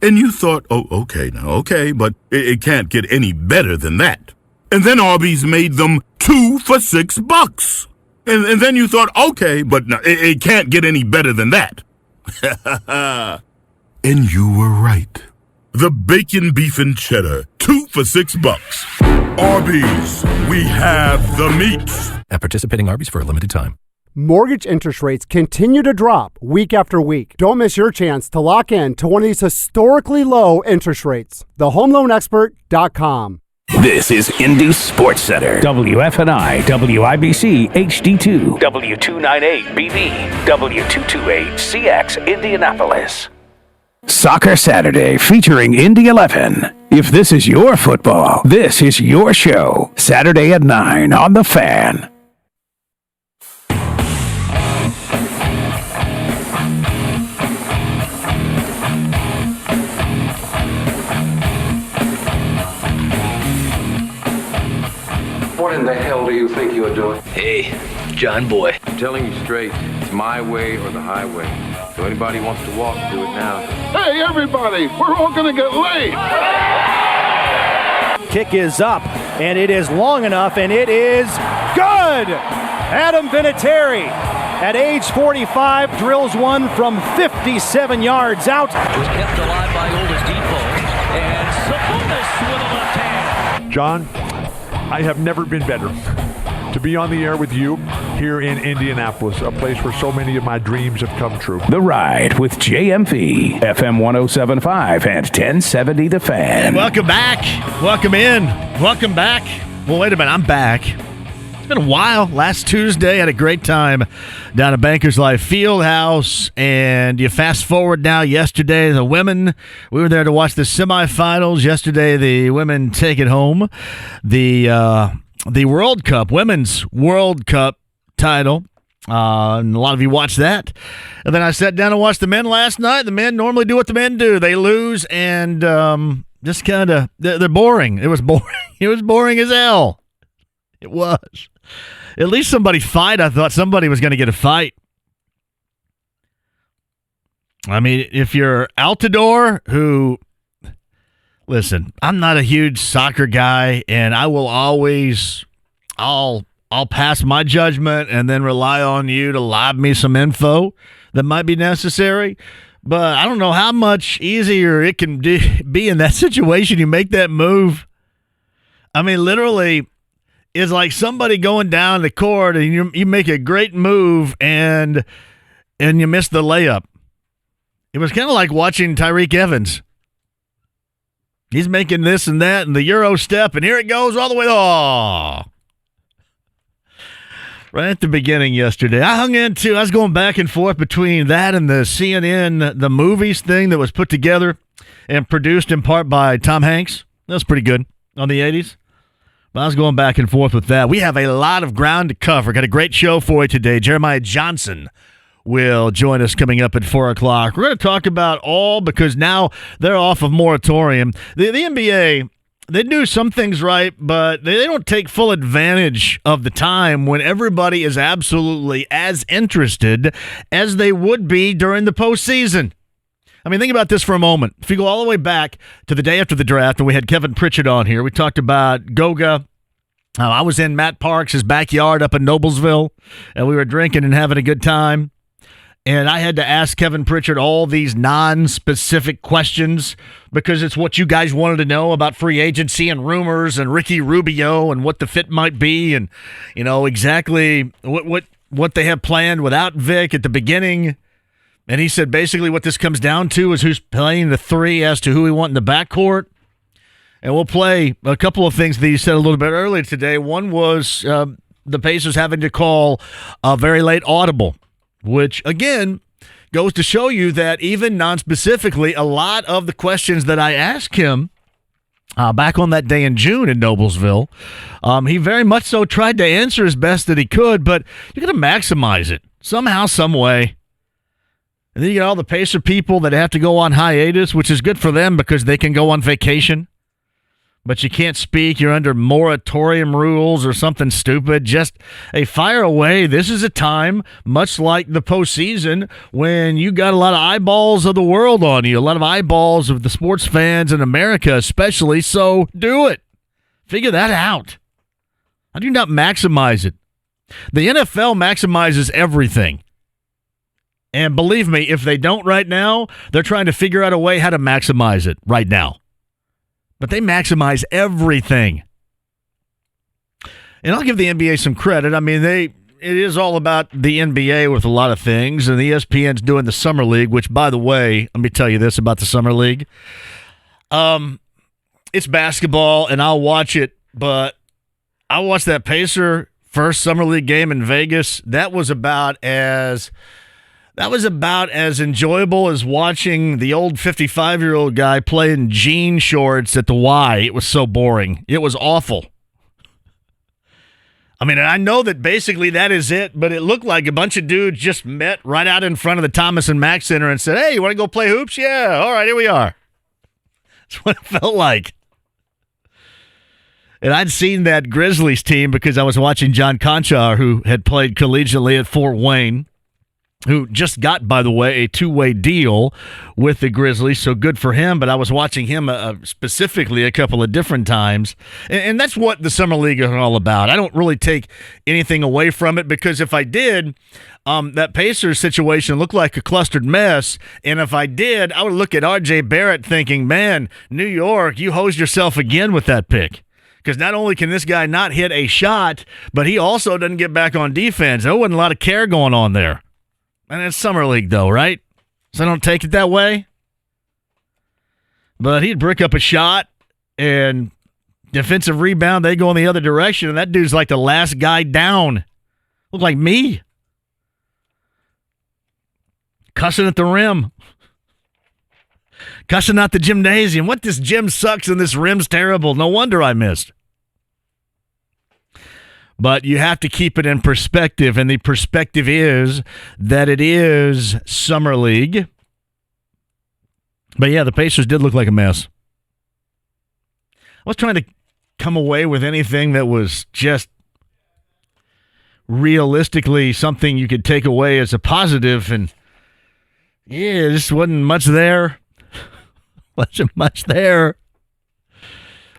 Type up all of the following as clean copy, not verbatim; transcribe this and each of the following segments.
And you thought, oh, okay, but it can't get any better than that. And then Arby's made them 2 for $6. And then you thought, okay, but no, it can't get any better than that. And you were right. The bacon, beef, and cheddar, 2 for $6. Arby's, we have the meats. At participating Arby's for a limited time. Mortgage interest rates continue to drop week after week. Don't miss your chance to lock in to one of these historically low interest rates. TheHomeLoanExpert.com. This is Indy Sports Center. WFNI, WIBC, HD2, W298BB, W228CX, Indianapolis. Soccer Saturday featuring Indy 11. If this is your football, this is your show. Saturday at 9 on The Fan. What in the hell do you think you're doing? Hey, John Boy. I'm telling you straight, it's my way or the highway. So anybody wants to walk, do it now. Hey, everybody, we're all gonna get late. Kick is up, and it is long enough, and it is good! Adam Vinatieri, at age 45, drills one from 57 yards out. Was kept alive by Oldest Depot, and Sabonis with a left hand. John, I have never been better to be on the air with you here in Indianapolis, a place where so many of my dreams have come true. The Ride with JMV, FM 107.5 and 1070 The Fan. And welcome back. Welcome in. Welcome back. Well, wait a minute. I'm back. It's been a while. Last Tuesday, had a great time down at Bankers Life Fieldhouse. And you fast forward now, yesterday, the women, we were there to watch the semifinals. Yesterday, the women take it home. The World Cup, Women's World Cup title. And a lot of you watched that. And then I sat down and watched the men last night. The men normally do what the men do. They lose and just kind of, they're boring. It was boring. It was boring as hell. It was. At least somebody fight. I thought somebody was going to get a fight. I mean, if you're Altidore, who... Listen, I'm not a huge soccer guy, and I will always, I'll pass my judgment and then rely on you to lob me some info that might be necessary. But I don't know how much easier it can be in that situation. You make that move. I mean, literally, it's like somebody going down the court and you make a great move and you miss the layup. It was kind of like watching Tyreek Evans. He's making this and that and the Euro step, and here it goes all the way. Oh, right at the beginning yesterday. I was going back and forth between that and the CNN, the movies thing that was put together and produced in part by Tom Hanks. That was pretty good on the 80s. But I was going back and forth with that. We have a lot of ground to cover. Got a great show for you today. Jeremiah Johnson will join us coming up at 4 o'clock. We're going to talk about all, because now they're off of moratorium. The NBA, they do some things right, but they don't take full advantage of the time when everybody is absolutely as interested as they would be during the postseason. I mean, think about this for a moment. If you go all the way back to the day after the draft, when we had Kevin Pritchett on here, we talked about Goga. I was in Matt Parks' backyard up in Noblesville, and we were drinking and having a good time. And I had to ask Kevin Pritchett all these non-specific questions because it's what you guys wanted to know about free agency and rumors and Ricky Rubio and what the fit might be and, you know, exactly what they have planned without Vic at the beginning. And he said basically what this comes down to is who's playing the three as to who we want in the backcourt. And we'll play a couple of things that he said a little bit earlier today. One was the Pacers having to call a very late audible, which, again, goes to show you that even non-specifically, a lot of the questions that I asked him back on that day in June in Noblesville, he very much so tried to answer as best that he could, but you're going to maximize it somehow, some way. And then you get all the Pacer people that have to go on hiatus, which is good for them because they can go on vacation. but you can't speak. You're under moratorium rules or something stupid. Just fire away. This is a time, much like the postseason, when you got a lot of eyeballs of the world on you, a lot of eyeballs of the sports fans in America especially, so do it. Figure that out. How do you not maximize it? The NFL maximizes everything. And believe me, if they don't right now, they're trying to figure out a way how to maximize it right now. But they maximize everything. And I'll give the NBA some credit. I mean, it is all about the NBA with a lot of things, and the ESPN's doing the Summer League, which, by the way, let me tell you this about the Summer League. It's basketball, and I'll watch it, but I watched that Pacer first Summer League game in Vegas. That was about as enjoyable as watching the old 55-year-old guy play in jean shorts at the Y. It was so boring. It was awful. I mean, I know that basically that is it, but it looked like a bunch of dudes just met right out in front of the Thomas and Mack Center and said, hey, you want to go play hoops? Yeah, all right, here we are. That's what it felt like. And I'd seen that Grizzlies team because I was watching John Conchar, who had played collegiately at Fort Wayne, who just got, by the way, a two-way deal with the Grizzlies, so good for him. But I was watching him specifically a couple of different times, and that's what the Summer League is all about. I don't really take anything away from it because if I did, that Pacers situation looked like a clustered mess, and if I did, I would look at R.J. Barrett thinking, man, New York, you hosed yourself again with that pick. Because not only can this guy not hit a shot, but he also doesn't get back on defense. There wasn't a lot of care going on there. And it's Summer League, though, right? So I don't take it that way. But he'd brick up a shot, and defensive rebound, they go in the other direction, and that dude's like the last guy down. Look like me. Cussing at the rim. Cussing out the gymnasium. What, this gym sucks and this rim's terrible. No wonder I missed. But you have to keep it in perspective, and the perspective is that it is Summer League. But yeah, the Pacers did look like a mess. I was trying to come away with anything that was just realistically something you could take away as a positive, and yeah, just wasn't much there. Wasn't much there.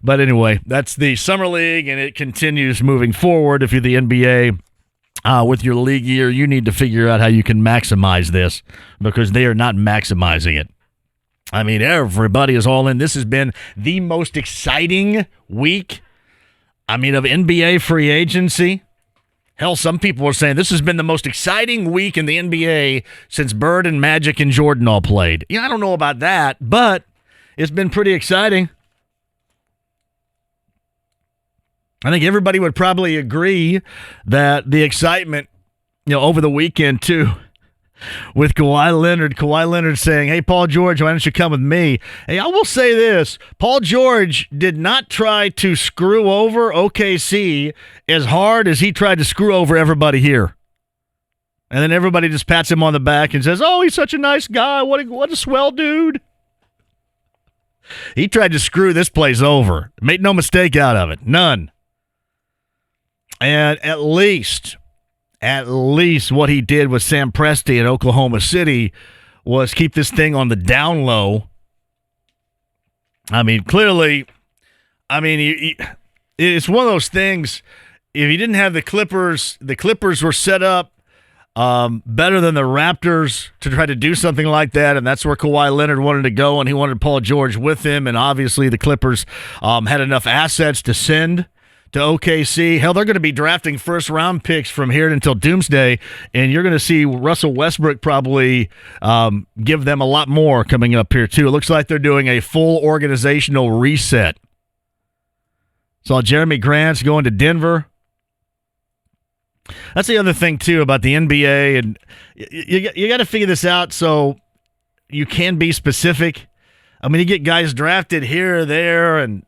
But anyway, that's the Summer League, and it continues moving forward. If you're the NBA with your league year, you need to figure out how you can maximize this because they are not maximizing it. I mean, everybody is all in. This has been the most exciting week, of NBA free agency. Hell, some people are saying this has been the most exciting week in the NBA since Bird and Magic and Jordan all played. I don't know about that, but it's been pretty exciting. I think everybody would probably agree that the excitement, over the weekend too, with Kawhi Leonard saying, hey, Paul George, why don't you come with me? Hey, I will say this. Paul George did not try to screw over OKC as hard as he tried to screw over everybody here. And then everybody just pats him on the back and says, oh, he's such a nice guy. What a swell dude. He tried to screw this place over. Made no mistake out of it. None. And at least what he did with Sam Presti in Oklahoma City was keep this thing on the down low. Clearly, it's one of those things. If he didn't have the Clippers were set up better than the Raptors to try to do something like that, and that's where Kawhi Leonard wanted to go, and he wanted Paul George with him, and obviously the Clippers had enough assets to send to OKC. Hell, they're going to be drafting first-round picks from here until doomsday, and you're going to see Russell Westbrook probably give them a lot more coming up here, too. It looks like they're doing a full organizational reset. Saw Jeremy Grant's going to Denver. That's the other thing, too, about the NBA, and you got to figure this out so you can be specific. You get guys drafted here or there, and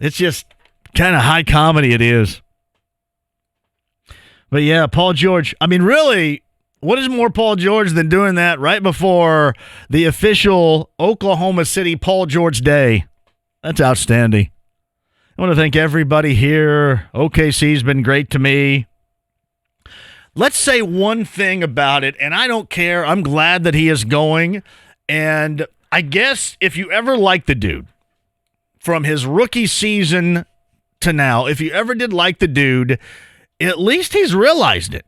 it's just kind of high comedy it is. But yeah, Paul George, really, what is more Paul George than doing that right before the official Oklahoma City Paul George Day? That's outstanding. I want to thank everybody here. OKC's been great to me. Let's say one thing about it, and I don't care. I'm glad that he is going. And I guess if you ever liked the dude, from his rookie season to now, if you ever did like the dude, at least he's realized it.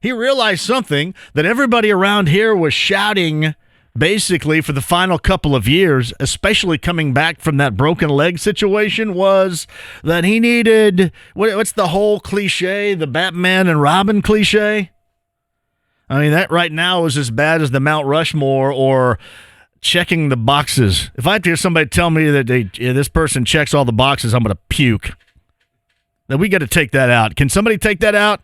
He realized something that everybody around here was shouting basically for the final couple of years, especially coming back from that broken leg situation, was that he needed, what's the whole cliche, the Batman and Robin cliche? I mean, that right now is as bad as the Mount Rushmore or checking the boxes. If I have to hear somebody tell me that this person checks all the boxes, I'm going to puke. Then we got to take that out. Can somebody take that out?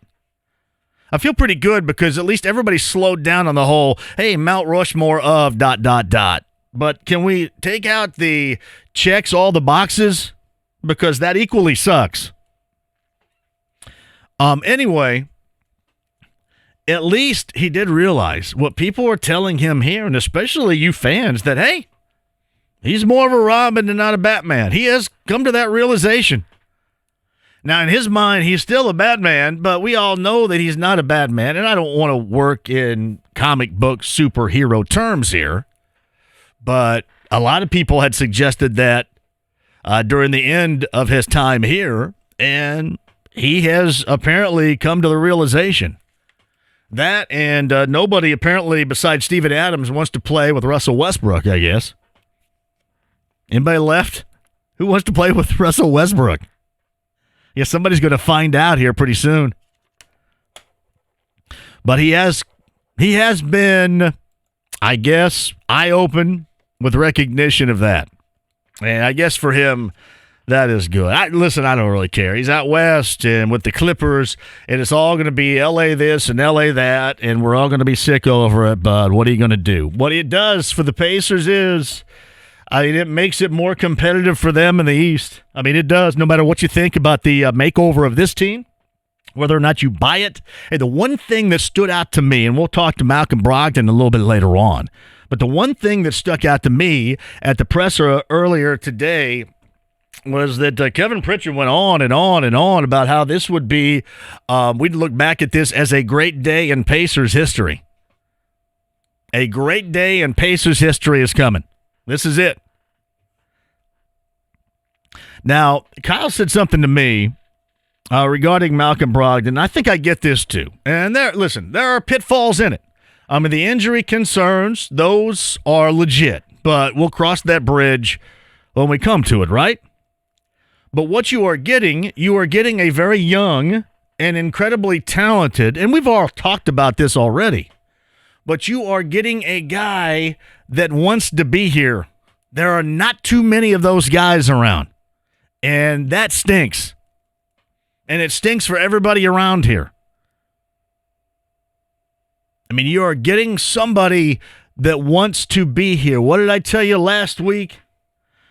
I feel pretty good because at least everybody slowed down on the whole, hey, Mount Rushmore of ... But can we take out the checks all the boxes? Because that equally sucks. Anyway, at least he did realize what people are telling him here, and especially you fans, that, hey, he's more of a Robin and not a Batman. He has come to that realization. Now, in his mind, he's still a Batman, but we all know that he's not a Batman, and I don't want to work in comic book superhero terms here, but a lot of people had suggested that during the end of his time here, and he has apparently come to the realization. That and nobody apparently besides Steven Adams wants to play with Russell Westbrook, I guess. Anybody left? Who wants to play with Russell Westbrook? Yeah, somebody's going to find out here pretty soon. But he has been, I guess, eye-open with recognition of that. And I guess for him, that is good. Listen, I don't really care. He's out west and with the Clippers, and it's all going to be L.A. this and L.A. that, and we're all going to be sick over it, but what are you going to do? What it does for the Pacers is, I mean, it makes it more competitive for them in the East. I mean, it does, no matter what you think about the makeover of this team, whether or not you buy it. Hey, the one thing that stood out to me, and we'll talk to Malcolm Brogdon a little bit later on, but the one thing that stuck out to me at the presser earlier today was that Kevin Pritchard went on and on and on about how this would be, we'd look back at this as a great day in Pacers history. A great day in Pacers history is coming. This is it. Now, Kyle said something to me regarding Malcolm Brogdon. I think I get this too. And there are pitfalls in it. I mean, the injury concerns, those are legit. But we'll cross that bridge when we come to it, right? But what you are getting a very young and incredibly talented, and we've all talked about this already, but you are getting a guy that wants to be here. There are not too many of those guys around, and that stinks. And it stinks for everybody around here. I mean, you are getting somebody that wants to be here. What did I tell you last week?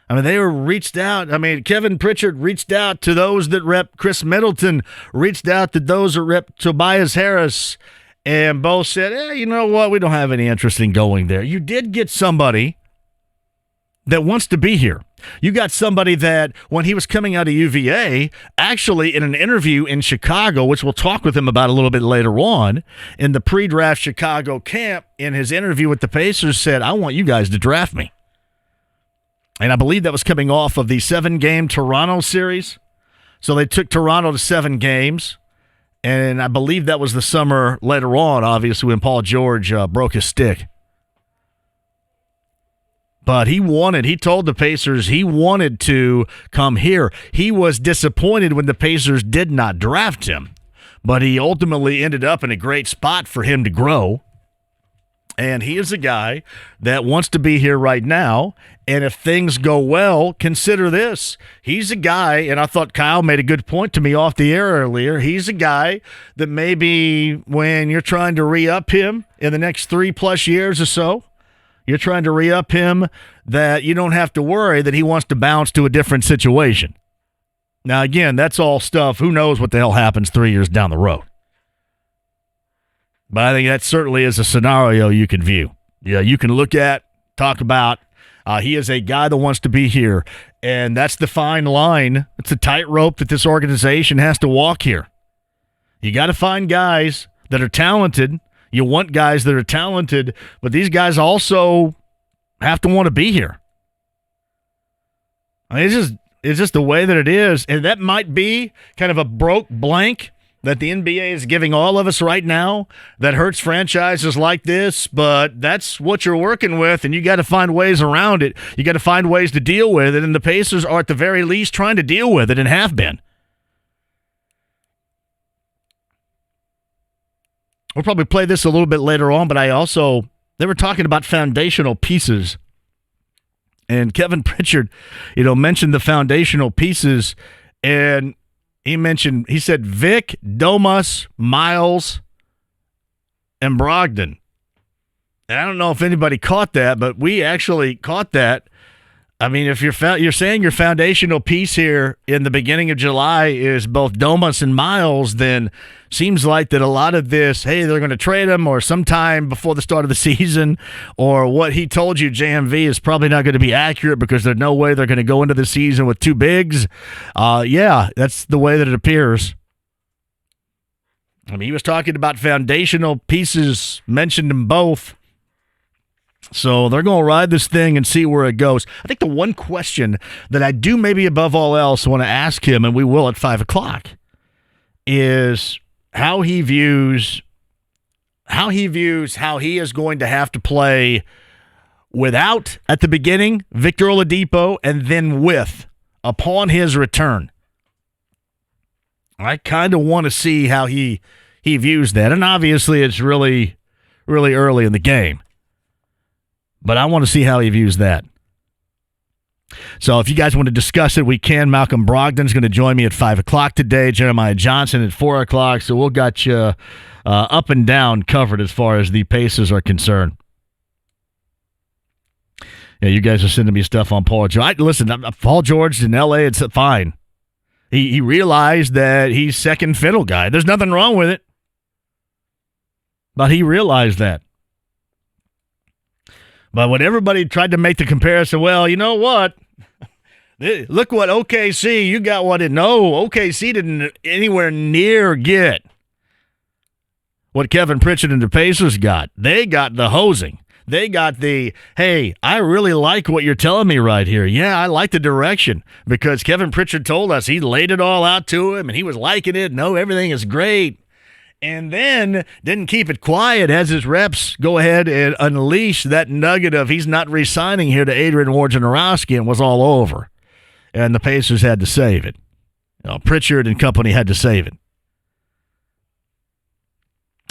I mean, they were reached out. I mean, Kevin Pritchard reached out to those that rep Chris Middleton, reached out to those that rep Tobias Harris, and both said, you know what? We don't have any interest in going there. You did get somebody that wants to be here. You got somebody that, when he was coming out of UVA, actually in an interview in Chicago, which we'll talk with him about a little bit later on, in the pre-draft Chicago camp, in his interview with the Pacers, said, I want you guys to draft me. And I believe that was coming off of the 7-game Toronto series. So they took Toronto to 7 games. And I believe that was the summer later on, obviously, when Paul George broke his stick. But he told the Pacers he wanted to come here. He was disappointed when the Pacers did not draft him. But he ultimately ended up in a great spot for him to grow. And he is a guy that wants to be here right now. And if things go well, consider this. He's a guy, and I thought Kyle made a good point to me off the air earlier. He's a guy that maybe when you're trying to re-up him in the next 3+ years or so, you're trying to re-up him, that you don't have to worry that he wants to bounce to a different situation. Now, again, that's all stuff. Who knows what the hell happens 3 years down the road. But I think that certainly is a scenario you can view. Yeah, you can look at, talk about he is a guy that wants to be here. And that's the fine line. It's a tightrope that this organization has to walk here. You got to find guys that are talented. You want guys that are talented, but these guys also have to want to be here. I mean, it's just the way that it is, and that might be kind of a broke blank that the NBA is giving all of us right now that hurts franchises like this, but that's what you're working with, and you got to find ways around it. You got to find ways to deal with it, and the Pacers are at the very least trying to deal with it and have been. We'll probably play this a little bit later on, but they were talking about foundational pieces. And Kevin Pritchard, mentioned the foundational pieces, and he said Vic, Domas, Miles, and Brogdon. And I don't know if anybody caught that, but we actually caught that. I mean, if you're saying your foundational piece here in the beginning of July is both Domas and Miles, then seems like that a lot of this, hey, they're going to trade him or sometime before the start of the season, or what he told you, JMV, is probably not going to be accurate because there's no way they're going to go into the season with two bigs. Yeah, that's the way that it appears. I mean, he was talking about foundational pieces, mentioned them both. So they're going to ride this thing and see where it goes. I think the one question that I do maybe above all else want to ask him, and we will at 5 o'clock, is how he views how he is going to have to play without, at the beginning, Victor Oladipo, and then with, upon his return. I kind of want to see how he views that. And obviously it's really, really early in the game. But I want to see how he views that. So if you guys want to discuss it, we can. Malcolm Brogdon's going to join me at 5 o'clock today. Jeremiah Johnson at 4 o'clock. So we'll got you up and down covered as far as the Pacers are concerned. Yeah, you guys are sending me stuff on Paul George. Listen, Paul George in L.A., it's fine. He realized that he's second fiddle guy. There's nothing wrong with it. But he realized that. But when everybody tried to make the comparison, well, you know what? Look what OKC, you got what it. No, OKC didn't anywhere near get what Kevin Pritchard and the Pacers got. They got the hosing. They got the, hey, I really like what you're telling me right here. Yeah, I like the direction because Kevin Pritchard told us he laid it all out to him and he was liking it. No, everything is great. And then didn't keep it quiet as his reps go ahead and unleash that nugget of he's not re-signing here to Adrian Wojnarowski, and was all over. And the Pacers had to save it. Pritchard and company had to save it.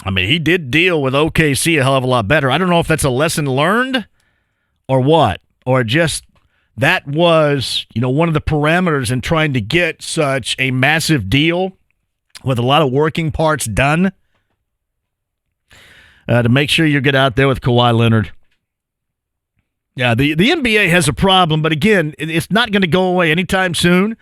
I mean, he did deal with OKC a hell of a lot better. I don't know if that's a lesson learned or what, or just that was, one of the parameters in trying to get such a massive deal with a lot of working parts done to make sure you get out there with Kawhi Leonard. Yeah, the NBA has a problem, but again, it's not going to go away anytime soon.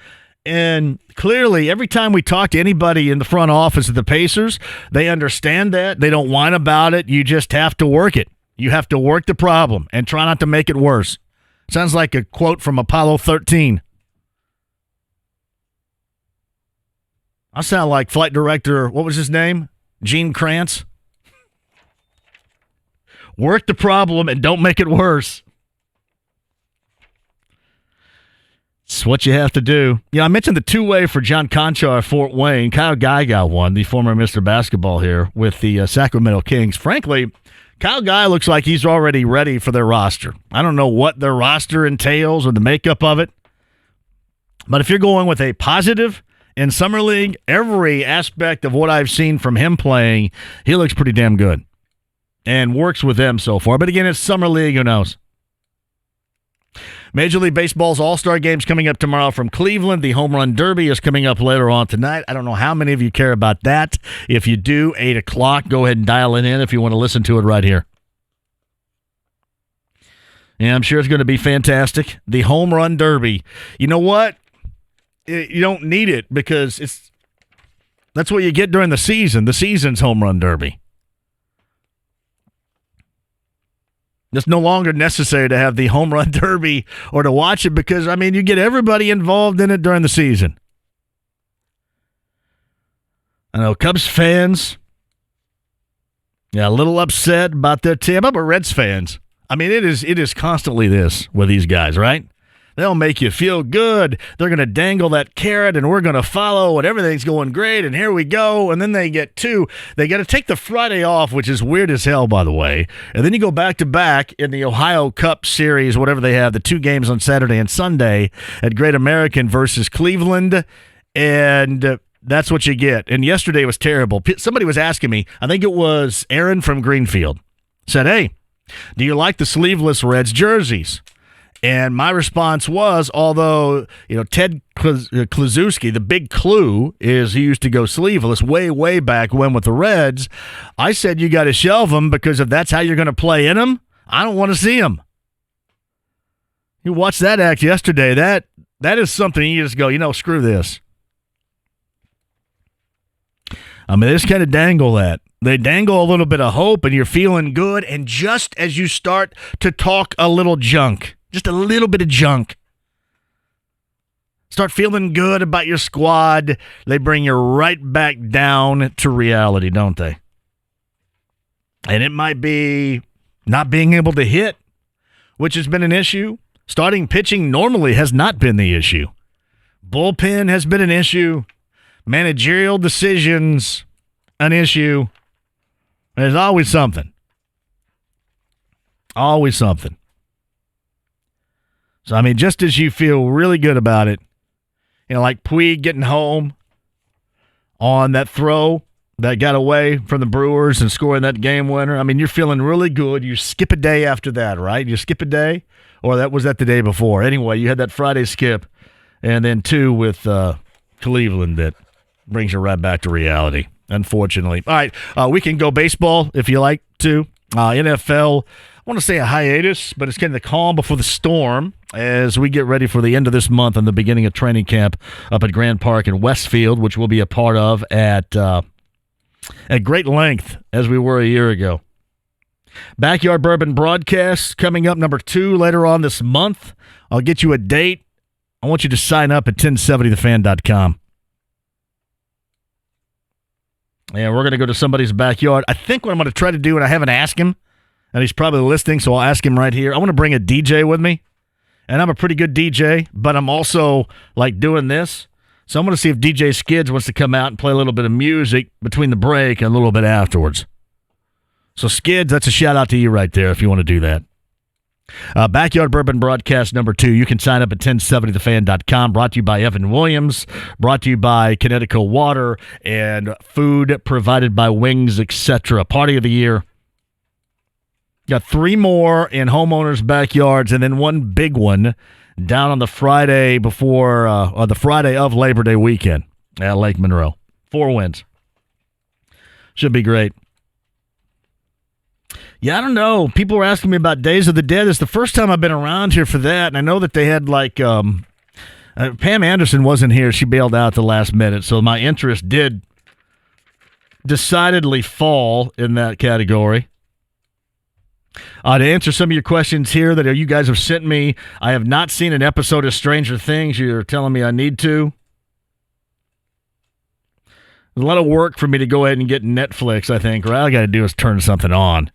And clearly, every time we talk to anybody in the front office of the Pacers, they understand that. They don't whine about it. You just have to work it. You have to work the problem and try not to make it worse. Sounds like a quote from Apollo 13. I sound like flight director, what was his name? Gene Kranz. Work the problem and don't make it worse. It's what you have to do. I mentioned the two-way for John Conchar, Fort Wayne. Kyle Guy got one, the former Mr. Basketball here with the Sacramento Kings. Frankly, Kyle Guy looks like he's already ready for their roster. I don't know what their roster entails or the makeup of it. But if you're going with a positive in Summer League, every aspect of what I've seen from him playing, he looks pretty damn good and works with them so far. But again, it's Summer League, who knows? Major League Baseball's All-Star Game's coming up tomorrow from Cleveland. The Home Run Derby is coming up later on tonight. I don't know how many of you care about that. If you do, 8 o'clock, go ahead and dial it in if you want to listen to it right here. Yeah, I'm sure it's going to be fantastic. The Home Run Derby. You know what? You don't need it because that's what you get during the season. The season's Home Run Derby. It's no longer necessary to have the home run derby or to watch it because, I mean, you get everybody involved in it during the season. I know Cubs fans, a little upset about their team. How about Reds fans? I mean, it is constantly this with these guys, right? They'll make you feel good. They're going to dangle that carrot, and we're going to follow, and everything's going great, and here we go. And then they get they got to take the Friday off, which is weird as hell, by the way. And then you go back-to-back in the Ohio Cup Series, whatever they have, the 2 games on Saturday and Sunday at Great American versus Cleveland, and that's what you get. And yesterday was terrible. Somebody was asking me, I think it was Aaron from Greenfield, said, hey, do you like the sleeveless Reds jerseys? And my response was, although, Ted Kluszewski, the big clue is he used to go sleeveless way, way back when with the Reds. I said you got to shelve them because if that's how you're going to play in them, I don't want to see them. You watched that act yesterday. That is something you just go, screw this. I mean, they just kind of dangle that. They dangle a little bit of hope, and you're feeling good. And just as you start to talk a little junk, just a little bit of junk, start feeling good about your squad, they bring you right back down to reality, don't they? And it might be not being able to hit, which has been an issue. Starting pitching normally has not been the issue. Bullpen has been an issue. Managerial decisions, an issue. There's always something. Always something. So, I mean, just as you feel really good about it, like Puig getting home on that throw that got away from the Brewers and scoring that game winner, I mean, you're feeling really good. You skip a day after that, right? You skip a day? Or was that the day before? Anyway, you had that Friday skip, and then 2 with Cleveland that brings you right back to reality, unfortunately. All right, we can go baseball if you like to. NFL, I want to say a hiatus, but it's getting the calm before the storm as we get ready for the end of this month and the beginning of training camp up at Grand Park in Westfield, which we'll be a part of at great length as we were a year ago. Backyard Bourbon broadcast coming up, number 2 later on this month. I'll get you a date. I want you to sign up at 1070thefan.com. And we're going to go to somebody's backyard. I think what I'm going to try to do, and I haven't asked him, and he's probably listening, so I'll ask him right here. I want to bring a DJ with me, and I'm a pretty good DJ, but I'm also like doing this. So I'm going to see if DJ Skids wants to come out and play a little bit of music between the break and a little bit afterwards. So Skids, that's a shout out to you right there if you want to do that. Backyard Bourbon broadcast number 2. You can sign up at 1070thefan.com. Brought to you by Evan Williams. Brought to you by Connecticut Water and food provided by Wings, etc. Party of the year. Got 3 more in homeowners' backyards and then 1 big one down on the Friday before or the Friday of Labor Day weekend at Lake Monroe. 4 wins. Should be great. Yeah, I don't know. People were asking me about Days of the Dead. It's the first time I've been around here for that, and I know that they had Pam Anderson wasn't here. She bailed out at the last minute, so my interest did decidedly fall in that category. To answer some of your questions here that you guys have sent me, I have not seen an episode of Stranger Things. You're telling me I need to. There's a lot of work for me to go ahead and get Netflix, I think. Right? All I got to do is turn something on.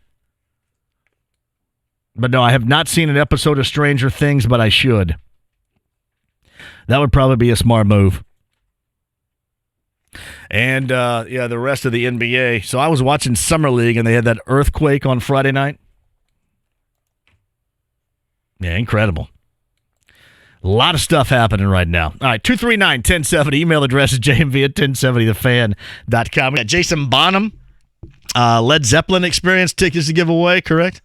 But no, I have not seen an episode of Stranger Things, but I should. That would probably be a smart move. And, the rest of the NBA. So I was watching Summer League, and they had that earthquake on Friday night. Yeah, incredible. A lot of stuff happening right now. All right, 239-1070. Email address is jmv at 1070thefan.com. We got Jason Bonham, Led Zeppelin Experience tickets to give away, correct?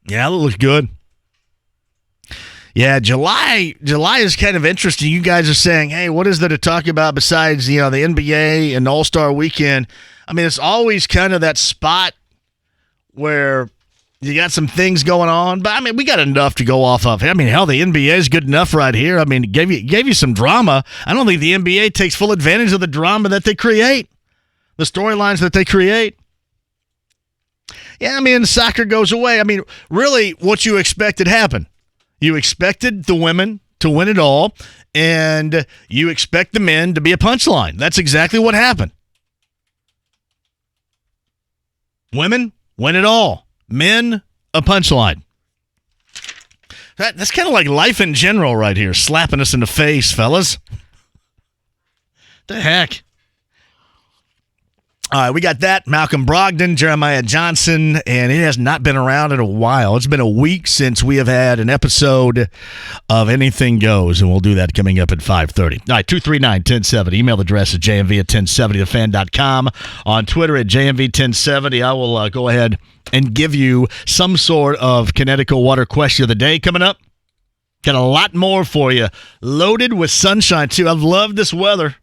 Yeah, that looks good. Yeah, July is kind of interesting. You guys are saying, hey, what is there to talk about besides, the NBA and All-Star Weekend? I mean, it's always kind of that spot where you got some things going on, but I mean, we got enough to go off of. I mean, hell, the NBA is good enough right here. I mean, it gave you some drama. I don't think the NBA takes full advantage of the drama that they create, the storylines that they create. Yeah, I mean, soccer goes away. I mean, really, what you expected happened. You expected the women to win it all, and you expect the men to be a punchline. That's exactly what happened. Women win it all. Men, a punchline. That's kind of like life in general right here, slapping us in the face, fellas. The heck? All right, we got that. Malcolm Brogdon, Jeremiah Johnson, and it has not been around in a while. It's been a week since we have had an episode of Anything Goes, and we'll do that coming up at 5:30. All right, 239-1070. Email address is jmv@1070thefan.com. On Twitter at jmv1070. I will go ahead and give you some sort of Connecticut water question of the day coming up. Got a lot more for you. Loaded with sunshine, too. I've loved this weather.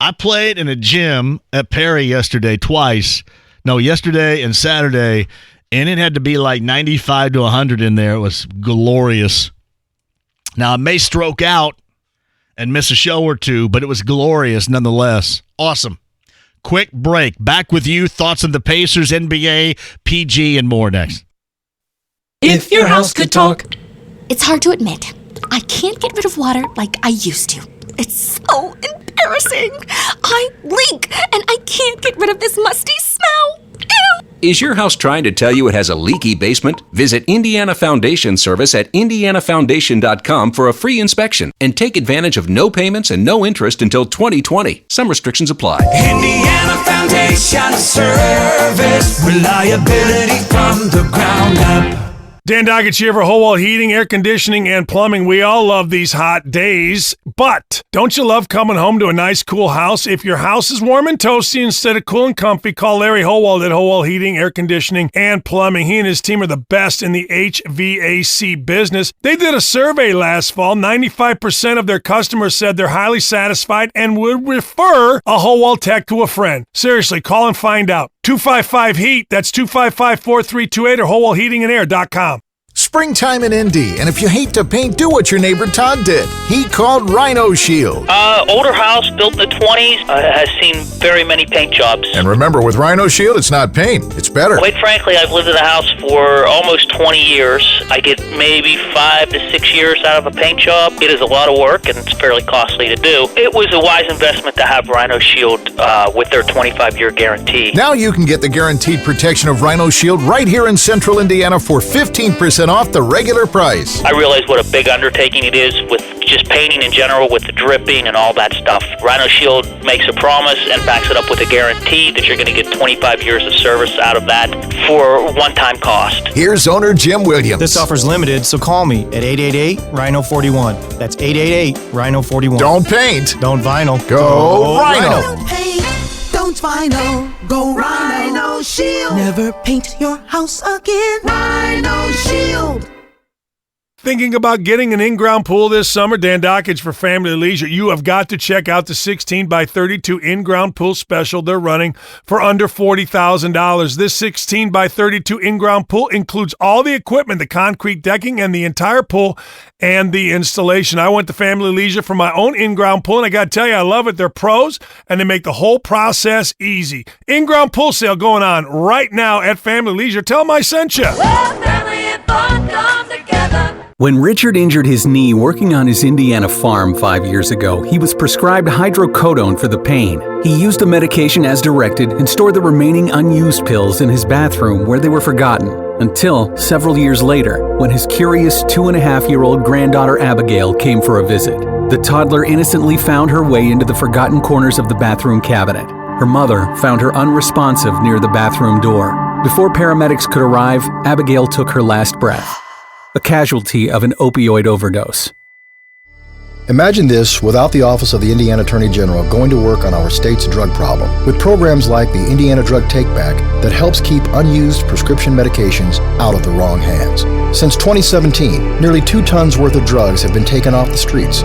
I played in a gym at Perry yesterday twice. No, yesterday and Saturday, and it had to be like 95 to 100 in there. It was glorious. Now, I may stroke out and miss a show or two, but it was glorious nonetheless. Awesome. Quick break. Back with you. Thoughts on the Pacers, NBA, PG, and more next. If your house could talk. It's hard to admit. I can't get rid of water like I used to. It's so embarrassing. I leak, and I can't get rid of this musty smell. Ew. Is your house trying to tell you it has a leaky basement? Visit Indiana Foundation Service at indianafoundation.com for a free inspection and take advantage of no payments and no interest until 2020. Some restrictions apply. Indiana Foundation Service. Reliability from the ground up. Dan Doggett here for Whole Wall Heating, Air Conditioning, and Plumbing. We all love these hot days, but don't you love coming home to a nice, cool house? If your house is warm and toasty instead of cool and comfy, call Larry Howald at Whole Wall Heating, Air Conditioning, and Plumbing. He and his team are the best in the HVAC business. They did a survey last fall. 95% of their customers said they're highly satisfied and would refer a Whole Wall tech to a friend. Seriously, call and find out. 255-HEAT, that's 255-4328 or wholewallheatingandair.com. Springtime in Indy, and if you hate to paint, do what your neighbor Todd did. He called Rhino Shield. Older house, built in the 20s, has seen very many paint jobs. And remember, with Rhino Shield, it's not paint, it's better. Quite frankly, I've lived in the house for almost 20 years. I get maybe 5 to 6 years out of a paint job. It is a lot of work, and it's fairly costly to do. It was a wise investment to have Rhino Shield with their 25-year guarantee. Now you can get the guaranteed protection of Rhino Shield right here in Central Indiana for 15% off the regular price. I realize what a big undertaking it is with just painting in general, with the dripping and all that stuff. Rhino Shield makes a promise and backs it up with a guarantee that you're going to get 25 years of service out of that for one-time cost. Here's owner Jim Williams. This offer's limited, so call me at 888-RHINO-41. That's 888-RHINO-41. Don't paint. Don't vinyl. Go Rhino. Don't paint, don't vinyl. Go Rhino Shield. Never paint your house again. Rhino Shield. Thinking about getting an in-ground pool this summer? Dan Dockage for Family Leisure. You have got to check out the 16 by 32 in-ground pool special they're running for under $40,000. This 16 by 32 in-ground pool includes all the equipment, the concrete decking, and the entire pool and the installation. I went to Family Leisure for my own in-ground pool, and I got to tell you, I love it. They're pros, and they make the whole process easy. In-ground pool sale going on right now at Family Leisure. Tell them I sent you. Well, family and fun come together. When Richard injured his knee working on his Indiana farm 5 years ago, he was prescribed hydrocodone for the pain. He used the medication as directed and stored the remaining unused pills in his bathroom where they were forgotten. Until several years later, when his curious 2.5-year-old granddaughter Abigail came for a visit. The toddler innocently found her way into the forgotten corners of the bathroom cabinet. Her mother found her unresponsive near the bathroom door. Before paramedics could arrive, Abigail took her last breath. A casualty of an opioid overdose. Imagine this without the Office of the Indiana Attorney General going to work on our state's drug problem, with programs like the Indiana Drug Takeback that helps keep unused prescription medications out of the wrong hands. Since 2017, nearly 2 tons worth of drugs have been taken off the streets.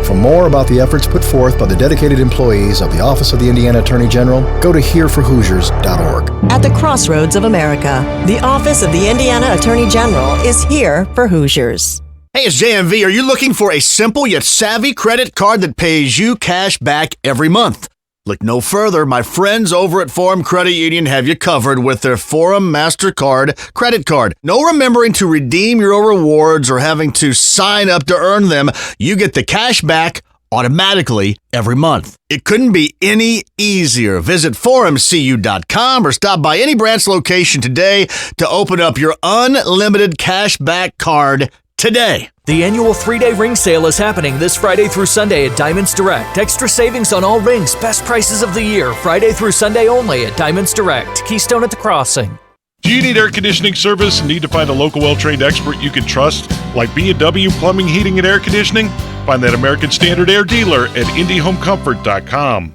For more about the efforts put forth by the dedicated employees of the Office of the Indiana Attorney General, go to hereforhoosiers.org. At the crossroads of America, the Office of the Indiana Attorney General is here for Hoosiers. Hey, it's JMV. Are you looking for a simple yet savvy credit card that pays you cash back every month? Look no further. My friends over at Forum Credit Union have you covered with their Forum MasterCard credit card. No remembering to redeem your rewards or having to sign up to earn them. You get the cash back automatically every month. It couldn't be any easier. Visit forumcu.com or stop by any branch location today to open up your unlimited cash back card today. The annual 3-day ring sale is happening this Friday through Sunday at Diamonds Direct. Extra savings on all rings, best prices of the year, Friday through Sunday only at Diamonds Direct, Keystone at the Crossing. Do you need air conditioning service and need to find a local well-trained expert you can trust, like B&W Plumbing, Heating, and Air Conditioning? Find that American Standard Air dealer at IndyHomeComfort.com.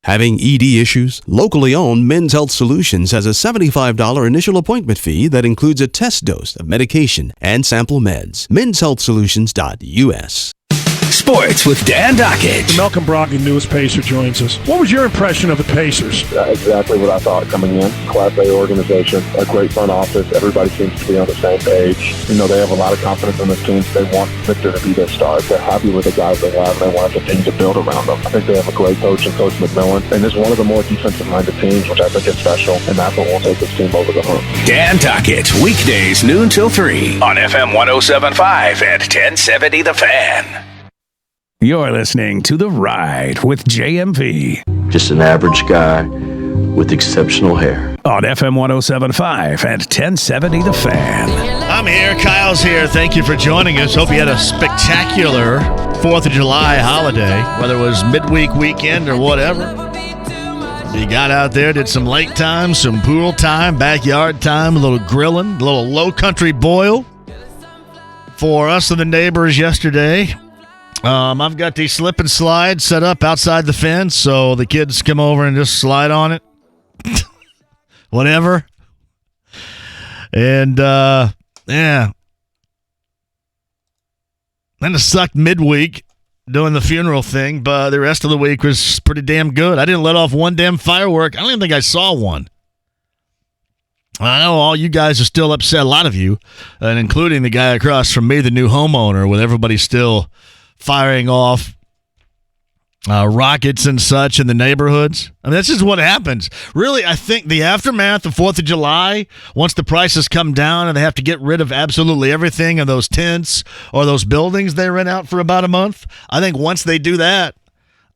Having ED issues? Locally owned Men's Health Solutions has a $75 initial appointment fee that includes a test dose of medication and sample meds. Men'sHealthSolutions.us. Sports with Dan Dockage. Malcolm Brogdon, newest Pacer, joins us. What was your impression of the Pacers? Exactly what I thought coming in. Class A organization, a great front office. Everybody seems to be on the same page. You know, they have a lot of confidence in this team. They want Victor to be their star. They're happy with the guys they have, and they want to continue to build around them. I think they have a great coach in Coach McMillan, and it's one of the more defensive-minded teams, which I think is special, and that's what will take this team over the hump. Dan Dockage, weekdays noon till 3 on FM 107.5 and 1070 The Fan. You're listening to The Ride with JMV. Just an average guy with exceptional hair. On FM 107.5 and 1070 The Fan. I'm here. Kyle's here. Thank you for joining us. Hope you had a spectacular 4th of July holiday, whether it was midweek, weekend, or whatever. You got out there, did some lake time, some pool time, backyard time, a little grilling, a little low country boil for us and the neighbors yesterday. I've got the slip and slide set up outside the fence, so the kids come over and just slide on it. Whatever. And, yeah. Then it sucked midweek doing the funeral thing, but the rest of the week was pretty damn good. I didn't let off one damn firework. I don't even think I saw one. I know all you guys are still upset, a lot of you, and including the guy across from me, the new homeowner, with everybody still firing off rockets and such in the neighborhoods. I mean, that's just what happens. Really, I think the aftermath of 4th of July, once the prices come down and they have to get rid of absolutely everything in those tents or those buildings they rent out for about a month, I think once they do that,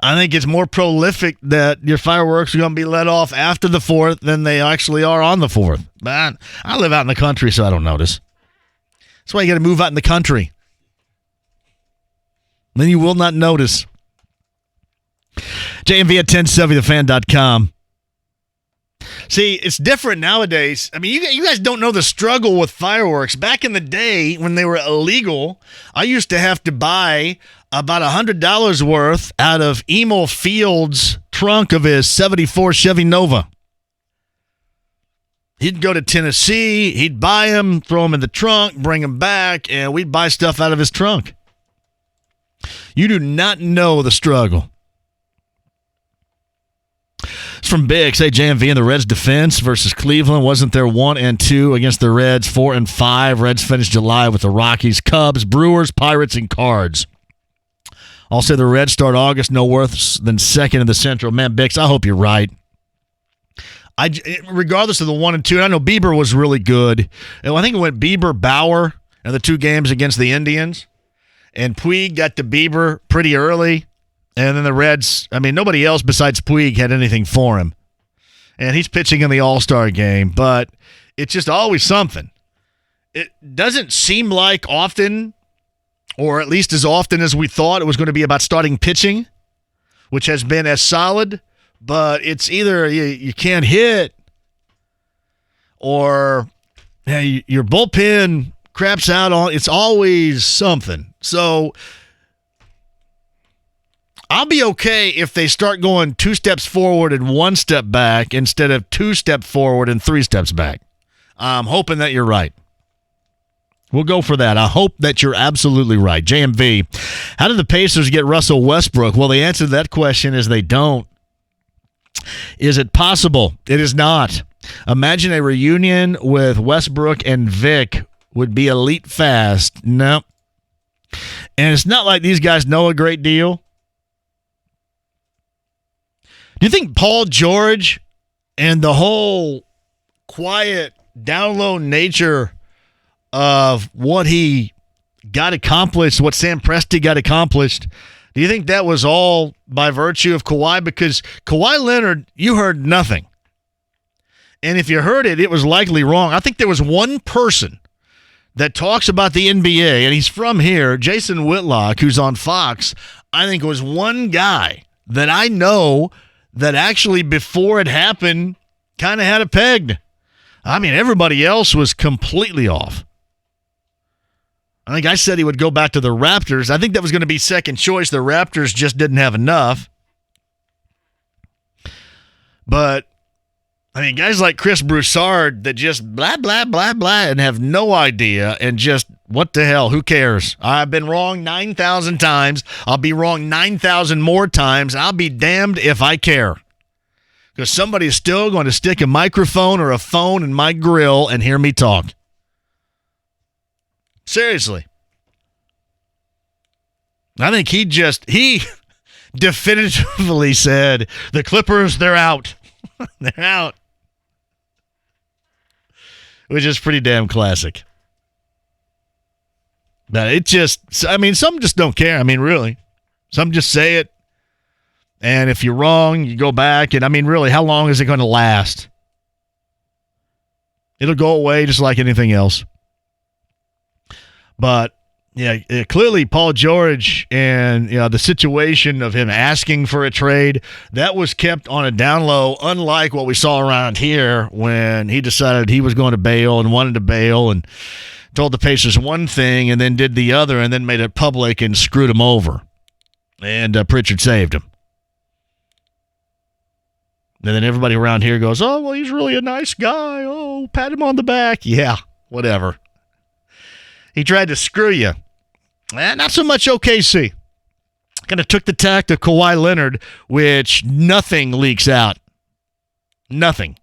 I think it's more prolific that your fireworks are going to be let off after the 4th than they actually are on the 4th. But I live out in the country, so I don't notice. That's why you got to move out in the country. Then you will not notice. JMV at 1070thefan.com. See, it's different nowadays. I mean, you guys don't know the struggle with fireworks. Back in the day when they were illegal, I used to have to buy about $100 worth out of Emil Fields' trunk of his 74 Chevy Nova. He'd go to Tennessee, he'd buy them, throw them in the trunk, bring them back, and we'd buy stuff out of his trunk. You do not know the struggle. It's from Big. Say JMV in the Reds' defense versus Cleveland. Wasn't there 1-2 against the Reds? 4-5. Reds finished July with the Rockies, Cubs, Brewers, Pirates, and Cards. I'll say the Reds start August no worse than second in the Central. Man, Bix, I hope you're right. Regardless of the 1-2, I know Bieber was really good. And I think it went Bieber, Bauer in the 2 games against the Indians. And Puig got to Bieber pretty early. And then the Reds, I mean, nobody else besides Puig had anything for him. And he's pitching in the All-Star game. But it's just always something. It doesn't seem like often, or at least as often as we thought, it was going to be about starting pitching, which has been as solid. But it's either you can't hit or your bullpen craps out on. It's always something. So I'll be okay if they start going 2 steps forward and 1 step back instead of 2 steps forward and 3 steps back. I'm hoping that you're right. We'll go for that. I hope that you're absolutely right. JMV, how did the Pacers get Russell Westbrook? Well, the answer to that question is they don't. Is it possible? It is not. Imagine a reunion with Westbrook and Vic would be elite fast. No. And it's not like these guys know a great deal. Do you think Paul George and the whole quiet, down low nature of what he got accomplished, what Sam Presti got accomplished, do you think that was all by virtue of Kawhi? Because Kawhi Leonard, you heard nothing. And if you heard it, it was likely wrong. I think there was one person that talks about the NBA, and he's from here, Jason Whitlock, who's on Fox. I think was one guy that I know that actually before it happened kind of had it pegged. I mean, everybody else was completely off. I think I said he would go back to the Raptors. I think that was going to be second choice. The Raptors just didn't have enough. But, I mean, guys like Chris Broussard that just blah, blah, blah, blah, and have no idea and just, what the hell, who cares? I've been wrong 9,000 times. I'll be wrong 9,000 more times. I'll be damned if I care. Because somebody's still going to stick a microphone or a phone in my grill and hear me talk. Seriously. I think he definitively said, the Clippers, they're out. They're out. Which is pretty damn classic. But it just, I mean, some just don't care. I mean, really. Some just say it. And if you're wrong, you go back. And I mean, really, how long is it going to last? It'll go away just like anything else. But, yeah, clearly Paul George and the situation of him asking for a trade, that was kept on a down low, unlike what we saw around here when he decided he was going to bail and wanted to bail and told the Pacers one thing and then did the other and then made it public and screwed him over. And Pritchard saved him. And then everybody around here goes, oh, well, he's really a nice guy. Oh, pat him on the back. Yeah, whatever. He tried to screw you. Not so much OKC. Kind of took the tact of Kawhi Leonard, which nothing leaks out. Nothing.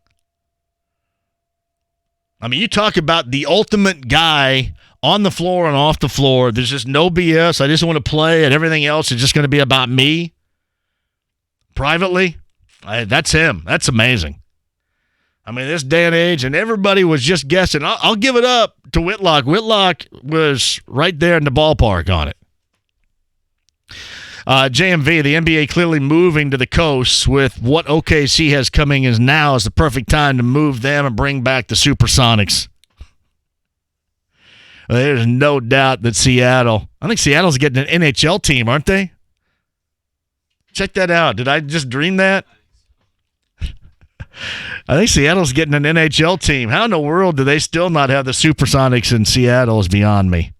I mean, you talk about the ultimate guy on the floor and off the floor. There's just no BS. I just want to play, and everything else is just going to be about me. Privately, that's him. That's amazing. I mean, this day and age, and everybody was just guessing. I'll give it up to Whitlock. Whitlock was right there in the ballpark on it. JMV, the NBA clearly moving to the coast with what OKC has coming is now is the perfect time to move them and bring back the Supersonics. There's no doubt that I think Seattle's getting an NHL team, aren't they? Check that out. Did I just dream that? I think Seattle's getting an NHL team. How in the world do they still not have the Supersonics in Seattle is beyond me.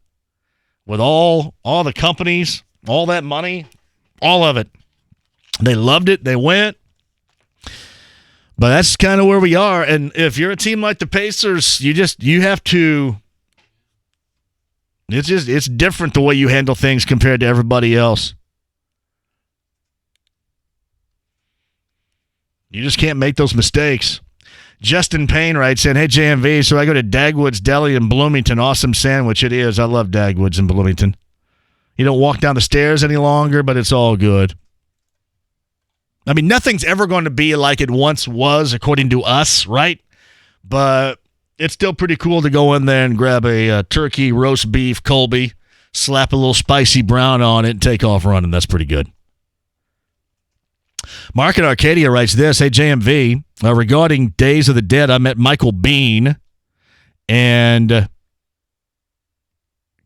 With all the companies, all that money, all of it. They loved it. They went. But that's kind of where we are. And if you're a team like the Pacers, you have to. It's different the way you handle things compared to everybody else. You just can't make those mistakes. Justin Payne writes in, hey, JMV, so I go to Dagwood's Deli in Bloomington. Awesome sandwich it is. I love Dagwood's in Bloomington. You don't walk down the stairs any longer, but it's all good. I mean, nothing's ever going to be like it once was, according to us, right? But it's still pretty cool to go in there and grab a turkey, roast beef, Colby, slap a little spicy brown on it, and take off running. That's pretty good. Mark in Arcadia writes this, hey, JMV, regarding Days of the Dead, I met Michael Bean and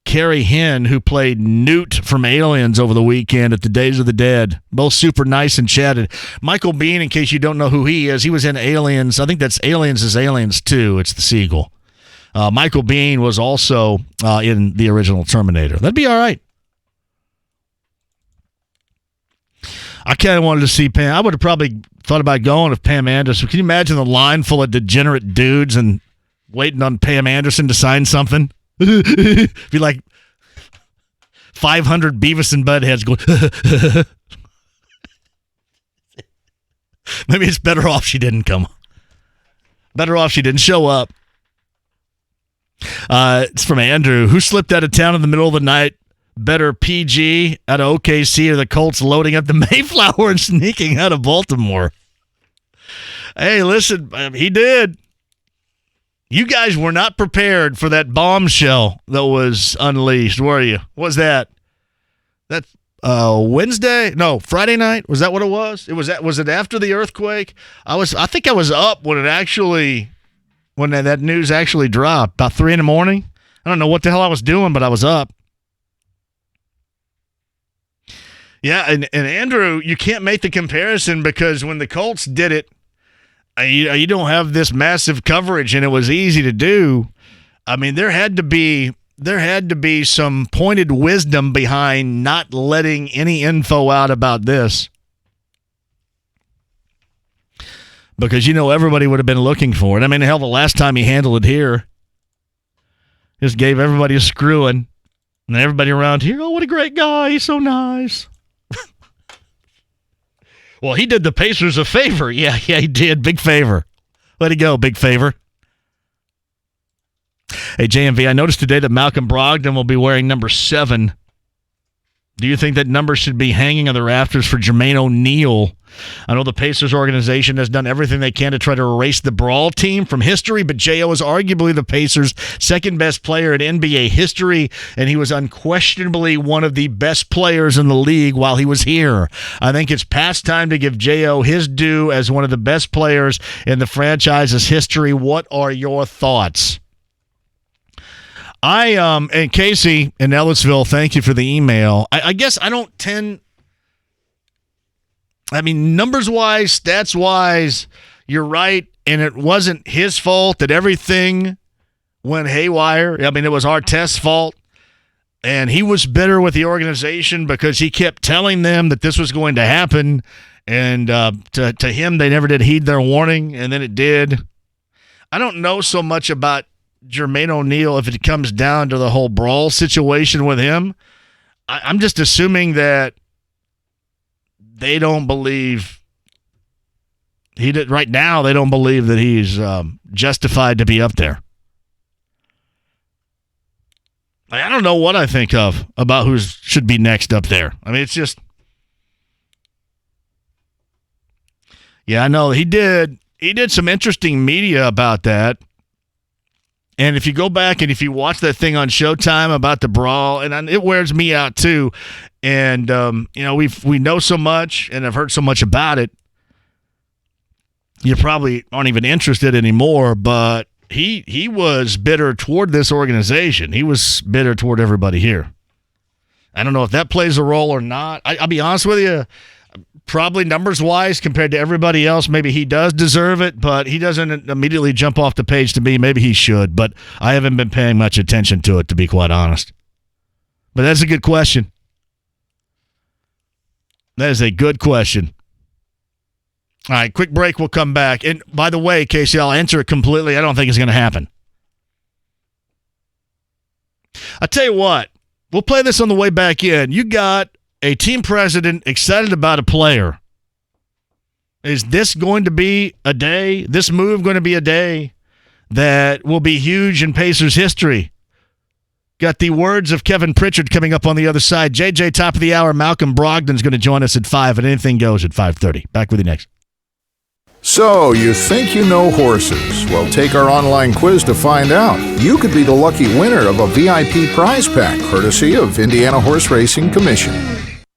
Carrie Henn, who played Newt from Aliens over the weekend at the Days of the Dead. Both super nice and chatted. Michael Bean, in case you don't know who he is, he was in Aliens. I think that's Aliens is Aliens 2. It's the sequel. Michael Bean was also in the original Terminator. That'd be all right. I kind of wanted to see Pam. I would have probably thought about going if Pam Anderson. Can you imagine the line full of degenerate dudes and waiting on Pam Anderson to sign something? Be like 500 Beavis and Buttheads going. Maybe it's better off she didn't come. Better off she didn't show up. It's from Andrew, who slipped out of town in the middle of the night. Better PG out of OKC or the Colts loading up the Mayflower and sneaking out of Baltimore. Hey, listen, he did. You guys were not prepared for that bombshell that was unleashed, were you? What was that? That Wednesday? No, Friday night? Was that what it was? Was it after the earthquake? I think I was up when that news actually dropped, about 3 a.m. I don't know what the hell I was doing, but I was up. Yeah, and Andrew, you can't make the comparison because when the Colts did it, you don't have this massive coverage, and it was easy to do. I mean, there had to be some pointed wisdom behind not letting any info out about this. Because, everybody would have been looking for it. I mean, hell, the last time he handled it here, just gave everybody a screwing. And everybody around here, oh, what a great guy. He's so nice. Well, he did the Pacers a favor. Yeah, he did. Big favor. Let it go, big favor. Hey, JMV, I noticed today that Malcolm Brogdon will be wearing number 7. Do you think that number should be hanging on the rafters for Jermaine O'Neal? I know the Pacers organization has done everything they can to try to erase the Brawl team from history, but J.O. is arguably the Pacers' second-best player in NBA history, and he was unquestionably one of the best players in the league while he was here. I think it's past time to give J.O. his due as one of the best players in the franchise's history. What are your thoughts? And Casey in Ellisville, thank you for the email. I guess I don't tend... I mean, numbers-wise, stats-wise, you're right, and it wasn't his fault that everything went haywire. I mean, it was Artest's fault, and he was bitter with the organization because he kept telling them that this was going to happen, and to him, they never did heed their warning, and then it did. I don't know so much about Jermaine O'Neal if it comes down to the whole Brawl situation with him. I'm just assuming that they don't believe right now. They don't believe that he's justified to be up there. I don't know what I think about who should be next up there. I mean, it's just, yeah, I know he did some interesting media about that. And if you go back and if you watch that thing on Showtime about the Brawl, and it wears me out too. And we know so much and have heard so much about it. You probably aren't even interested anymore. But he was bitter toward this organization. He was bitter toward everybody here. I don't know if that plays a role or not. I'll be honest with you. Probably numbers-wise, compared to everybody else, maybe he does deserve it, but he doesn't immediately jump off the page to me. Maybe he should, but I haven't been paying much attention to it, to be quite honest. But that's a good question. That is a good question. All right, quick break. We'll come back. And by the way, Casey, I'll answer it completely. I don't think it's going to happen. I'll tell you what. We'll play this on the way back in. You got a team president excited about a player. Is this going to be a day, this move going to be a day that will be huge in Pacers history? Got the words of Kevin Pritchard coming up on the other side. JJ, top of the hour. Malcolm Brogdon's going to join us at 5, and anything goes at 5:30. Back with you next. So, you think you know horses? Well, take our online quiz to find out. You could be the lucky winner of a VIP prize pack, courtesy of Indiana Horse Racing Commission.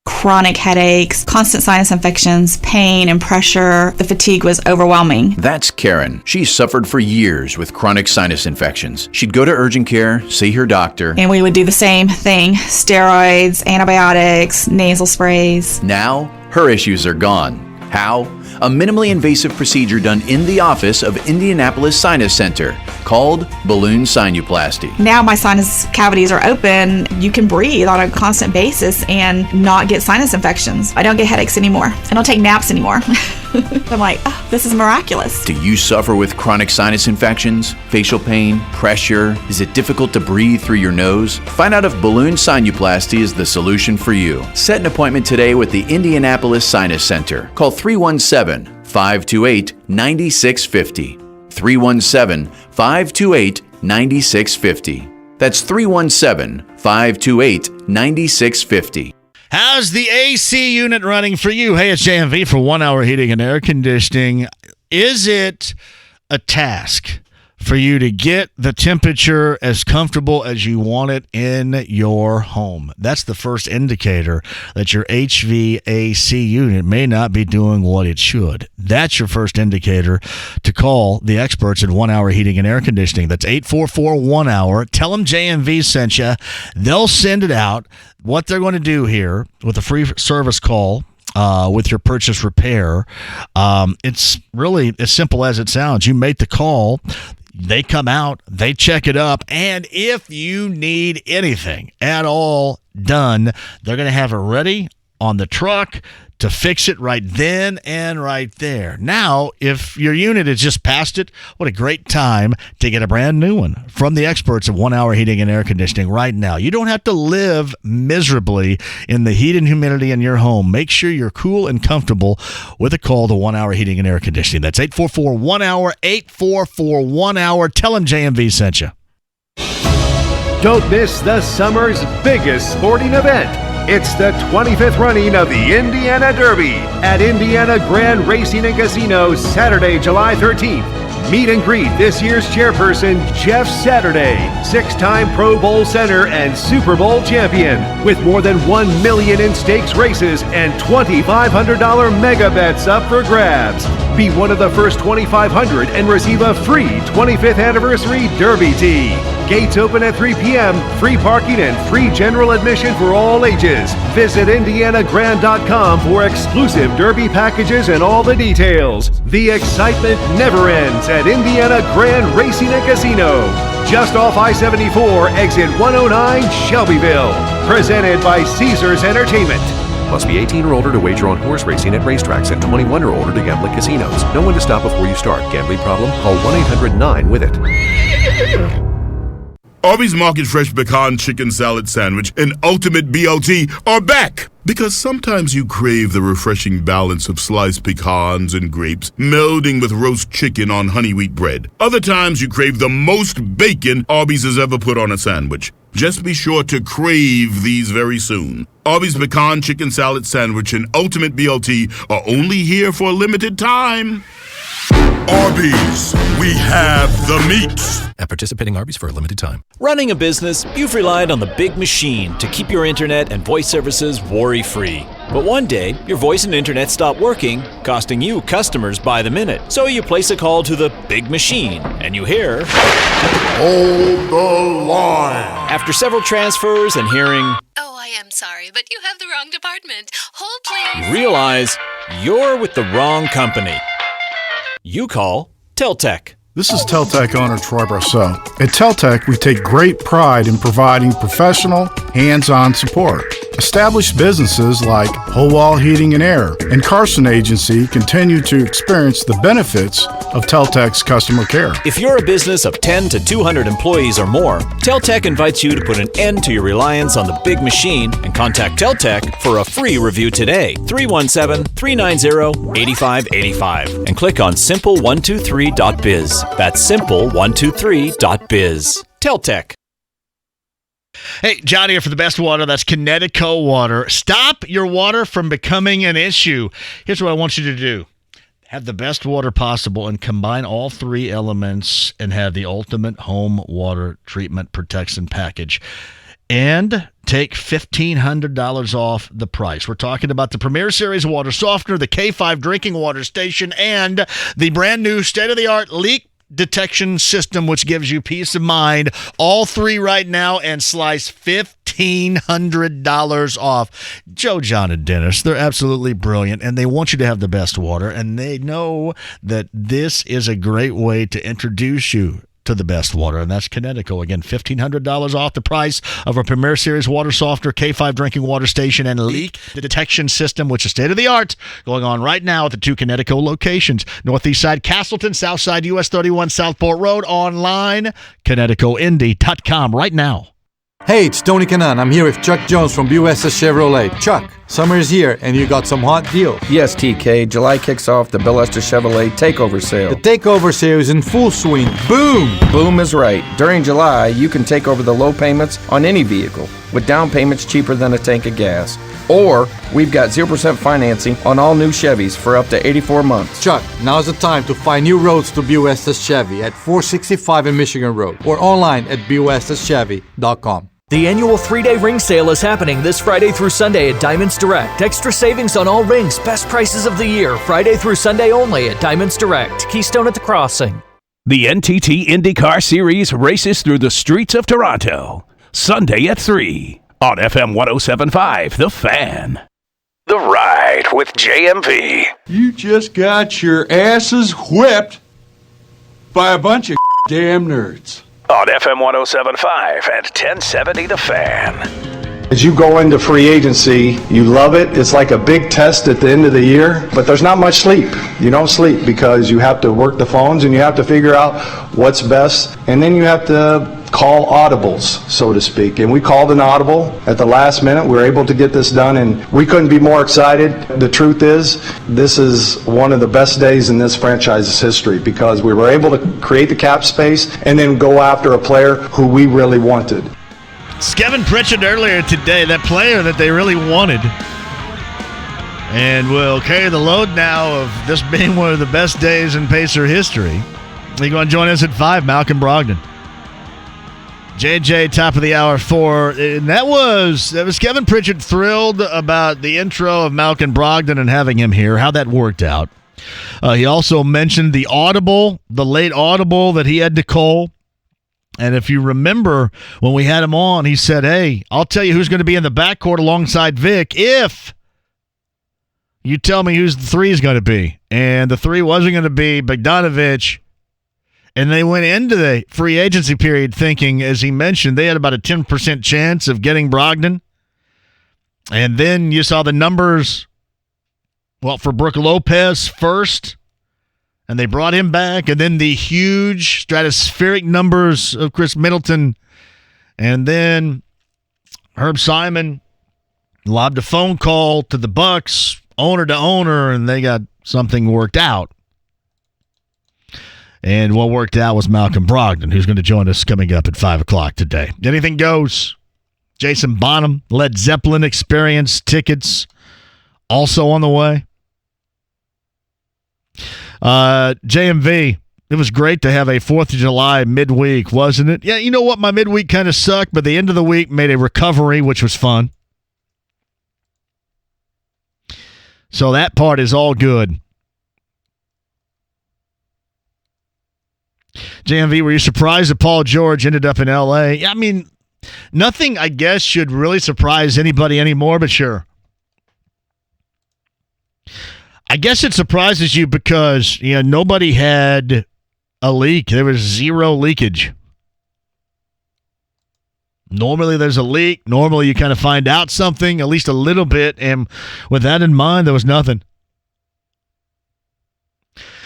Chronic headaches, constant sinus infections, pain and pressure. The fatigue was overwhelming. That's Karen. She suffered for years with chronic sinus infections. She'd go to urgent care, see her doctor. And we would do the same thing. Steroids, antibiotics, nasal sprays. Now, her issues are gone. How? A minimally invasive procedure done in the office of Indianapolis Sinus Center called balloon sinuplasty. Now my sinus cavities are open. You can breathe on a constant basis and not get sinus infections. I don't get headaches anymore. I don't take naps anymore. I'm like, oh, this is miraculous. Do you suffer with chronic sinus infections, facial pain, pressure? Is it difficult to breathe through your nose? Find out if balloon sinuplasty is the solution for you. Set an appointment today with the Indianapolis Sinus Center. Call 317-528-9650. 317-528-9650. That's 317-528-9650. How's the AC unit running for you? Hey, it's JMV for 1 hour heating and air conditioning. Is it a task for you to get the temperature as comfortable as you want it in your home? That's the first indicator that your HVAC unit may not be doing what it should. That's your first indicator to call the experts in 1 Hour Heating and Air Conditioning. That's 844-1-HOUR. Tell them JMV sent you. They'll send it out. What they're going to do here with a free service call with your purchase repair, it's really as simple as it sounds. You make the call. They come out, they check it up, and if you need anything at all done, they're going to have it ready on the truck to fix it right then and right there. Now, if your unit is just past it, what a great time to get a brand new one from the experts of 1 Hour Heating and Air Conditioning right now. You don't have to live miserably in the heat and humidity in your home. Make sure you're cool and comfortable with a call to 1 Hour Heating and Air Conditioning. That's 844-1-HOUR, 844-1-HOUR. Tell them JMV sent you. Don't miss the summer's biggest sporting event. It's the 25th running of the Indiana Derby at Indiana Grand Racing and Casino, Saturday, July 13th. Meet and greet this year's chairperson, Jeff Saturday, 6-time Pro Bowl center and Super Bowl champion, with more than $1 million in stakes races and $2,500 mega bets up for grabs. Be one of the first 2,500 and receive a free 25th anniversary Derby tee. Gates open at 3 p.m., free parking and free general admission for all ages. Visit IndianaGrand.com for exclusive Derby packages and all the details. The excitement never ends at Indiana Grand Racing and Casino. Just off I-74, exit 109, Shelbyville. Presented by Caesars Entertainment. Must be 18 or older to wager on horse racing at racetracks and 21 or older to gamble at casinos. Know when to stop before you start. Gambling problem? Call 1-800-9-WITH-IT. Arby's Market Fresh Pecan Chicken Salad Sandwich and Ultimate BLT are back! Because sometimes you crave the refreshing balance of sliced pecans and grapes melding with roast chicken on honey wheat bread. Other times you crave the most bacon Arby's has ever put on a sandwich. Just be sure to crave these very soon. Arby's Pecan Chicken Salad Sandwich and Ultimate BLT are only here for a limited time. Arby's, we have the meat. At participating Arby's for a limited time. Running a business, you've relied on the big machine to keep your internet and voice services worry-free. But one day, your voice and internet stop working, costing you customers by the minute. So you place a call to the big machine, and you hear... Hold the line. After several transfers and hearing... Oh, I am sorry, but you have the wrong department. Hold, please. You realize you're with the wrong company. You call Teltec. This is Teltec owner Troy Brassell. At Teltec, we take great pride in providing professional, hands-on support. Established businesses like Whole Wall Heating and Air and Carson Agency continue to experience the benefits of Teltec's customer care. If you're a business of 10 to 200 employees or more, Teltec invites you to put an end to your reliance on the big machine and contact Teltec for a free review today. 317-390-8585 and click on simple123.biz. That's simple123.biz. Teltec. Hey, John here for the best water. That's Connecticut Water. Stop your water from becoming an issue. Here's what I want you to do. Have the best water possible and combine all three elements and have the ultimate home water treatment protection package. And take $1,500 off the price. We're talking about the Premier Series water softener, the K5 drinking water station, and the brand new state-of-the-art leak detection system, which gives you peace of mind. All three right now, and slice $1,500 off. Joe, John, and Dennis, they're absolutely brilliant, and they want you to have the best water, and they know that this is a great way to introduce you to the best water, and that's Connecticut. Again, $1,500 off the price of a Premier Series water softener, K5 drinking water station, and leak detection system, which is state-of-the-art, going on right now at the two Connecticut locations. Northeast side, Castleton, south side, US 31, Southport Road, online, ConnecticutIndy.com right now. Hey, it's Tony Kanan. I'm here with Chuck Jones from BUSS Chevrolet. Chuck, Summer's here, and you got some hot deals. Yes, TK. July kicks off the Bill Esther Chevrolet Takeover Sale. The takeover sale is in full swing. Boom! Boom is right. During July, you can take over the low payments on any vehicle with down payments cheaper than a tank of gas. Or we've got 0% financing on all new Chevys for up to 84 months. Chuck, now's the time to find new roads to BOS's Chevy at 465 in Michigan Road or online at boschevy.com. The annual 3-day ring sale is happening this Friday through Sunday at Diamonds Direct. Extra savings on all rings, best prices of the year, Friday through Sunday only at Diamonds Direct, Keystone at the Crossing. The NTT IndyCar Series races through the streets of Toronto, Sunday at 3 on FM 107.5, The Fan. The Ride with JMV. You just got your asses whipped by a bunch of damn nerds. On FM 107.5 and 1070 The Fan. As you go into free agency, you love it. It's like a big test at the end of the year, but there's not much sleep. You don't sleep because you have to work the phones and you have to figure out what's best, and then you have to call audibles, so to speak. And we called an audible at the last minute. We were able to get this done, and we couldn't be more excited. The truth is, this is one of the best days in this franchise's history because we were able to create the cap space and then go after a player who we really wanted. It's Kevin Pritchard earlier today, that player that they really wanted, and will carry the load now of this being one of the best days in Pacer history. You're going to join us at 5, Malcolm Brogdon. JJ, top of the hour 4. And that was Kevin Pritchard thrilled about the intro of Malcolm Brogdon and having him here, how that worked out. He also mentioned the late audible that he had to call. And if you remember when we had him on, he said, hey, I'll tell you who's going to be in the backcourt alongside Vic if you tell me who's the 3 is going to be. And the 3 wasn't going to be Bogdanovic. And they went into the free agency period thinking, as he mentioned, they had about a 10% chance of getting Brogdon. And then you saw the numbers, for Brook Lopez first, and they brought him back, and then the huge stratospheric numbers of Chris Middleton, and then Herb Simon lobbed a phone call to the Bucks, owner to owner, and they got something worked out. And what worked out was Malcolm Brogdon, who's going to join us coming up at 5 o'clock today. Anything goes. Jason Bonham, Led Zeppelin experience tickets, also on the way. JMV, it was great to have a 4th of July midweek, wasn't it? Yeah, you know what? My midweek kind of sucked, but the end of the week made a recovery, which was fun. So that part is all good. JMV, were you surprised that Paul George ended up in L.A.? I mean, nothing, I guess, should really surprise anybody anymore, but sure. I guess it surprises you because, nobody had a leak. There was zero leakage. Normally there's a leak. Normally you kind of find out something, at least a little bit, and with that in mind, there was nothing.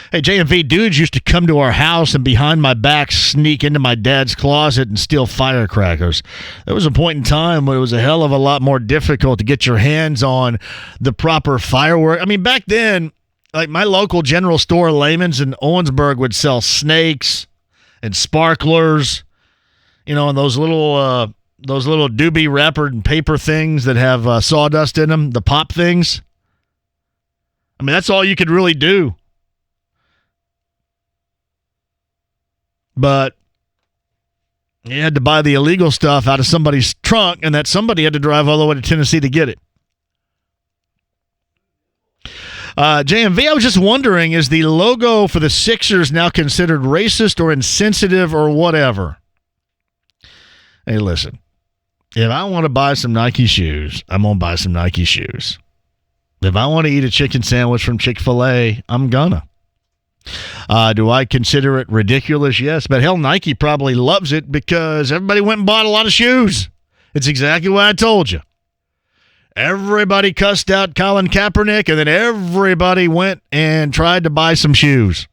Hey, JMV, dudes used to come to our house and behind my back sneak into my dad's closet and steal firecrackers. There was a point in time when it was a hell of a lot more difficult to get your hands on the proper firework. I mean, back then, like my local general store, Lehman's in Owensburg, would sell snakes and sparklers, and those little doobie wrapper and paper things that have sawdust in them, the pop things. I mean, that's all you could really do. But you had to buy the illegal stuff out of somebody's trunk, and that somebody had to drive all the way to Tennessee to get it. JMV, I was just wondering, is the logo for the Sixers now considered racist or insensitive or whatever? Hey, listen. If I want to buy some Nike shoes, I'm going to buy some Nike shoes. If I want to eat a chicken sandwich from Chick-fil-A, I'm gonna. Do I consider it ridiculous? Yes, but hell, Nike probably loves it because everybody went and bought a lot of shoes. It's exactly what I told you. Everybody cussed out Colin Kaepernick, and then everybody went and tried to buy some shoes.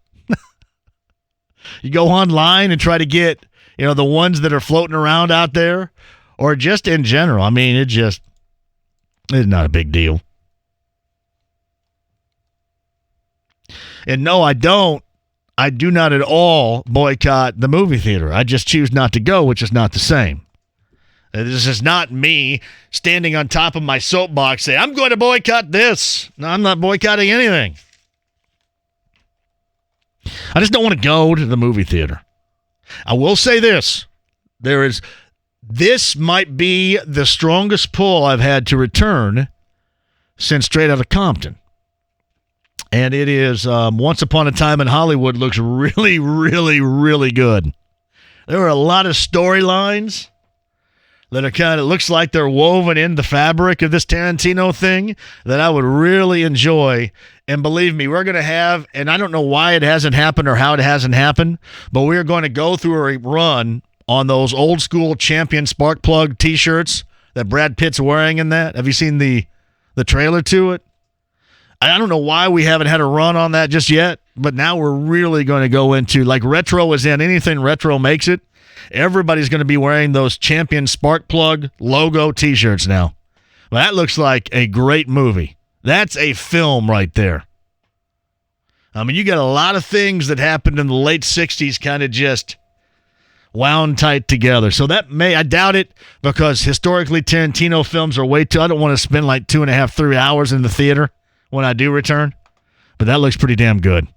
You go online and try to get, the ones that are floating around out there, or just in general. I mean, It's not a big deal. And no, I do not at all boycott the movie theater. I just choose not to go, which is not the same. This is not me standing on top of my soapbox saying, I'm going to boycott this. No, I'm not boycotting anything. I just don't want to go to the movie theater. I will say this. This might be the strongest pull I've had to return since Straight Outta Compton. And it is Once Upon a Time in Hollywood looks really, really, really good. There are a lot of storylines that are kind of looks like they're woven in the fabric of this Tarantino thing that I would really enjoy. And believe me, we're going to have, and I don't know why it hasn't happened or how it hasn't happened, but we're going to go through a run on those old school Champion Spark Plug t-shirts that Brad Pitt's wearing in that. Have you seen the trailer to it? I don't know why we haven't had a run on that just yet, but now we're really going to go into, like retro is in, anything retro makes it. Everybody's going to be wearing those Champion Spark Plug logo t-shirts now. Well, that looks like a great movie. That's a film right there. I mean, you got a lot of things that happened in the late 60s kind of just wound tight together. So I doubt it, because historically Tarantino films are way too, I don't want to spend like 2.5, 3 hours in the theater when I do return. But that looks pretty damn good.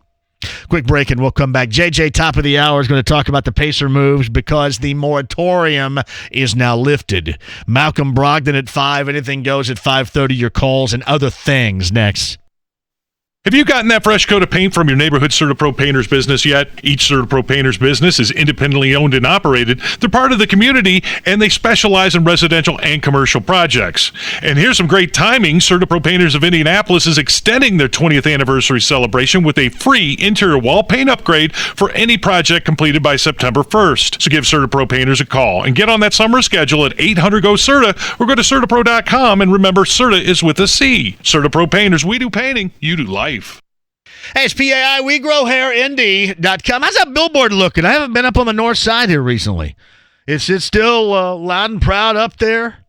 Quick break and we'll come back. JJ, top of the hour, is going to talk about the Pacer moves because the moratorium is now lifted. Malcolm Brogdon at 5. Anything goes at 5:30. Your calls and other things next. Have you gotten that fresh coat of paint from your neighborhood CertaPro Painters business yet? Each CertaPro Painters business is independently owned and operated. They're part of the community, and they specialize in residential and commercial projects. And here's some great timing. CertaPro Painters of Indianapolis is extending their 20th anniversary celebration with a free interior wall paint upgrade for any project completed by September 1st. So give CertaPro Painters a call and get on that summer schedule at 800-GO-CERTA or go to CertaPro.com. And remember, Certa is with a C. CertaPro Painters, we do painting, you do life. Hey, it's PAI, WeGrowHairIndy.com. How's that billboard looking? I haven't been up on the north side here recently. It's still loud and proud up there.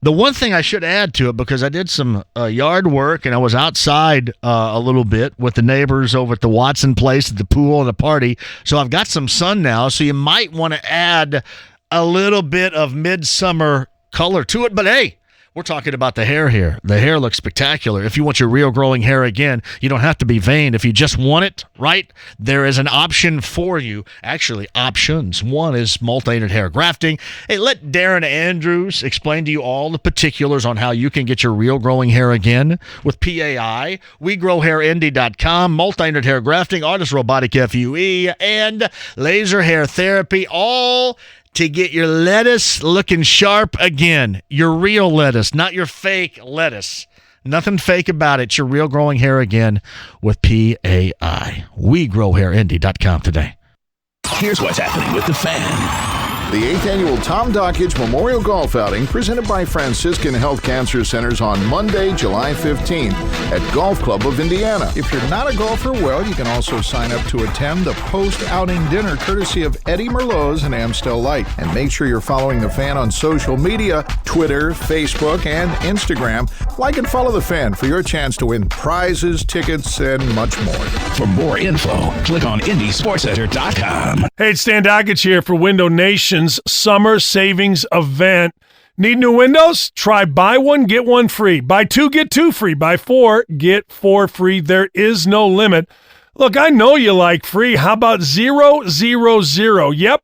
The one thing I should add to it, because I did some yard work and I was outside a little bit with the neighbors over at the Watson place at the pool and the party, so I've got some sun now, so you might want to add a little bit of midsummer color to it. But hey, we're talking about the hair here. The hair looks spectacular. If you want your real growing hair again, you don't have to be vain. If you just want it, right, there is an option for you. Actually, options. One is multi-unit hair grafting. Hey, let Darren Andrews explain to you all the particulars on how you can get your real growing hair again with PAI, WeGrowHairIndy.com, multi-unit hair grafting, artist robotic FUE, and laser hair therapy, all to get your lettuce looking sharp again. Your real lettuce, not your fake lettuce. Nothing fake about it. It's your real growing hair again with PAI. WeGrowHairIndy.com today. Here's what's happening with the Fan. The 8th annual Tom Dockage Memorial Golf Outing presented by Franciscan Health Cancer Centers on Monday, July 15th at Golf Club of Indiana. If you're not a golfer, well, you can also sign up to attend the post-outing dinner courtesy of Eddie Merlot's and Amstel Light. And make sure you're following the Fan on social media, Twitter, Facebook, and Instagram. Like and follow the Fan for your chance to win prizes, tickets, and much more. For more info, click on IndySportsCenter.com. Hey, it's Stan Dockage here for Window Nation's summer savings event. Need new windows? Try buy one, get one free. Buy two, get two free. Buy four, get four free. There is no limit. Look, I know you like free. How about 000? Yep.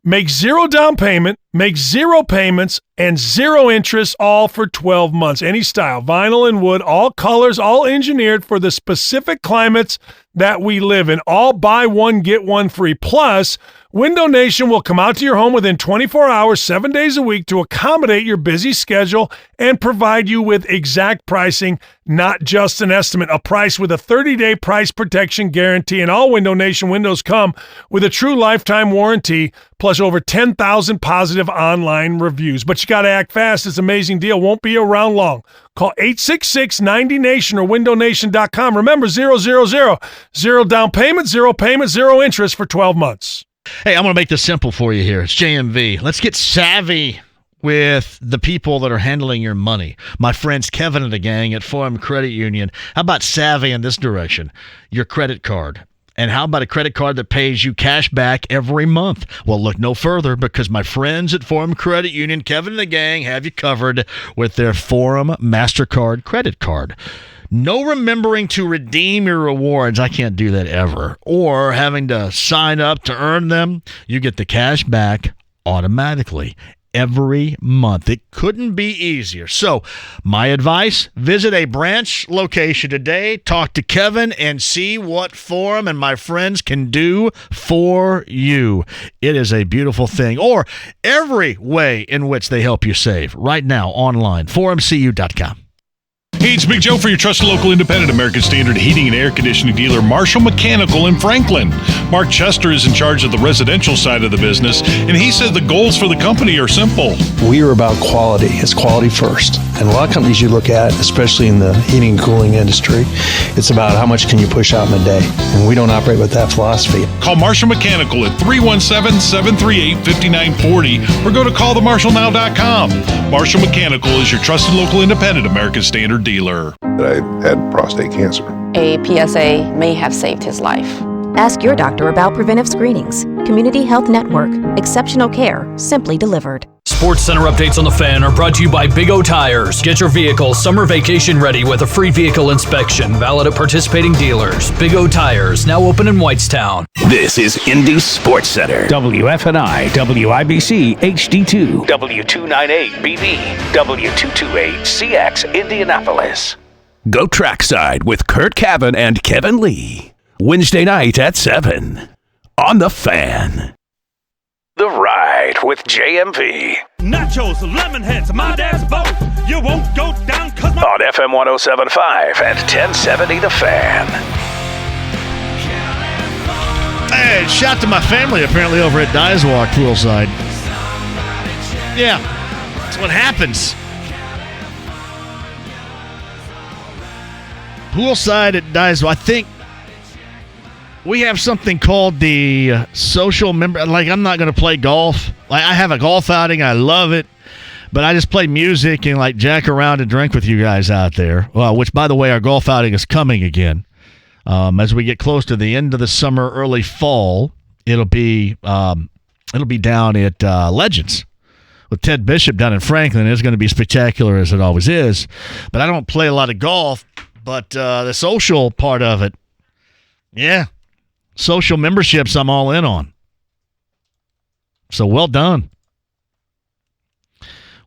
Make zero down payment, make zero payments, and zero interest, all for 12 months. Any style, vinyl and wood, all colors, all engineered for the specific climates that we live in. All buy one, get one free. Plus, Window Nation will come out to your home within 24 hours, 7 days a week to accommodate your busy schedule and provide you with exact pricing, not just an estimate. A price with a 30-day price protection guarantee. And all Window Nation windows come with a true lifetime warranty, plus over 10,000 positive online reviews. But you got to act fast. This amazing deal won't be around long. Call 866-90NATION or WindowNation.com. Remember, 000. Zero down payment, zero interest for 12 months. Hey, I'm going to make this simple for you here. It's JMV. Let's get savvy with the people that are handling your money. My friends Kevin and the gang at Forum Credit Union. How about savvy in this direction? Your credit card. And how about a credit card that pays you cash back every month? Well, look no further, because my friends at Forum Credit Union, Kevin and the gang, have you covered with their Forum MasterCard credit card. No remembering to redeem your rewards. I can't do that ever. Or having to sign up to earn them. You get the cash back automatically every month. It couldn't be easier. So, my advice, visit a branch location today, talk to Kevin, and see what Forum and my friends can do for you. It is a beautiful thing. Or every way in which they help you save. Right now, online, forumcu.com. Hey, it's Big Joe for your trusted local independent American Standard heating and air conditioning dealer, Marshall Mechanical in Franklin. Mark Chester is in charge of the residential side of the business, and he says the goals for the company are simple. We are about quality. It's quality first. And a lot of companies you look at, especially in the heating and cooling industry, it's about how much can you push out in a day. And we don't operate with that philosophy. Call Marshall Mechanical at 317-738-5940 or go to callthemarshallnow.com. Marshall Mechanical is your trusted local independent American Standard dealer. I had prostate cancer. A PSA may have saved his life. Ask your doctor about preventive screenings. Community Health Network. Exceptional care, simply delivered. Sports Center updates on the Fan are brought to you by Big O Tires. Get your vehicle summer vacation ready with a free vehicle inspection, valid at participating dealers. Big O Tires, now open in Whitestown. This is Indy Sports Center. WFNI, WIBC, HD2, W298BB, W228CX, Indianapolis. Go trackside with Kurt Cavan and Kevin Lee. Wednesday night at 7 on The Fan. The Ride with JMV. Nachos, lemon heads, my dad's boat. You won't go down cause my... On FM 107.5 and 1070 The Fan. Hey, shout to my family apparently over at Dyes Walk poolside. Yeah, that's what happens. Poolside at Dyes Walk. I think we have something called the social member. Like, I'm not going to play golf. Like, I have a golf outing. I love it. But I just play music and, like, jack around and drink with you guys out there. Well, which, by the way, our golf outing is coming again. As we get close to the end of the summer, early fall, it'll be down at Legends with Ted Bishop down in Franklin. It's going to be spectacular, as it always is. But I don't play a lot of golf. But the social part of it, yeah. Social memberships I'm all in on. So well done.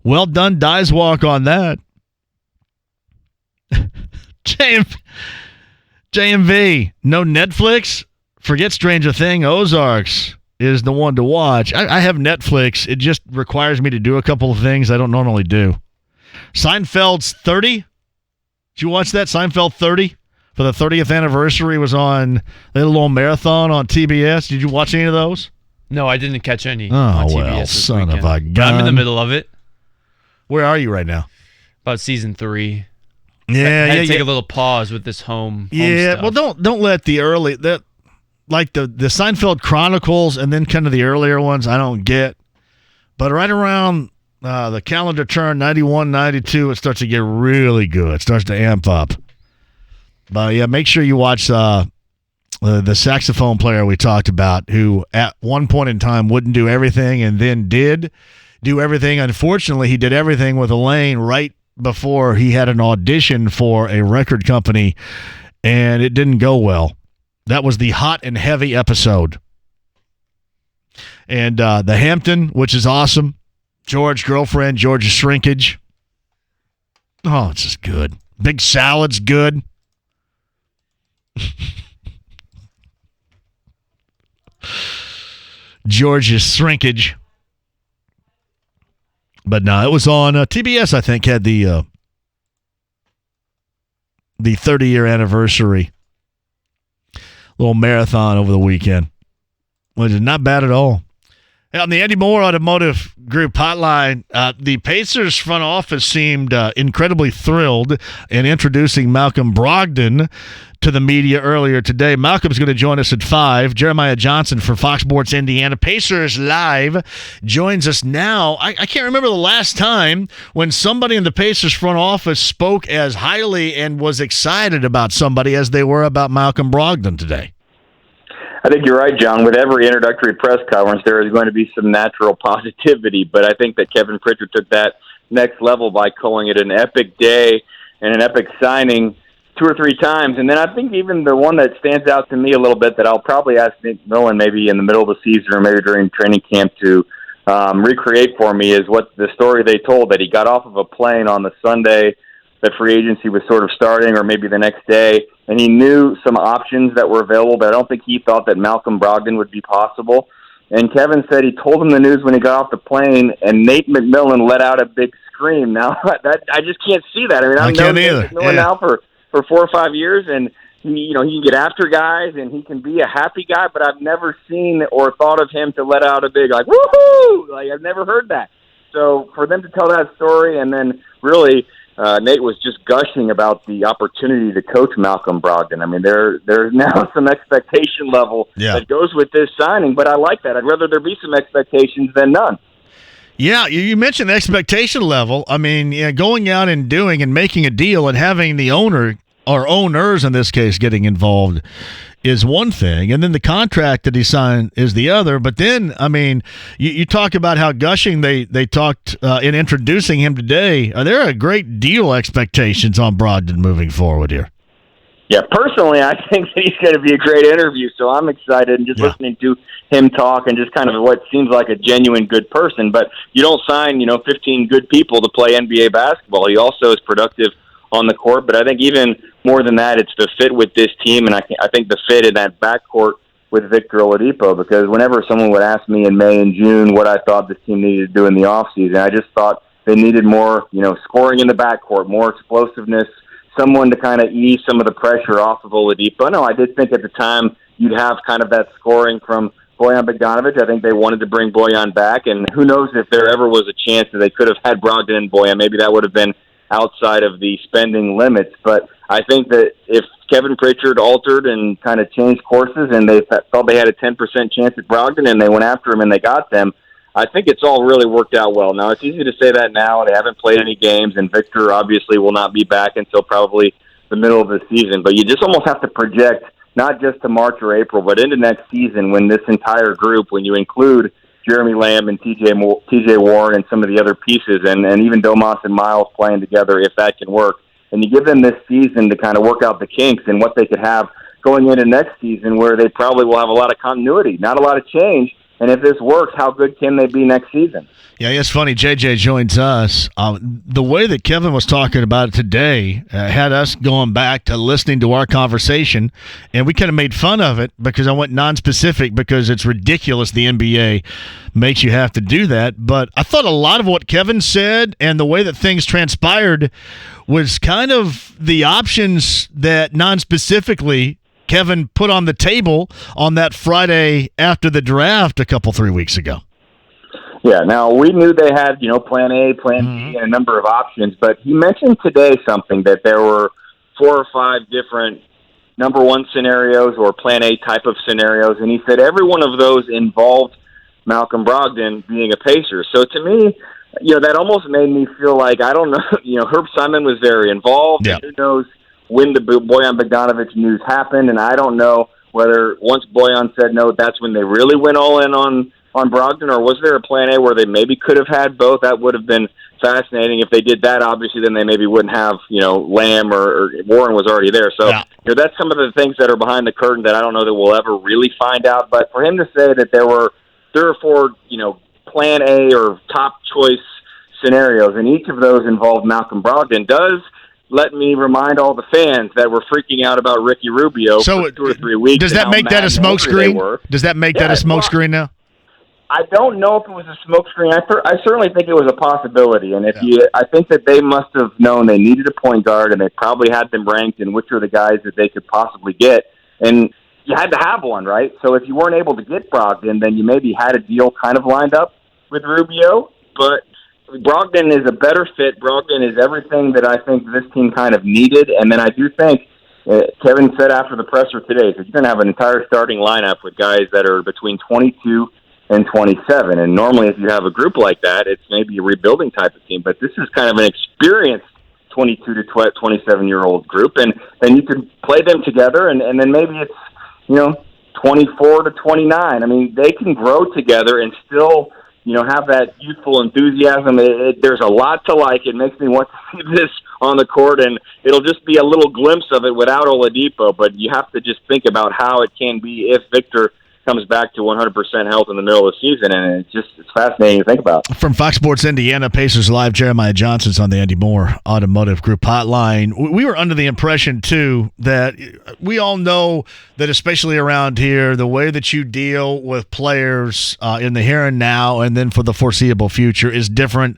Well done, Dyes Walk, on that. JMV, no Netflix? Forget Stranger Thing. Ozarks is the one to watch. I have Netflix. It just requires me to do a couple of things I don't normally do. Seinfeld's 30. Did you watch that? Seinfeld 30? For the 30th anniversary was on, they had a little marathon on TBS. Did you watch any of those? No, I didn't catch any. Oh, well, son of a gun. But I'm in the middle of it. Where are you right now? About season 3. Yeah, I had to yeah, take a little pause with this home Yeah, stuff. well, don't let the early, the Seinfeld Chronicles and then kind of the earlier ones I don't get. But right around the calendar turn, 91, 92, it starts to get really good. It starts to amp up. But yeah, make sure you watch the saxophone player we talked about, who at one point in time wouldn't do everything and then did do everything. Unfortunately, he did everything with Elaine right before he had an audition for a record company, and it didn't go well. That was the Hot and Heavy episode. And the Hampton, which is awesome. George, girlfriend, George's shrinkage. Oh, it's just good. Big Salad's good. George's shrinkage. But no, it was on TBS, I think, had the 30-year anniversary little marathon over the weekend, which is not bad at all. On the Andy Moore Automotive Group hotline, the Pacers front office seemed incredibly thrilled in introducing Malcolm Brogdon to the media earlier today. Malcolm's going to join us at 5. Jeremiah Johnson for Fox Sports Indiana. Pacers Live joins us now. I can't remember the last time when somebody in the Pacers front office spoke as highly and was excited about somebody as they were about Malcolm Brogdon today. I think you're right, John. With every introductory press conference, there is going to be some natural positivity, but I think that Kevin Pritchard took that next level by calling it an epic day and an epic signing 2 or 3 times. And then I think even the one that stands out to me a little bit that I'll probably ask Nick Millen maybe in the middle of the season or maybe during training camp to recreate for me is what the story they told, that he got off of a plane on the Sunday that free agency was sort of starting, or maybe the next day, and he knew some options that were available, but I don't think he thought that Malcolm Brogdon would be possible. And Kevin said he told him the news when he got off the plane, and Nate McMillan let out a big scream. Now, that I just can't see that. I mean, I've known Nate McMillan now for 4 or 5 years, and he can get after guys, and he can be a happy guy, but I've never seen or thought of him to let out a big, like, woohoo! Like, I've never heard that. So for them to tell that story, and then really Nate was just gushing about the opportunity to coach Malcolm Brogdon. I mean, there's now some expectation level that goes with this signing, but I like that. I'd rather there be some expectations than none. Yeah, you mentioned expectation level. I mean, going out and doing and making a deal and having the owner or owners in this case getting involved is one thing, and then the contract that he signed is the other. But then, I mean, you talk about how gushing they talked in introducing him today. There are great deal expectations on Brogdon moving forward here. Yeah, personally, I think that he's going to be a great interview, so I'm excited and just listening to him talk and just kind of what seems like a genuine good person. But you don't sign, 15 good people to play NBA basketball. He also is productive on the court, but I think even more than that, it's the fit with this team, and I think the fit in that backcourt with Victor Oladipo, because whenever someone would ask me in May and June what I thought this team needed to do in the offseason, I just thought they needed more, scoring in the backcourt, more explosiveness, someone to kind of ease some of the pressure off of Oladipo. No, I did think at the time you'd have kind of that scoring from Bojan Bogdanovic. I think they wanted to bring Bojan back, and who knows if there ever was a chance that they could have had Brogdon and Bojan. Maybe that would have been outside of the spending limits. But I think that if Kevin Pritchard altered and kind of changed courses and they thought they had a 10% chance at Brogdon and they went after him and they got them, I think it's all really worked out well. Now, it's easy to say that now. They haven't played any games, and Victor obviously will not be back until probably the middle of the season. But you just almost have to project not just to March or April, but into next season when this entire group, when you include Jeremy Lamb and TJ Warren and some of the other pieces, and even Domas and Miles playing together, if that can work. And you give them this season to kind of work out the kinks and what they could have going into next season, where they probably will have a lot of continuity, not a lot of change. And if this works, how good can they be next season? Yeah, it's funny. JJ joins us. The way that Kevin was talking about it today had us going back to listening to our conversation, and we kind of made fun of it because I went non-specific because it's ridiculous the NBA makes you have to do that. But I thought a lot of what Kevin said and the way that things transpired was kind of the options that non-specifically Kevin put on the table on that Friday after the draft a couple 3 weeks ago. Yeah, now we knew they had, plan A, plan B, and a number of options, but he mentioned today something that there were 4 or 5 different number one scenarios or plan A type of scenarios, and he said every one of those involved Malcolm Brogdon being a Pacer. So to me, that almost made me feel like, I don't know, Herb Simon was very involved. Yeah. Who knows when the Bojan Bogdanovic news happened, and I don't know whether once Bojan said no, that's when they really went all in on Brogdon, or was there a plan A where they maybe could have had both? That would have been fascinating. If they did that, obviously, then they maybe wouldn't have, Lamb or Warren was already there. So that's some of the things that are behind the curtain that I don't know that we'll ever really find out. But for him to say that there were 3 or 4, plan A or top choice scenarios, and each of those involved Malcolm Brogdon, does let me remind all the fans that were freaking out about Ricky Rubio for 2 or 3 weeks. Does that make that a smokescreen? Does that make that a smokescreen now? I don't know if it was a smokescreen. I certainly think it was a possibility. And I think that they must have known they needed a point guard, and they probably had them ranked and which are the guys that they could possibly get. And, you had to have one, right? So if you weren't able to get Brogdon, then you maybe had a deal kind of lined up with Rubio. But Brogdon is a better fit. Brogdon is everything that I think this team kind of needed. And then I do think Kevin said after the presser today that you're going to have an entire starting lineup with guys that are between 22 and 27. And normally if you have a group like that, it's maybe a rebuilding type of team. But this is kind of an experienced 22 to 27-year-old group. And then you can play them together, and then maybe it's, 24 to 29. I mean, they can grow together and still, have that youthful enthusiasm. There's a lot to like. It makes me want to see this on the court, and it'll just be a little glimpse of it without Oladipo. But you have to just think about how it can be if Victor comes back to 100% health in the middle of the season, and it's fascinating to think about. From Fox Sports Indiana, Pacers Live, Jeremiah Johnson's on the Andy Moore Automotive Group hotline. We were under the impression, too, that we all know that especially around here, the way that you deal with players in the here and now and then for the foreseeable future is different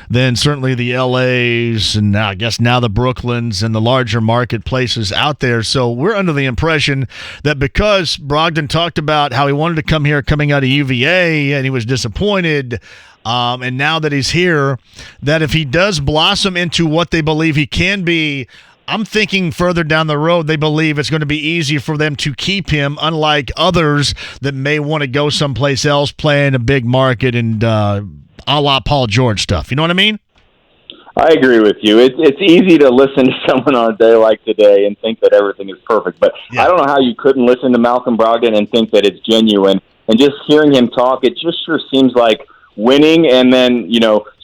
than certainly the LAs and I guess now the Brooklyns and the larger marketplaces out there. So we're under the impression that because Brogdon talked about how he wanted to come here coming out of UVA and he was disappointed, and now that he's here, that if he does blossom into what they believe he can be, I'm thinking further down the road, they believe it's going to be easy for them to keep him, unlike others that may want to go someplace else, play in a big market and a la Paul George stuff. You know what I mean? I agree with you. It's easy to listen to someone on a day like today and think that everything is perfect. But I don't know how you couldn't listen to Malcolm Brogdon and think that it's genuine. And just hearing him talk, it just sure seems like winning. And then,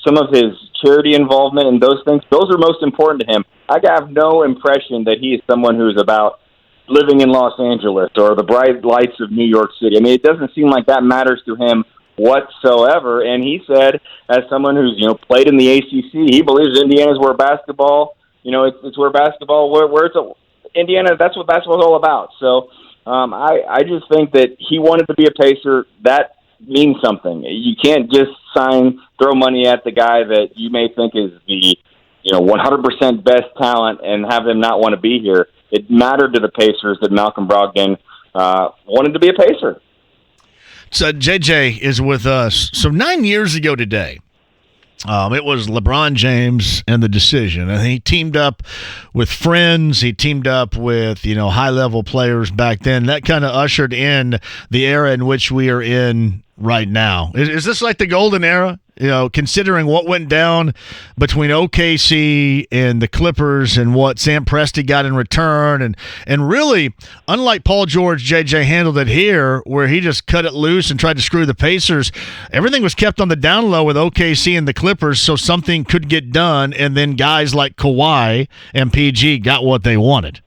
some of his charity involvement and those things, those are most important to him. I have no impression that he is someone who's about living in Los Angeles or the bright lights of New York City. I mean, it doesn't seem like that matters to him whatsoever. And he said, as someone who's played in the ACC, he believes Indiana's where basketball, it's where basketball, where it's Indiana. That's what basketball's all about. So I just think that he wanted to be a Pacer. That means something. You can't just throw money at the guy that you may think is the 100% best talent and have him not want to be here. It mattered to the Pacers that Malcolm Brogdon wanted to be a Pacer. So JJ is with us. So 9 years ago today, it was LeBron James and the decision. And he teamed up with friends. He teamed up with, high-level players back then. That kind of ushered in the era in which we are in right now. Is this like the golden era? Considering what went down between OKC and the Clippers and what Sam Presti got in return. And really, unlike Paul George, JJ handled it here, where he just cut it loose and tried to screw the Pacers. Everything was kept on the down low with OKC and the Clippers so something could get done, and then guys like Kawhi and PG got what they wanted.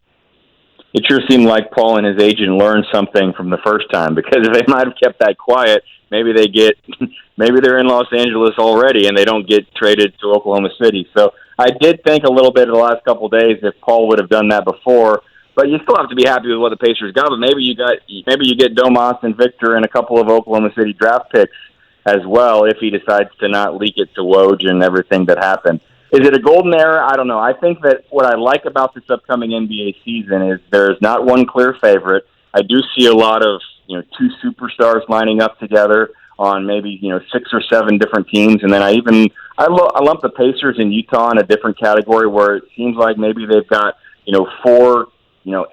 It sure seemed like Paul and his agent learned something from the first time, because if they might have kept that quiet, maybe they're in Los Angeles already and they don't get traded to Oklahoma City. So I did think a little bit of the last couple of days if Paul would have done that before, but you still have to be happy with what the Pacers got. But maybe you get Domas and Victor and a couple of Oklahoma City draft picks as well if he decides to not leak it to Woj and everything that happened. Is it a golden era? I don't know. I think that what I like about this upcoming NBA season is there's not one clear favorite. I do see a lot of two superstars lining up together on maybe 6 or 7 different teams, and then I lump the Pacers and Utah in a different category where it seems like maybe they've got 4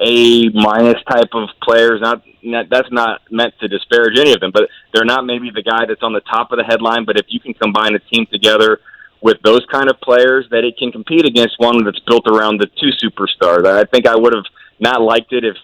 A minus type of players. That's not meant to disparage any of them, but they're not maybe the guy that's on the top of the headline. But if you can combine a team together with those kind of players, that it can compete against one that's built around the 2 superstars. I think I would have not liked it if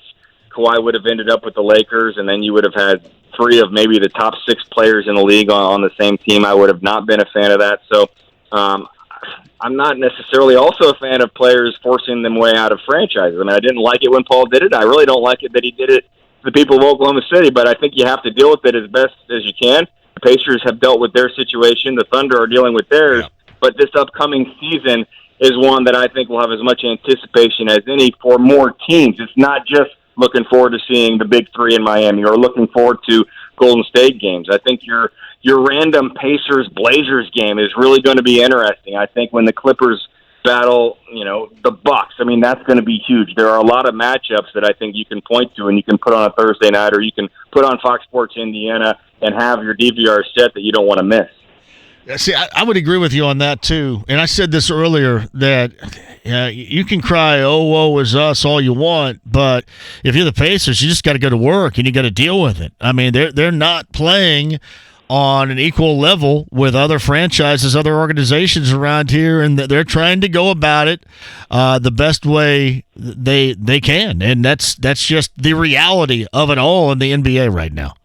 Kawhi would have ended up with the Lakers, and then you would have had 3 of maybe the top 6 players in the league on the same team. I would have not been a fan of that. So I'm not necessarily also a fan of players forcing them way out of franchises. I mean, I didn't like it when Paul did it. I really don't like it that he did it to the people of Oklahoma City, but I think you have to deal with it as best as you can. The Pacers have dealt with their situation. The Thunder are dealing with theirs. Yeah. But this upcoming season is one that I think will have as much anticipation as any for more teams. It's not just looking forward to seeing the Big 3 in Miami or looking forward to Golden State games. I think your random Pacers-Blazers game is really going to be interesting. I think when the Clippers battle, the Bucks. I mean, that's going to be huge. There are a lot of matchups that I think you can point to, and you can put on a Thursday night, or you can put on Fox Sports Indiana and have your DVR set that you don't want to miss. See, I would agree with you on that, too. And I said this earlier, that you can cry, oh, woe is us, all you want, but if you're the Pacers, you just got to go to work, and you got to deal with it. I mean, they're not playing on an equal level with other franchises, other organizations around here, and they're trying to go about it the best way they can. And that's just the reality of it all in the NBA right now.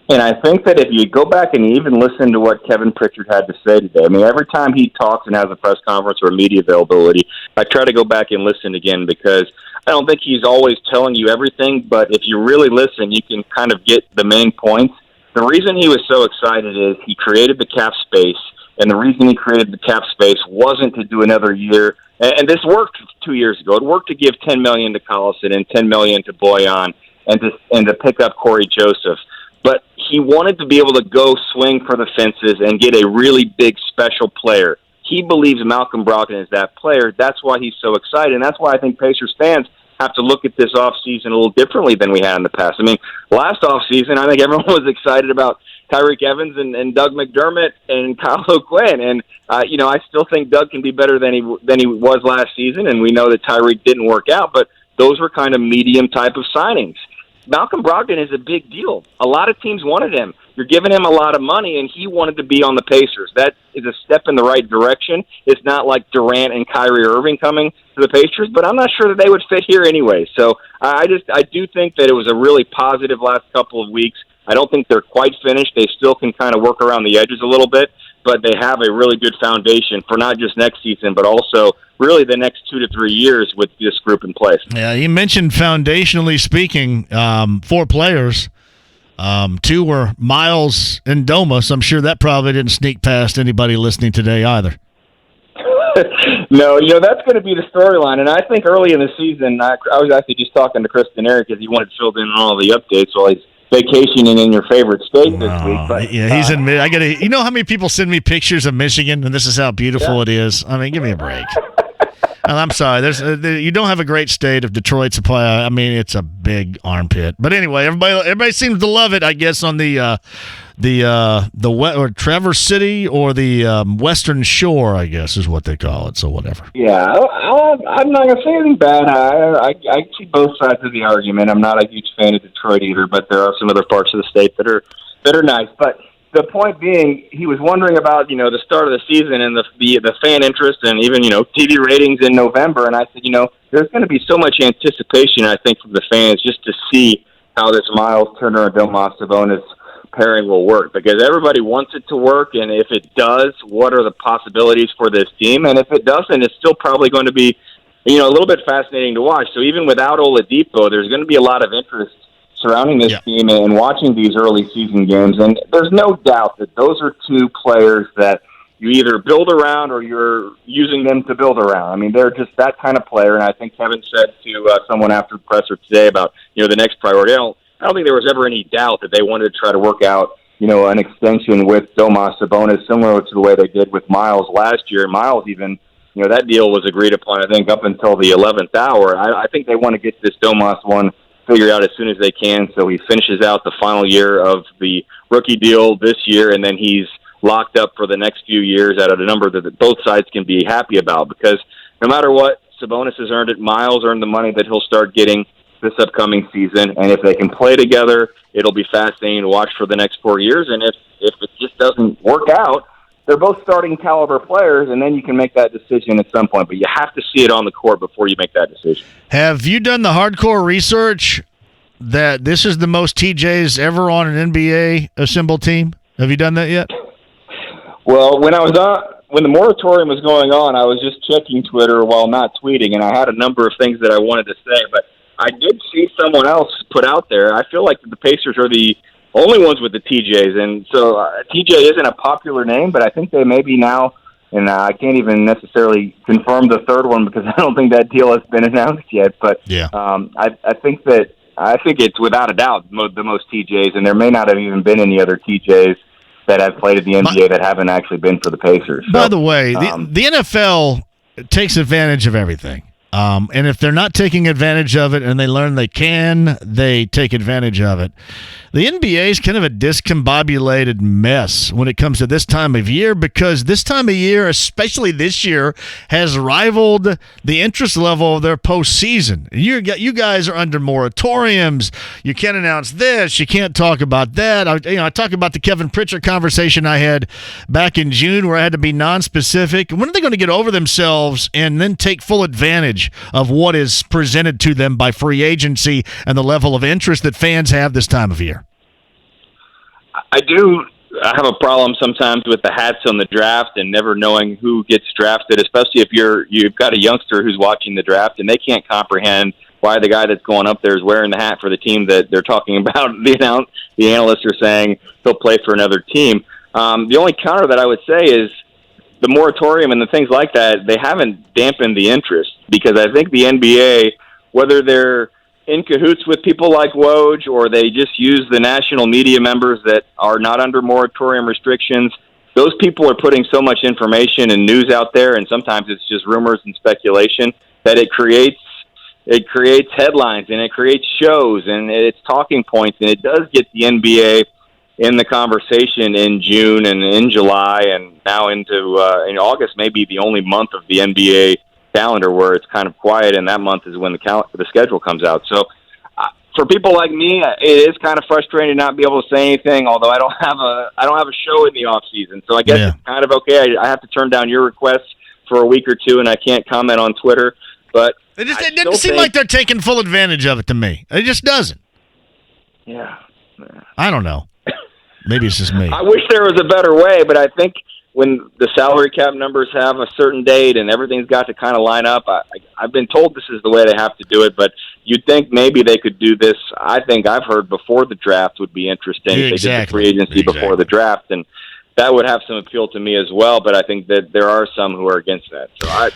And I think that if you go back and even listen to what Kevin Pritchard had to say today, I mean, every time he talks and has a press conference or media availability, I try to go back and listen again, because I don't think he's always telling you everything, but if you really listen, you can kind of get the main points. The reason he was so excited is he created the cap space, and the reason he created the cap space wasn't to do another year. And this worked 2 years ago. It worked to give $10 million to Collison and $10 million to Boyan and to pick up Corey Joseph. But he wanted to be able to go swing for the fences and get a really big special player. He believes Malcolm Brogdon is that player. That's why he's so excited, and that's why I think Pacers fans have to look at this offseason a little differently than we had in the past. I mean, last offseason, I think everyone was excited about Tyreek Evans and Doug McDermott and Kyle O'Quinn. And, I still think Doug can be better than he was last season, and we know that Tyreek didn't work out, but those were kind of medium type of signings. Malcolm Brogdon is a big deal. A lot of teams wanted him. You're giving him a lot of money, and he wanted to be on the Pacers. That is a step in the right direction. It's not like Durant and Kyrie Irving coming to the Pacers, but I'm not sure that they would fit here anyway. So I do think that it was a really positive last couple of weeks. I don't think they're quite finished. They still can kind of work around the edges a little bit, but they have a really good foundation for not just next season, but also really the next 2 to 3 years with this group in place. Yeah, you mentioned foundationally speaking, 4 players. 2 were Miles and Domas. I'm sure that probably didn't sneak past anybody listening today either. No, that's going to be the storyline. And I think early in the season, I was actually just talking to Chris Denerick because he wanted filled in on all the updates while he's vacationing in your favorite state this week. But, yeah, he's in. I gotta. You know how many people send me pictures of Michigan, and this is how beautiful it is. I mean, give me a break. And I'm sorry. You don't have a great state of Detroit supply. I mean, it's a big armpit. But anyway, everybody seems to love it. I guess on the Traverse City or the Western Shore, I guess is what they call it. So whatever. Yeah, I'm not gonna say anything bad. I see both sides of the argument. I'm not a huge fan of Detroit either, but there are some other parts of the state that are nice. But the point being, he was wondering about, the start of the season and the fan interest and even, TV ratings in November. And I said, there's going to be so much anticipation, I think, from the fans just to see how this Miles Turner and Domas Sabonis pairing will work, because everybody wants it to work. And if it does, what are the possibilities for this team? And if it doesn't, it's still probably going to be, a little bit fascinating to watch. So even without Oladipo, there's going to be a lot of interest surrounding this team and watching these early season games. And there's no doubt that those are 2 players that you either build around or you're using them to build around. I mean, they're just that kind of player. And I think Kevin said to someone after the presser today about, the next priority. I don't think there was ever any doubt that they wanted to try to work out, an extension with Domas Sabonis, similar to the way they did with Miles last year. Miles even, that deal was agreed upon, I think, up until the 11th hour. I think they want to get this Domas one figured out as soon as they can, so he finishes out the final year of the rookie deal this year, and then he's locked up for the next few years at a number that both sides can be happy about, because no matter what, Sabonis has earned it. Miles earned the money that he'll start getting this upcoming season, and if they can play together, it'll be fascinating to watch for the next 4 years. And if it just doesn't work out, they're both starting caliber players, and then you can make that decision at some point. But you have to see it on the court before you make that decision. Have you done the hardcore research that this is the most TJs ever on an NBA assembled team? Have you done that yet? Well, when the moratorium was going on, I was just checking Twitter while not tweeting, and I had a number of things that I wanted to say. But I did see someone else put out there. I feel like the Pacers are the only ones with the TJs, and so TJ isn't a popular name, but I think they may be now, and I can't even necessarily confirm the third one because I don't think that deal has been announced yet. But yeah, I think it's without a doubt the most TJs, and there may not have even been any other TJs that have played at the NBA that haven't actually been for the Pacers. By the way, the NFL takes advantage of everything. And if they're not taking advantage of it and they learn they can, they take advantage of it. The NBA is kind of a discombobulated mess when it comes to this time of year, because this time of year, especially this year, has rivaled the interest level of their postseason. You guys are under moratoriums. You can't announce this. You can't talk about that. I talk about the Kevin Pritchard conversation I had back in June where I had to be non-specific. When are they going to get over themselves and then take full advantage of what is presented to them by free agency and the level of interest that fans have this time of year? I have a problem sometimes with the hats on the draft and never knowing who gets drafted, especially if you've got a youngster who's watching the draft and they can't comprehend why the guy that's going up there is wearing the hat for the team that they're talking about. The analysts are saying he'll play for another team. The only counter that I would say is the moratorium and the things like that, they haven't dampened the interest, because I think the NBA, whether they're in cahoots with people like Woj or they just use the national media members that are not under moratorium restrictions, those people are putting so much information and news out there, and sometimes it's just rumors and speculation, that it creates headlines and it creates shows and it's talking points, and it does get the NBA in the conversation in June and in July and now into in August, maybe the only month of the NBA calendar where it's kind of quiet, and that month is when the schedule comes out. So for people like me, it is kind of frustrating to not be able to say anything, although I don't have a show in the off season. So I guess it's kind of okay. I have to turn down your requests for a week or two, and I can't comment on Twitter. But it doesn't seem like they're taking full advantage of it to me. It just doesn't. Yeah. I don't know. Maybe it's just me. I wish there was a better way, but I think when the salary cap numbers have a certain date and everything's got to kind of line up, I've been told this is the way they have to do it, but you'd think maybe they could do this. I think I've heard before the draft would be interesting. If they did the free agency before the draft, and that would have some appeal to me as well, but I think that there are some who are against that. So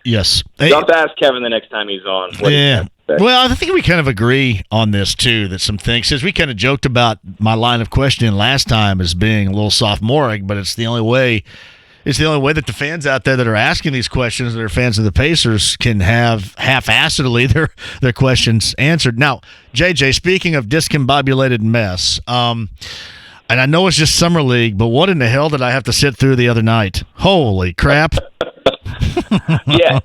yes. You'll have to ask Kevin the next time he's on. Yeah. Well, I think we kind of agree on this, too, that some things, since we kind of joked about my line of questioning last time as being a little sophomoric, but it's the only way that the fans out there that are asking these questions that are fans of the Pacers can have half-assedly their questions answered. Now, JJ, speaking of discombobulated mess, and I know it's just Summer League, but what in the hell did I have to sit through the other night? Holy crap. Yeah,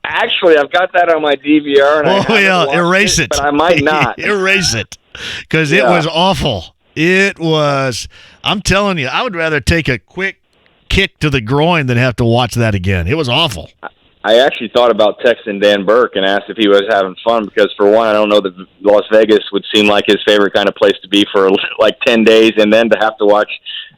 actually, I've got that on my DVR. And erase it. But I might not. Erase it, because it was awful. It was. I'm telling you, I would rather take a quick kick to the groin than have to watch that again. It was awful. I actually thought about texting Dan Burke and asked if he was having fun, because for one, I don't know that Las Vegas would seem like his favorite kind of place to be for like 10 days, and then to have to watch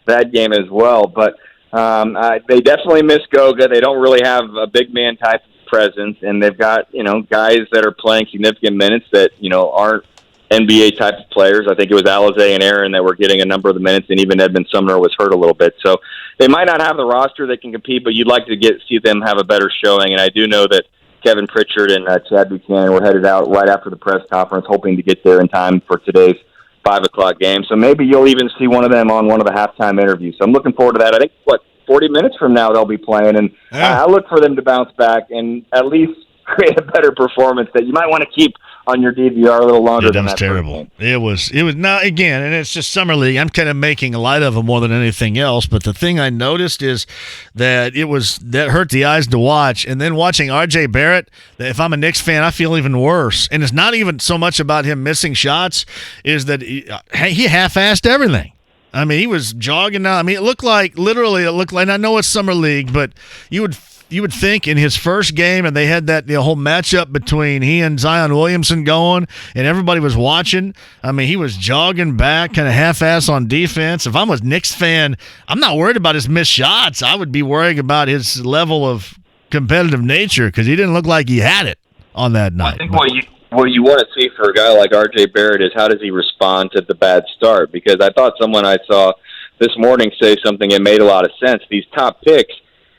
that game as well. But they definitely miss Goga. They don't really have a big man type of presence, and they've got, guys that are playing significant minutes that, aren't NBA type of players. I think it was Alizé and Aaron that were getting a number of the minutes, and even Edmund Sumner was hurt a little bit. So they might not have the roster that can compete, but you'd like to see them have a better showing. And I do know that Kevin Pritchard and Chad Buchanan were headed out right after the press conference, hoping to get there in time for today's 5 o'clock game. So maybe you'll even see one of them on one of the halftime interviews. So I'm looking forward to that. I think, 40 minutes from now they'll be playing, and I look for them to bounce back and at least create a better performance that you might want to keep on your DVR a little longer than that. That was terrible. It was not, again, and it's just Summer League. I'm kind of making light of them more than anything else, but the thing I noticed is that that hurt the eyes to watch, and then watching RJ Barrett, if I'm a Knicks fan, I feel even worse. And it's not even so much about him missing shots, is that he half-assed everything. I mean, he was jogging down. I mean, it looked like, and I know it's Summer League, but you would think in his first game, and they had that whole matchup between he and Zion Williamson going, and everybody was watching. I mean, he was jogging back, kind of half-ass on defense. If I'm a Knicks fan, I'm not worried about his missed shots. I would be worrying about his level of competitive nature, because he didn't look like he had it on that night. I think what you want to see for a guy like RJ Barrett is how does he respond to the bad start? Because I thought someone I saw this morning say something that made a lot of sense. These top picks,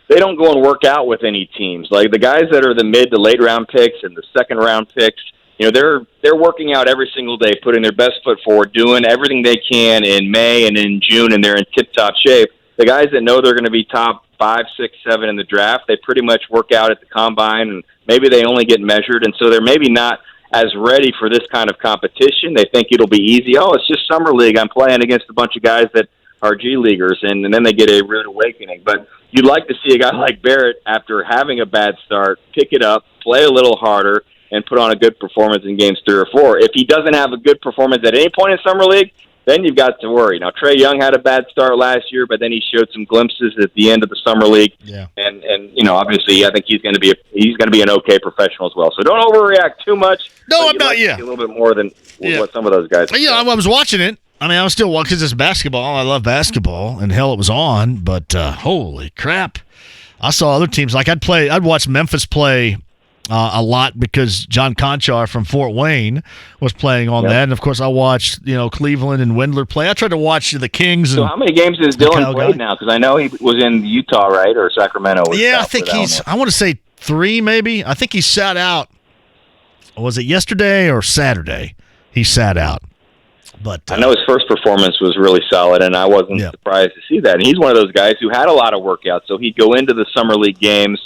they don't go and work out with any teams. Like the guys that are the mid to late round picks and the second round picks, they're working out every single day, putting their best foot forward, doing everything they can in May and in June, and they're in tip-top shape. The guys that know they're going to be top 5, 6, 7 in the draft. They pretty much work out at the combine, and maybe they only get measured, and so they're maybe not as ready for this kind of competition. They think it'll be easy. Oh, it's just summer league. I'm playing against a bunch of guys that are G leaguers, and then they get a rude awakening. But you'd like to see a guy like Barrett, after having a bad start, pick it up, play a little harder, and put on a good performance in games 3 or 4. If he doesn't have a good performance at any point in summer league, then you've got to worry. Now, Trae Young had a bad start last year, but then he showed some glimpses at the end of the summer league. Yeah. And obviously, I think he's going to be an okay professional as well. So don't overreact too much. No, I'm not. A little bit more than what some of those guys. I was watching it. I mean, I was still watching because it's basketball. I love basketball, and hell, it was on. But holy crap, I saw other teams. Like I'd watch Memphis play a lot because John Conchar from Fort Wayne was playing on that, and of course I watched Cleveland and Windler play. I tried to watch the Kings. So how many games has Dylan played now? Because I know he was in Utah, right, or Sacramento. I think I want to say 3, maybe. I think he sat out. Was it yesterday or Saturday? He sat out. But I know his first performance was really solid, and I wasn't surprised to see that. And he's one of those guys who had a lot of workouts, so he'd go into the summer league games,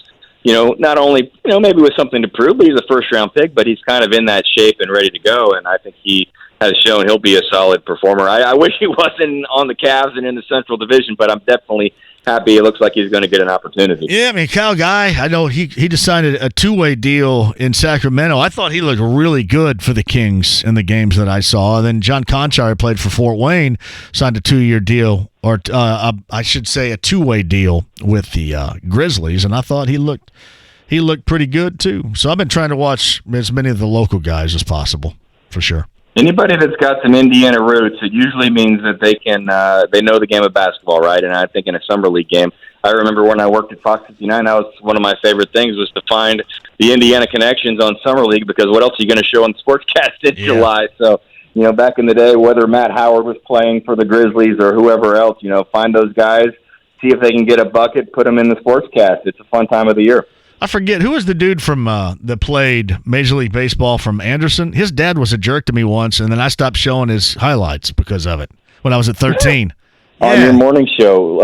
not only, maybe with something to prove, but he's a first-round pick, but he's kind of in that shape and ready to go, and I think he has shown he'll be a solid performer. I wish he wasn't on the Cavs and in the Central Division, but I'm definitely happy. It looks like he's going to get an opportunity. Yeah, I mean, Kyle Guy, I know he decided a 2-way deal in Sacramento. I thought he looked really good for the Kings in the games that I saw. And then John Conchar played for Fort Wayne, signed a 2-year deal, or I should say a 2-way deal with the Grizzlies, and I thought he looked pretty good too. So I've been trying to watch as many of the local guys as possible, for sure. Anybody that's got some Indiana roots, it usually means that they know the game of basketball, right? And I think in a summer league game, I remember when I worked at Fox 59, that was one of my favorite things, was to find the Indiana connections on summer league, because what else are you going to show on the Sportscast in July? So, back in the day, whether Matt Howard was playing for the Grizzlies or whoever else, find those guys, see if they can get a bucket, put them in the Sportscast. It's a fun time of the year. I forget, who was the dude from that played Major League Baseball from Anderson? His dad was a jerk to me once, and then I stopped showing his highlights because of it when I was at 13. On your morning show.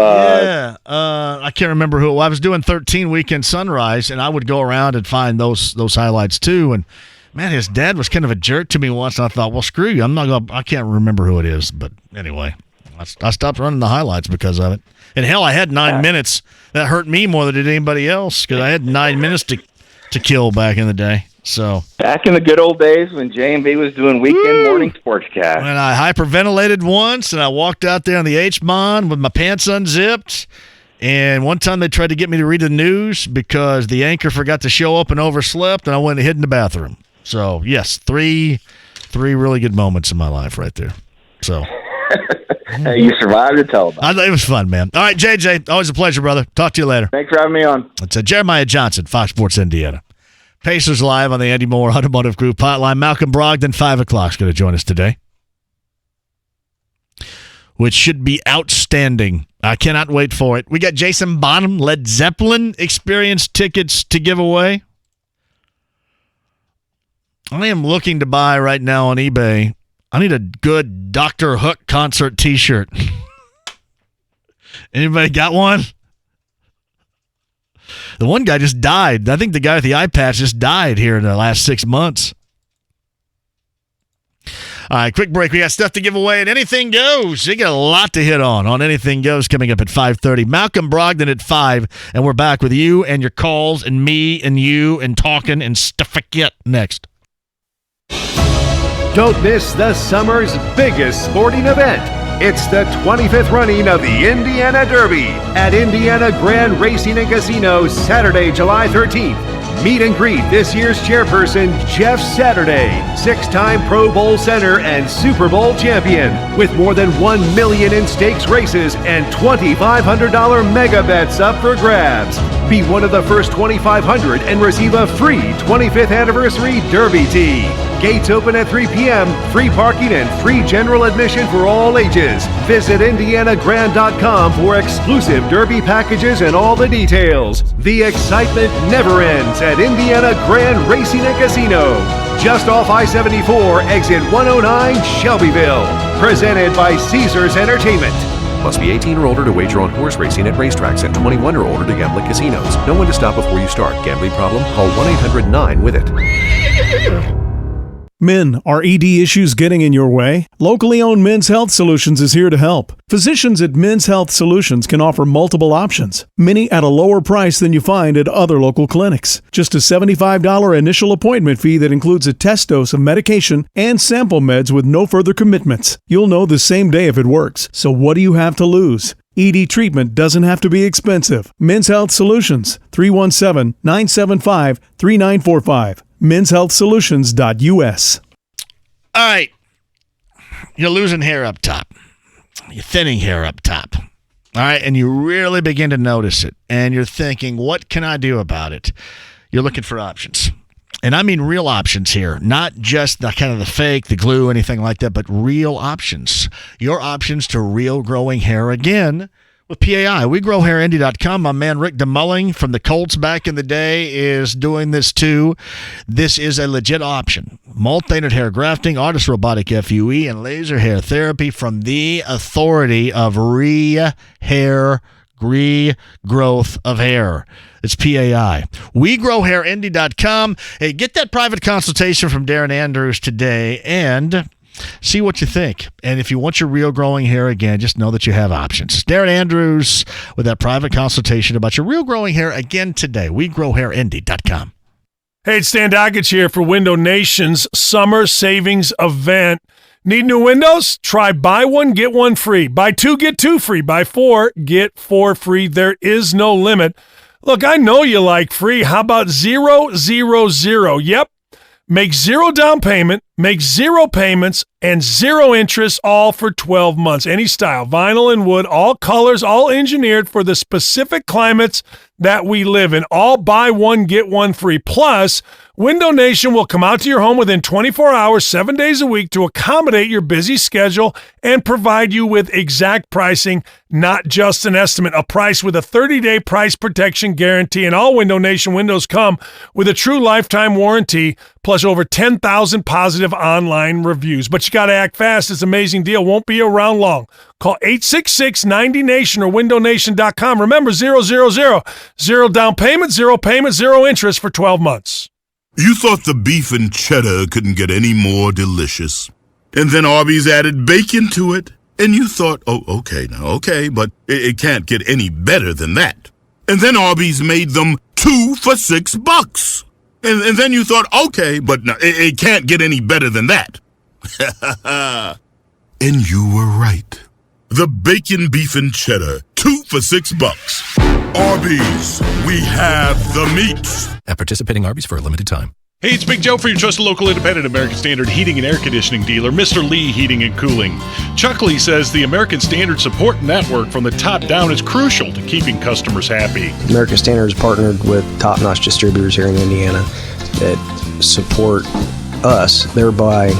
I can't remember who. I was doing 13 Weekend Sunrise, and I would go around and find those highlights too. And man, his dad was kind of a jerk to me once, and I thought, well, screw you. I can't remember who it is. But anyway, I stopped running the highlights because of it. And hell, I had 9 minutes. That hurt me more than it did anybody else, because I had 9 minutes to kill back in the day. So back in the good old days when JMV was doing weekend morning sportscast. And I hyperventilated once, and I walked out there on the H-Bond with my pants unzipped. And one time they tried to get me to read the news because the anchor forgot to show up and overslept, and I went and hid in the bathroom. So, yes, three really good moments in my life right there. So hey, you survived to tell about it. It was fun, man. All right, JJ, always a pleasure, brother. Talk to you later. Thanks for having me on. It's Jeremiah Johnson, Fox Sports Indiana. Pacers Live on the Andy Moore Automotive Group hotline. Malcolm Brogdon, 5 o'clock, is going to join us today, which should be outstanding. I cannot wait for it. We got Jason Bonham, Led Zeppelin experience tickets to give away. I am looking to buy right now on eBay. I need a good Dr. Hook concert t-shirt. Anybody got one? The one guy just died. I think the guy with the eye patch just died here in the last 6 months. All right, quick break. We got stuff to give away, and Anything Goes. You got a lot to hit on Anything Goes coming up at 5:30. Malcolm Brogdon at 5, and we're back with you and your calls and me and you and talking and stuff like that next. Don't miss the summer's biggest sporting event. It's the 25th running of the Indiana Derby at Indiana Grand Racing and Casino, Saturday, July 13th. Meet and greet this year's chairperson, Jeff Saturday, 6-time Pro Bowl center and Super Bowl champion, with more than $1 million in stakes races and $2,500 mega bets up for grabs. Be one of the first 2,500 and receive a free 25th anniversary Derby tee. Gates open at 3 p.m., free parking and free general admission for all ages. Visit IndianaGrand.com for exclusive Derby packages and all the details. The excitement never ends at Indiana Grand Racing and Casino. Just off I-74, exit 109, Shelbyville. Presented by Caesars Entertainment. Must be 18 or older to wager on horse racing at racetracks and 21 or older to gamble at casinos. Know when to stop before you start. Gambling problem? Call 1-800-9-WITH-IT. Men, are ED issues getting in your way? Locally owned Men's Health Solutions is here to help. Physicians at Men's Health Solutions can offer multiple options, many at a lower price than you find at other local clinics. Just a $75 initial appointment fee that includes a test dose of medication and sample meds with no further commitments. You'll know the same day if it works, so what do you have to lose? ED treatment doesn't have to be expensive. Men's Health Solutions, 317-975-3945. menshealthsolutions.us. All right. You're losing hair up top. You're thinning hair up top. All right. And you really begin to notice it. And you're thinking, what can I do about it? You're looking for options. And I mean real options here, not just the kind of the fake, the glue, anything like that, but real options. Your options to real growing hair again with PAI. WeGrowHairIndy.com. My man Rick DeMulling from the Colts back in the day is doing this too. This is a legit option. Multi-unit hair grafting, artist robotic FUE, and laser hair therapy from the authority of regrowth of hair. It's PAI. WeGrowHairIndy.com. Hey, get that private consultation from Darren Andrews today and see what you think. And if you want your real growing hair again, just know that you have options. Darren Andrews with that private consultation about your real growing hair again today. WeGrowHairIndy.com. Hey, it's Stan Dockage here for Window Nation's summer savings event. Need new windows? Try buy one, get one free. Buy two, get two free. Buy four, get four free. There is no limit. Look, I know you like free. How about 000? Yep. Make zero down payment, make zero payments, and zero interest, all for 12 months. Any style, vinyl and wood, all colors, all engineered for the specific climates that we live in. All buy one, get one free. Plus, Window Nation will come out to your home within 24 hours, 7 days a week to accommodate your busy schedule and provide you with exact pricing, not just an estimate. A price with a 30-day price protection guarantee. And all Window Nation windows come with a true lifetime warranty, plus over 10,000 positive online reviews. But you got to act fast. This amazing deal won't be around long. Call 866-90-NATION or windownation.com. Remember, 000. Zero down payment, zero interest for 12 months. You thought the beef and cheddar couldn't get any more delicious. And then Arby's added bacon to it. And you thought, oh, okay, but it can't get any better than that. And then Arby's made them 2 for $6. And then you thought, okay, but no, it can't get any better than that. And you were right. The bacon, beef, and cheddar, 2 for $6. Arby's, we have the meat. At participating Arby's for a limited time. Hey, it's Big Joe for your trusted local independent American Standard heating and air conditioning dealer, Mr. Lee Heating and Cooling. Chuck Lee says the American Standard support network from the top down is crucial to keeping customers happy. American Standard is partnered with top-notch distributors here in Indiana that support us, thereby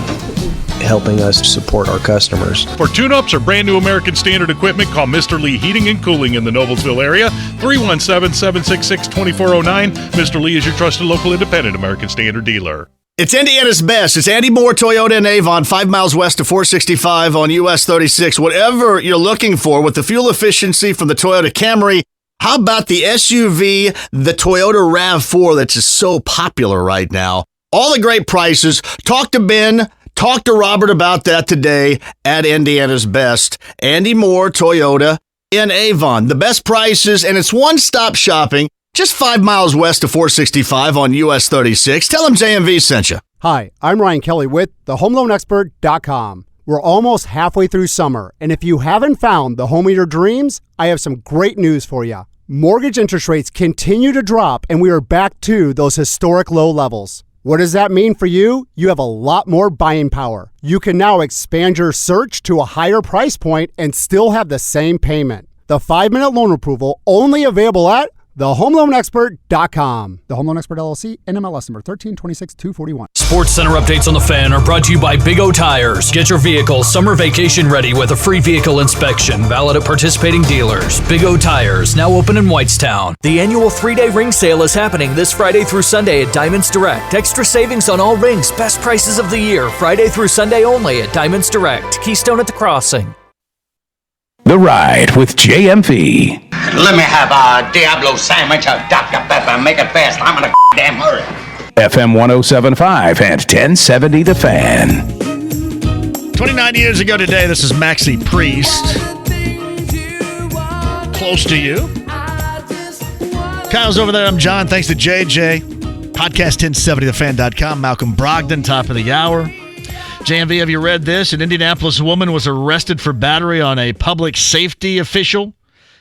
helping us support our customers. For tune-ups or brand new American Standard equipment, call Mr. Lee Heating and Cooling in the Noblesville area, 317-766-2409. Mr. Lee is your trusted local independent American Standard dealer. It's Indiana's best. It's Andy Moore Toyota in Avon, 5 miles west of 465 on US 36. Whatever you're looking for with the fuel efficiency from the Toyota Camry, how about the SUV, the Toyota RAV4 that's just so popular right now? All the great prices. Talk to Ben. Talk to Robert about that today at Indiana's Best. Andy Moore Toyota in Avon. The best prices, and it's one-stop shopping just 5 miles west of 465 on US 36. Tell them JMV sent you. Hi, I'm Ryan Kelly with thehomeloanexpert.com. We're almost halfway through summer, and if you haven't found the home of your dreams, I have some great news for you. Mortgage interest rates continue to drop, and we are back to those historic low levels. What does that mean for you? You have a lot more buying power. You can now expand your search to a higher price point and still have the same payment. The 5-minute loan approval only available at thehomeloanexpert.com. The Home Loan Expert LLC, NMLS number 1326241. Sports Center updates on the Fan are brought to you by Big O Tires. Get your vehicle summer vacation ready with a free vehicle inspection, valid at participating dealers. Big O Tires, now open in Whitestown. The annual 3-day ring sale is happening this Friday through Sunday at Diamonds Direct. Extra savings on all rings, best prices of the year, Friday through Sunday only at Diamonds Direct, Keystone at the Crossing. The Ride with JMV. Let me have a Diablo sandwich, a Dr. Pepper, make it fast. I'm in a damn hurry. FM 107.5 and 1070 The Fan. 29 years ago today, this is Maxie Priest. Close to you. Kyle's over there. I'm John. Thanks to JJ. Podcast 1070thefan.com. Malcolm Brogdon, top of the hour. JMV, have you read this? An Indianapolis woman was arrested for battery on a public safety official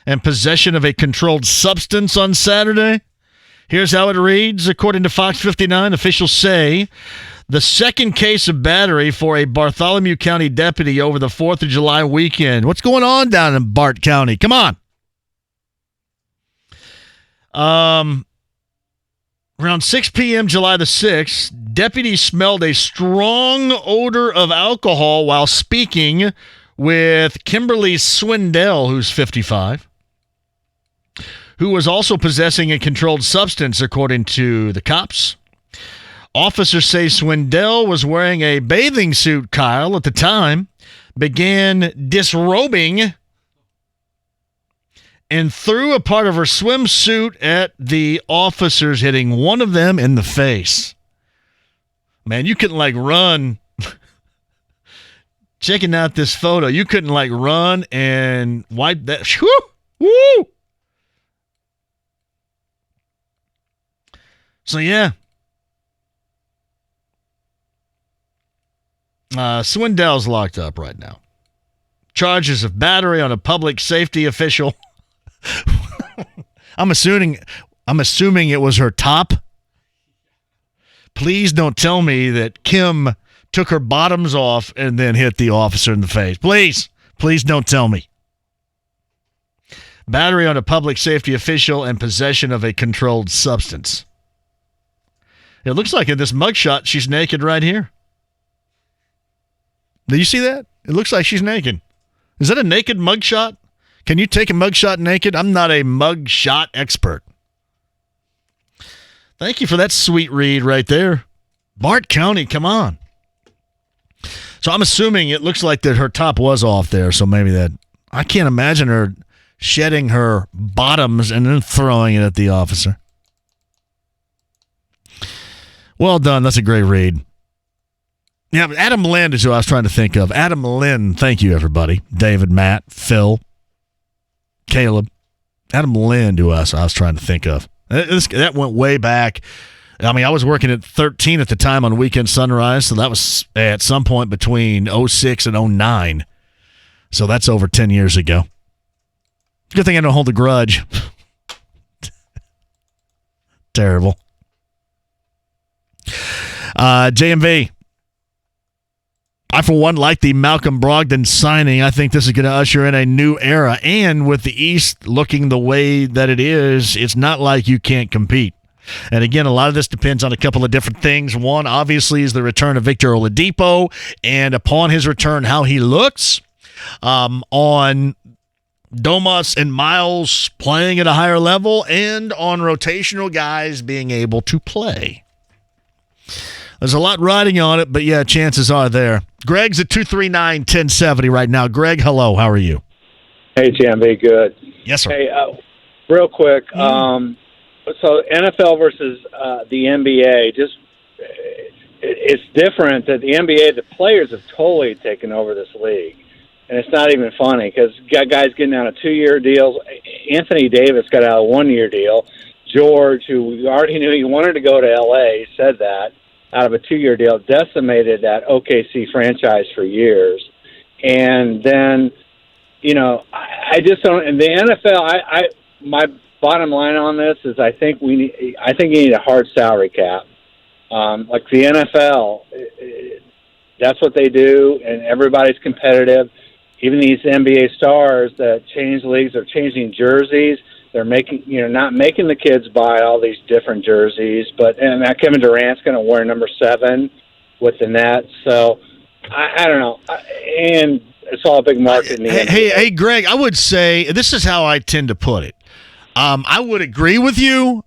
and possession of a controlled substance on Saturday. Here's how it reads. According to Fox 59, officials say the second case of battery for a Bartholomew County deputy over the 4th of July weekend. What's going on down in Bart County? Come on. Around 6 p.m. July the 6th, deputies smelled a strong odor of alcohol while speaking with Kimberly Swindell, who's 55, who was also possessing a controlled substance, according to the cops. Officers say Swindell was wearing a bathing suit, Kyle, at the time, began disrobing and threw a part of her swimsuit at the officers, hitting one of them in the face. Man, you couldn't, run. Checking out this photo, you couldn't, run and wipe that. Woo! So, yeah. Swindell's locked up right now. Charges of battery on a public safety official. I'm assuming it was her top. Please don't tell me that Kim took her bottoms off and then hit the officer in the face. Please don't tell me. Battery on a public safety official and possession of a controlled substance. It looks like in this mugshot, she's naked right here. Do you see that? It looks like she's naked. Is that a naked mugshot? Can you take a mugshot naked? I'm not a mugshot expert. Thank you for that sweet read right there. Bart County, come on. So I'm assuming it looks like that her top was off there, so maybe that. I can't imagine her shedding her bottoms and then throwing it at the officer. Well done. That's a great read. Yeah, but Adam Lynn is who I was trying to think of. Adam Lynn, thank you, everybody. David, Matt, Phil, Caleb. Adam Lynn to us, I was trying to think of. That went way back. I mean, I was working at 13 at the time on Weekend Sunrise, so that was at some point between 06 and 09. So that's over 10 years ago. Good thing I don't hold a grudge. Terrible. JMV. I, for one, like the Malcolm Brogdon signing. I think this is going to usher in a new era. And with the East looking the way that it is, it's not like you can't compete. And again, a lot of this depends on a couple of different things. One, obviously, is the return of Victor Oladipo. And upon his return, how he looks on Domas and Miles playing at a higher level and on rotational guys being able to play. There's a lot riding on it, but yeah, chances are there. Greg's at 239-1070 right now. Greg, hello. How are you? Hey, JMV, good. Yes, sir. Hey, real quick. So NFL versus the NBA, it's different that the NBA, the players have totally taken over this league. And it's not even funny because guys getting out of 2-year deals. Anthony Davis got out of a 1-year deal. George, who we already knew he wanted to go to L.A., said that, out of a 2-year deal, decimated that OKC franchise for years. And then, I just don't. In the NFL, my bottom line on this is I think you need a hard salary cap. Like the NFL, that's what they do, and everybody's competitive. Even these NBA stars that change leagues are changing jerseys. They're not making the kids buy all these different jerseys, and now Kevin Durant's going to wear number 7 with the Nets. So I don't know, and it's all a big market in the NBA. Hey, Greg, I would say this is how I tend to put it. I would agree with you,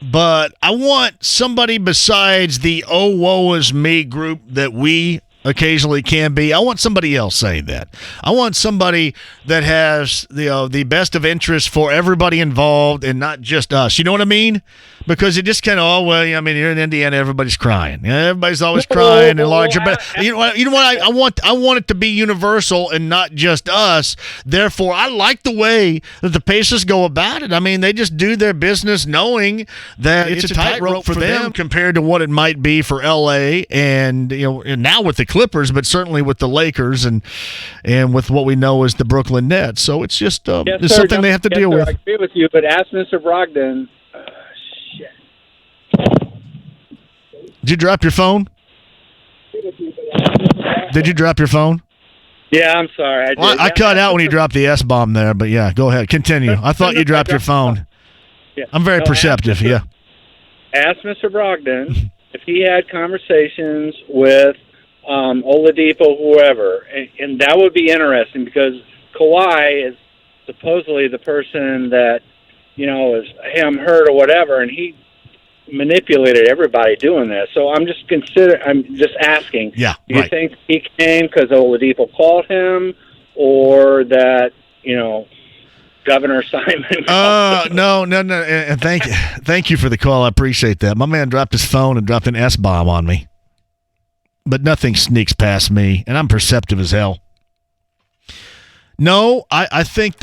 but I want somebody besides the "oh woe is me" group that we occasionally can be. I want somebody else saying that. I want somebody that has the best of interest for everybody involved and not just us. You know what I mean? Because it just kind of, I mean, here in Indiana, everybody's crying. Everybody's always crying and larger. But you know what? I want it to be universal and not just us. Therefore, I like the way that the Pacers go about it. I mean, they just do their business knowing that it's a tightrope for them compared to what it might be for LA and and now with the Clippers, but certainly with the Lakers and with what we know as the Brooklyn Nets. So it's just it's something they have to deal with. I agree with you, but ask Mr. Brogdon. Did you drop your phone? Did you drop your phone? Yeah, I'm sorry. I cut out when you dropped the S-bomb there, but yeah, go ahead. Continue. I thought you dropped your phone. Yeah. I'm very perceptive, yeah. Ask Mr. Brogdon if he had conversations with Oladipo, whoever, and that would be interesting because Kawhi is supposedly the person that, is him hurt or whatever, and he manipulated everybody doing that. So I'm just asking. Yeah, do you think he came because Oladipo called him, or that Governor Simon? No. And thank you for the call. I appreciate that. My man dropped his phone and dropped an S-bomb on me, but nothing sneaks past me, and I'm perceptive as hell. No, I think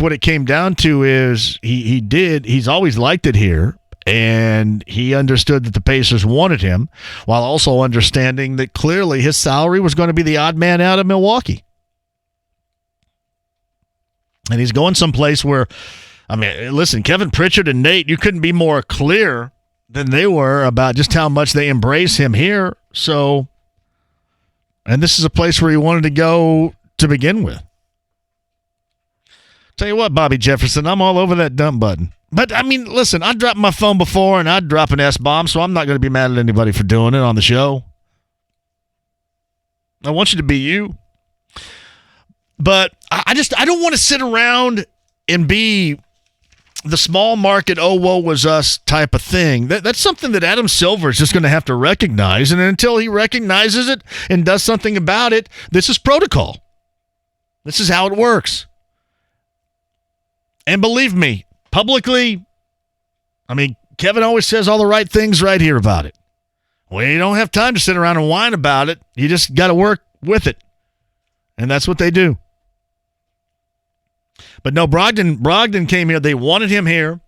what it came down to is he's always liked it here, and he understood that the Pacers wanted him, while also understanding that clearly his salary was going to be the odd man out of Milwaukee. And he's going someplace where, I mean, listen, Kevin Pritchard and Nate, you couldn't be more clear than they were about just how much they embrace him here. So, and this is a place where he wanted to go to begin with. Tell you what, Bobby Jefferson, I'm all over that dump button. But, I mean, listen, I dropped my phone before, and I'd drop an S-bomb, so I'm not going to be mad at anybody for doing it on the show. I want you to be you. But I don't want to sit around and be the small market, oh, woe was us type of thing. That's something that Adam Silver is just going to have to recognize. And until he recognizes it and does something about it, this is protocol. This is how it works. And believe me, publicly, I mean, Kevin always says all the right things right here about it. We don't have time to sit around and whine about it. You just got to work with it. And that's what they do. But no, Brogdon came here. They wanted him here.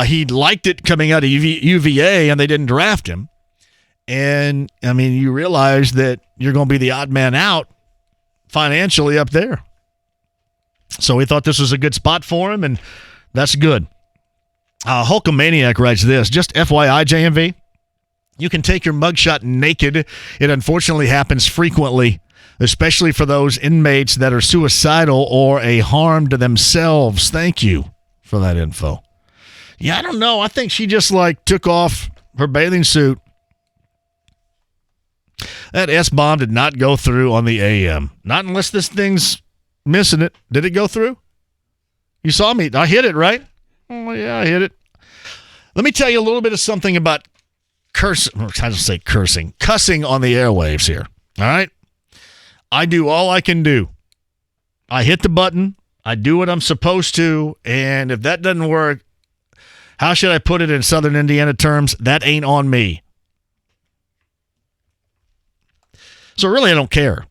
He liked it coming out of UVA, and they didn't draft him. And, I mean, you realize that you're going to be the odd man out financially up there. So we thought this was a good spot for him, and that's good. Hulkamaniac writes this, just FYI, JMV, you can take your mugshot naked. It unfortunately happens frequently, especially for those inmates that are suicidal or a harm to themselves. Thank you for that info. Yeah, I don't know. I think she just, took off her bathing suit. That S-bomb did not go through on the AM. Not unless this thing's missing it. Did it go through? You saw me. I hit it, right? Oh, yeah, I hit it. Let me tell you a little bit of something about cussing on the airwaves here. All right? I do all I can do. I hit the button. I do what I'm supposed to. And if that doesn't work, how should I put it in Southern Indiana terms? That ain't on me. So really, I don't care.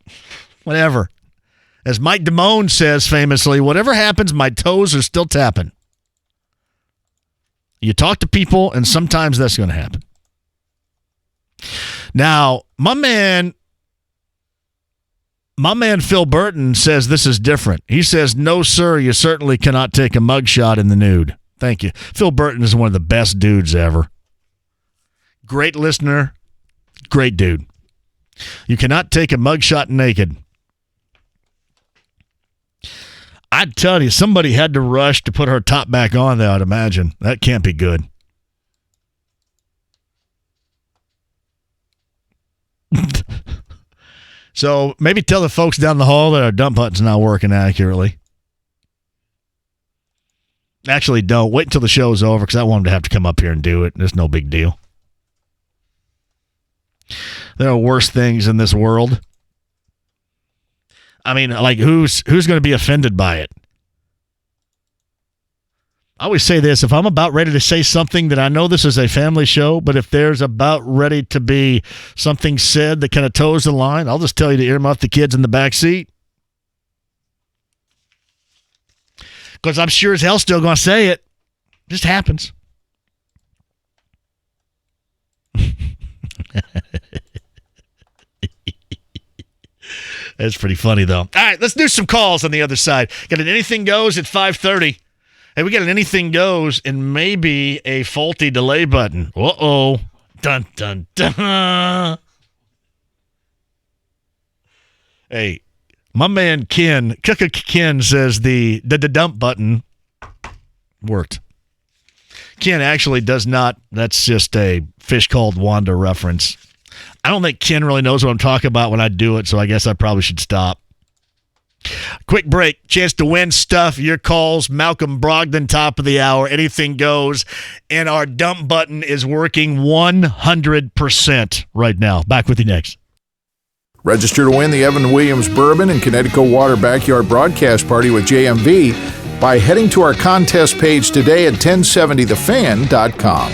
Whatever. As Mike Damone says famously, whatever happens, my toes are still tapping. You talk to people, and sometimes that's going to happen. Now, my man Phil Burton says this is different. He says, no, sir, you certainly cannot take a mugshot in the nude. Thank you. Phil Burton is one of the best dudes ever. Great listener. Great dude. You cannot take a mugshot naked. I'd tell you, somebody had to rush to put her top back on there, I'd imagine. That can't be good. So maybe tell the folks down the hall that our dump button's not working accurately. Actually, don't. Wait until the show's over because I want him to have to come up here and do it. There's no big deal. There are worse things in this world. I mean, like, who's going to be offended by it? I always say this, if I'm about ready to say something that I know this is a family show, but if there's about ready to be something said that kind of toes the line, I'll just tell you to earmuff the kids in the back seat. Because I'm sure as hell still going to say it. Just happens. That's pretty funny, though. All right, let's do some calls on the other side. Got an Anything Goes at 5:30. Hey, we got an Anything Goes and maybe a faulty delay button. Uh-oh. Dun, dun, dun. Hey, my man Ken says the dump button worked. Ken actually does not. That's just a Fish Called Wanda reference. I don't think Ken really knows what I'm talking about when I do it, so I guess I probably should stop. Quick break. Chance to win stuff. Your calls. Malcolm Brogdon, top of the hour. Anything Goes. And our dump button is working 100% right now. Back with you next. Register to win the Evan Williams Bourbon and Connecticut Water Backyard Broadcast Party with JMV by heading to our contest page today at 1070thefan.com.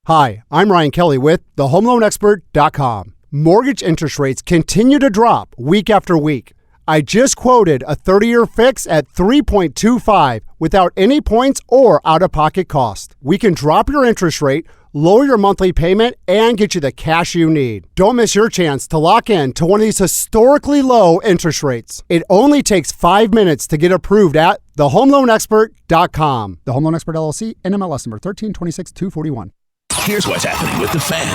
Hi, I'm Ryan Kelly with thehomeloanexpert.com. Mortgage interest rates continue to drop week after week. I just quoted a 30-year fix at 3.25 without any points or out-of-pocket cost. We can drop your interest rate, lower your monthly payment, and get you the cash you need. Don't miss your chance to lock in to one of these historically low interest rates. It only takes 5 minutes to get approved at thehomeloanexpert.com. The Home Loan Expert LLC, NMLS number 1326241. Here's what's happening with the Fan.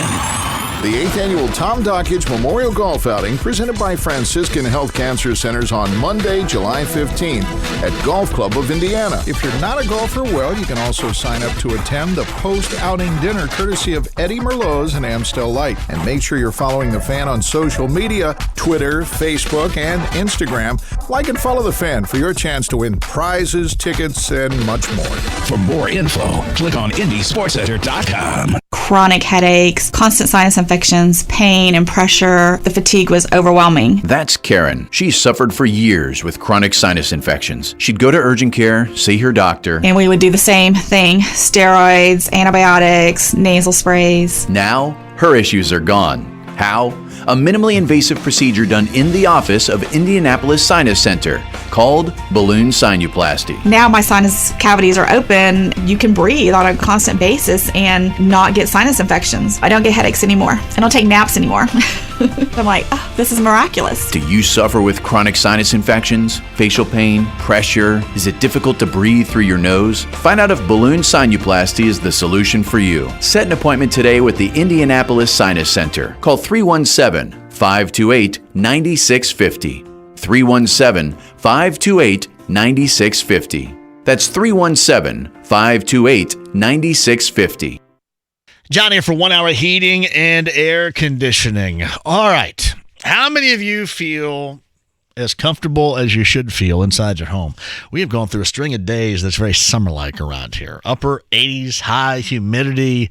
The 8th annual Tom Dockage Memorial Golf Outing presented by Franciscan Health Cancer Centers on Monday, July 15th at Golf Club of Indiana. If you're not a golfer, well, you can also sign up to attend the post-outing dinner courtesy of Eddie Merlot's and Amstel Light. And make sure you're following the Fan on social media, Twitter, Facebook, and Instagram. Like and follow the Fan for your chance to win prizes, tickets, and much more. For more info, click on IndySportsCenter.com. Chronic headaches, constant sinus infections, pain and pressure. The fatigue was overwhelming. That's Karen. She's suffered for years with chronic sinus infections. She'd go to urgent care, see her doctor. And we would do the same thing. Steroids, antibiotics, nasal sprays. Now, her issues are gone. How? A minimally invasive procedure done in the office of Indianapolis Sinus Center called balloon sinuplasty. Now my sinus cavities are open. You can breathe on a constant basis and not get sinus infections. I don't get headaches anymore. I don't take naps anymore. I'm like, oh, this is miraculous. Do you suffer with chronic sinus infections, facial pain, pressure? Is it difficult to breathe through your nose? Find out if balloon sinuplasty is the solution for you. Set an appointment today with the Indianapolis Sinus Center. Call 317-528-9650. 317-528-9650. That's 317-528-9650. John here for 1 hour heating and air conditioning. All right. How many of you feel as comfortable as you should feel inside your home? We have gone through a string of days that's very summer-like around here. Upper 80s, high humidity.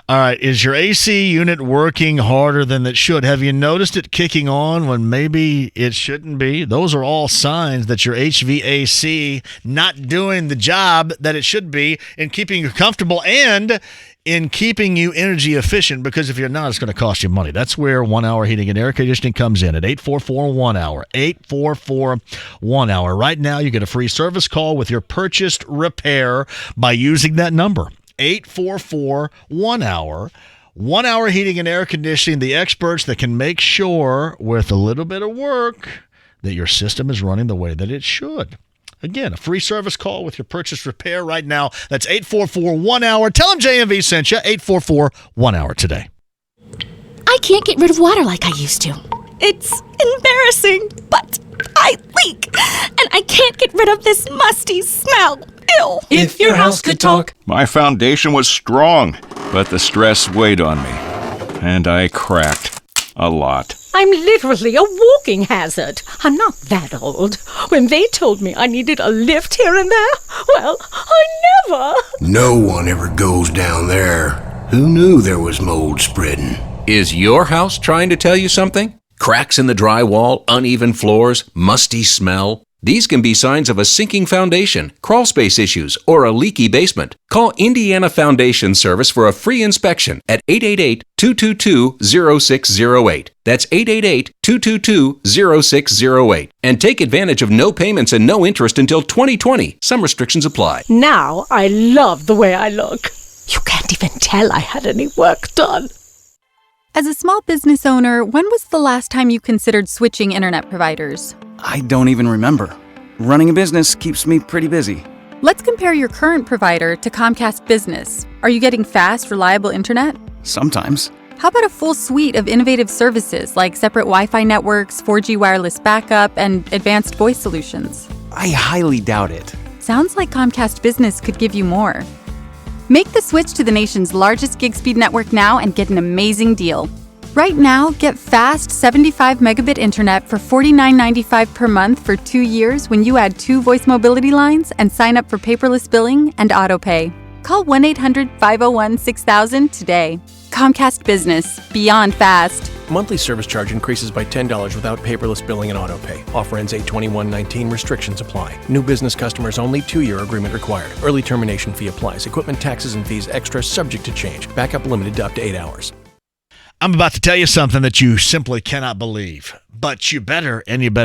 All right. Is your AC unit working harder than it should? Have you noticed it kicking on when maybe it shouldn't be? Those are all signs that your HVAC not doing the job that it should be in keeping you comfortable and in keeping you energy efficient, because if you're not, it's going to cost you money. That's where 1 hour heating and air conditioning comes in at 844-1-HOUR. 844-1-HOUR. Right now, you get a free service call with your purchased repair by using that number. 844-1-HOUR. 1 hour heating and air conditioning, the experts that can make sure with a little bit of work that your system is running the way that it should. Again, a free service call with your purchase repair right now. That's 844-1-HOUR. Tell them JMV sent you. 844-1-HOUR today. I can't get rid of water like I used to. It's embarrassing, but I leak. And I can't get rid of this musty smell. Ew. If your house could talk. My foundation was strong, but the stress weighed on me. And I cracked a lot. I'm literally a walking hazard. I'm not that old. When they told me I needed a lift here and there, well, I never. No one ever goes down there. Who knew there was mold spreading? Is your house trying to tell you something? Cracks in the drywall, uneven floors, musty smell? These can be signs of a sinking foundation, crawl space issues, or a leaky basement. Call Indiana Foundation Service for a free inspection at 888-222-0608. That's 888-222-0608. And take advantage of no payments and no interest until 2020. Some restrictions apply. Now I love the way I look. You can't even tell I had any work done. As a small business owner, when was the last time you considered switching internet providers? I don't even remember. Running a business keeps me pretty busy. Let's compare your current provider to Comcast Business. Are you getting fast, reliable internet? Sometimes. How about a full suite of innovative services like separate Wi-Fi networks, 4G wireless backup, and advanced voice solutions? I highly doubt it. Sounds like Comcast Business could give you more. Make the switch to the nation's largest gig speed network now and get an amazing deal. Right now, get fast 75 megabit internet for $49.95 per month for 2 years when you add 2 voice mobility lines and sign up for paperless billing and autopay. Call 1-800-501-6000 today. Comcast Business. Beyond fast. Monthly service charge increases by $10 without paperless billing and autopay. Offer ends 8/21/19. Restrictions apply. New business customers only. 2-year agreement required. Early termination fee applies. Equipment taxes and fees extra, subject to change. Backup limited to up to 8 hours. I'm about to tell you something that you simply cannot believe, but you better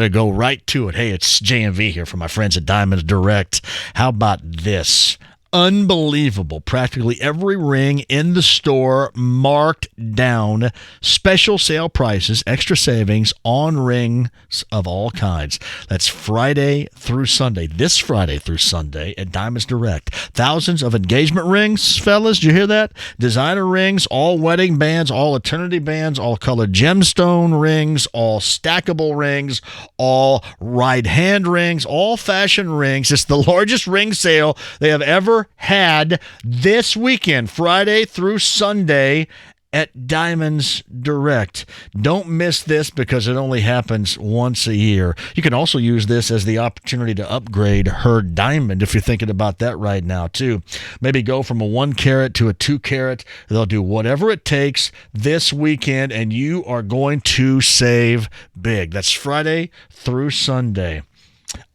go right to it. Hey, it's JMV here from my friends at Diamonds Direct. How about this? Unbelievable. Practically every ring in the store marked down. Special sale prices, extra savings on rings of all kinds. That's Friday through Sunday. This Friday through Sunday at Diamonds Direct. Thousands of engagement rings, fellas. Did you hear that? Designer rings, all wedding bands, all eternity bands, all colored gemstone rings, all stackable rings, all right hand rings, all fashion rings. It's the largest ring sale they have ever had this weekend, Friday through Sunday at Diamonds Direct. Don't miss this because it only happens once a year. You can also use this as the opportunity to upgrade her diamond if you're thinking about that right now too. Maybe go from a 1 carat to a 2 carat. They'll do whatever it takes this weekend and you are going to save big. That's Friday through Sunday.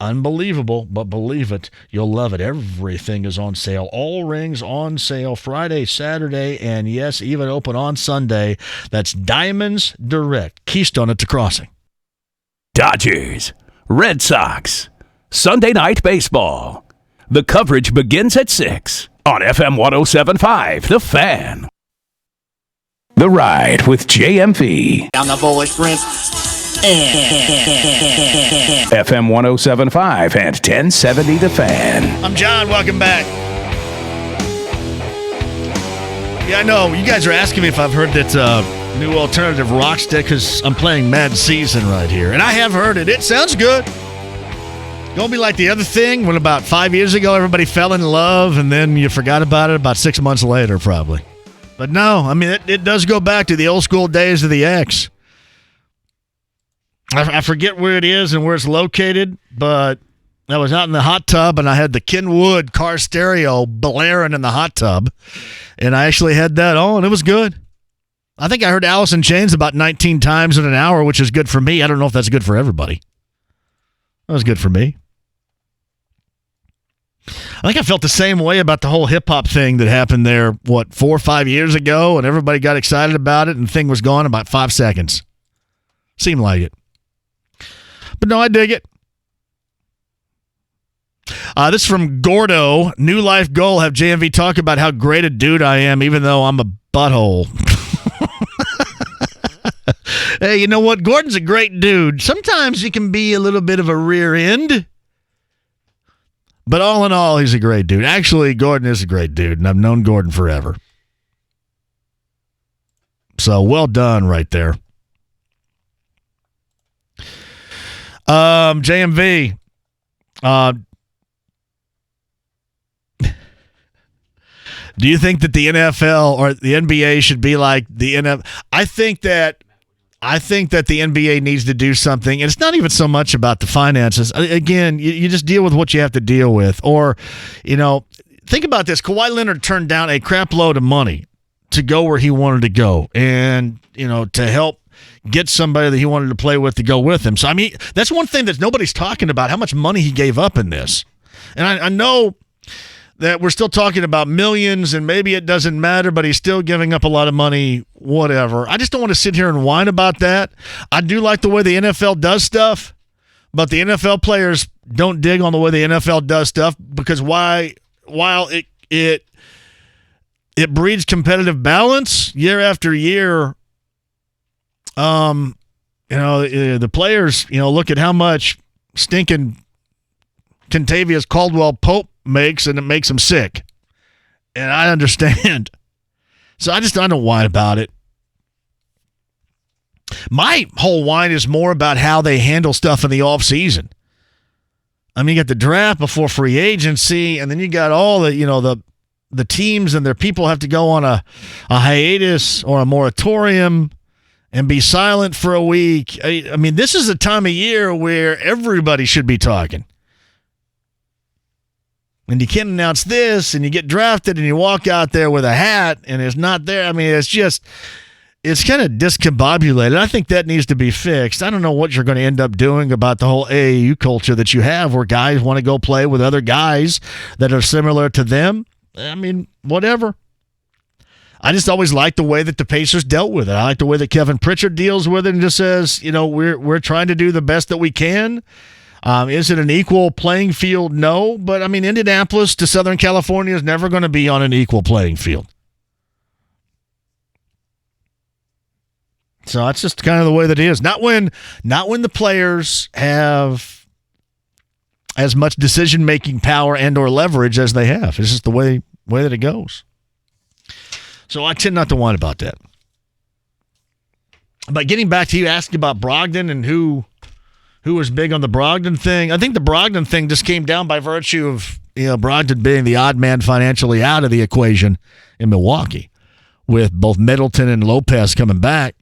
Unbelievable, but believe it, you'll love it. Everything is on sale. All rings on sale Friday, Saturday, and yes, even open on Sunday. That's Diamonds Direct. Keystone at the Crossing. Dodgers, Red Sox, Sunday night baseball. The coverage begins at 6 on FM 107.5, The Fan. The Ride with JMV. I'm the bullish prince. FM 107.5 and 1070 The Fan. I'm John. Welcome back. Yeah, I know. You guys are asking me if I've heard that new alternative rock stick because I'm playing Mad Season right here. And I have heard it. It sounds good. Gonna be like the other thing when about 5 years ago everybody fell in love and then you forgot about it about 6 months later probably. But no, I mean, it does go back to the old school days of the X. I forget where it is and where it's located, but I was out in the hot tub and I had the Kenwood car stereo blaring in the hot tub, and I actually had that on. It was good. I think I heard Alice in Chains about 19 times in an hour, which is good for me. I don't know if that's good for everybody. That was good for me. I think I felt the same way about the whole hip-hop thing that happened there, 4 or 5 years ago, and everybody got excited about it, and the thing was gone in about 5 seconds. Seemed like it. But no, I dig it. This is from Gordo. New life goal, have JMV talk about how great a dude I am, even though I'm a butthole. Hey, you know what? Gordon's a great dude. Sometimes he can be a little bit of a rear end. But all in all, he's a great dude. Actually, Gordon is a great dude, and I've known Gordon forever. So, well done right there. JMV. Do you think that the NFL or the NBA should be like the NFL? I think that the NBA needs to do something, and it's not even so much about the finances. Again, you just deal with what you have to deal with. Or, think about this. Kawhi Leonard turned down a crap load of money to go where he wanted to go and, to help get somebody that he wanted to play with to go with him. So, I mean, that's one thing that nobody's talking about, how much money he gave up in this. And I know that we're still talking about millions and maybe it doesn't matter, but he's still giving up a lot of money, whatever. I just don't want to sit here and whine about that. I do like the way the NFL does stuff, but the NFL players don't dig on the way the NFL does stuff because while it breeds competitive balance year after year, the players, look at how much stinking Contavious Caldwell-Pope makes, and it makes them sick. And I understand. So I don't whine about it. My whole whine is more about how they handle stuff in the offseason. I mean, you got the draft before free agency, and then you got all the teams and their people have to go on a hiatus or a moratorium and be silent for a week. I mean, this is a time of year where everybody should be talking. And you can't announce this, and you get drafted, and you walk out there with a hat, and it's not there. I mean, it's kind of discombobulated. I think that needs to be fixed. I don't know what you're going to end up doing about the whole AAU culture that you have where guys want to go play with other guys that are similar to them. I mean, whatever. I just always liked the way that the Pacers dealt with it. I like the way that Kevin Pritchard deals with it and just says, we're trying to do the best that we can. Is it an equal playing field? No. But, I mean, Indianapolis to Southern California is never going to be on an equal playing field. So that's just kind of the way that it is. Not when the players have as much decision-making power and or leverage as they have. It's just the way that it goes. So I tend not to whine about that. But getting back to you asking about Brogdon and who was big on the Brogdon thing, I think the Brogdon thing just came down by virtue of Brogdon being the odd man financially out of the equation in Milwaukee with both Middleton and Lopez coming back.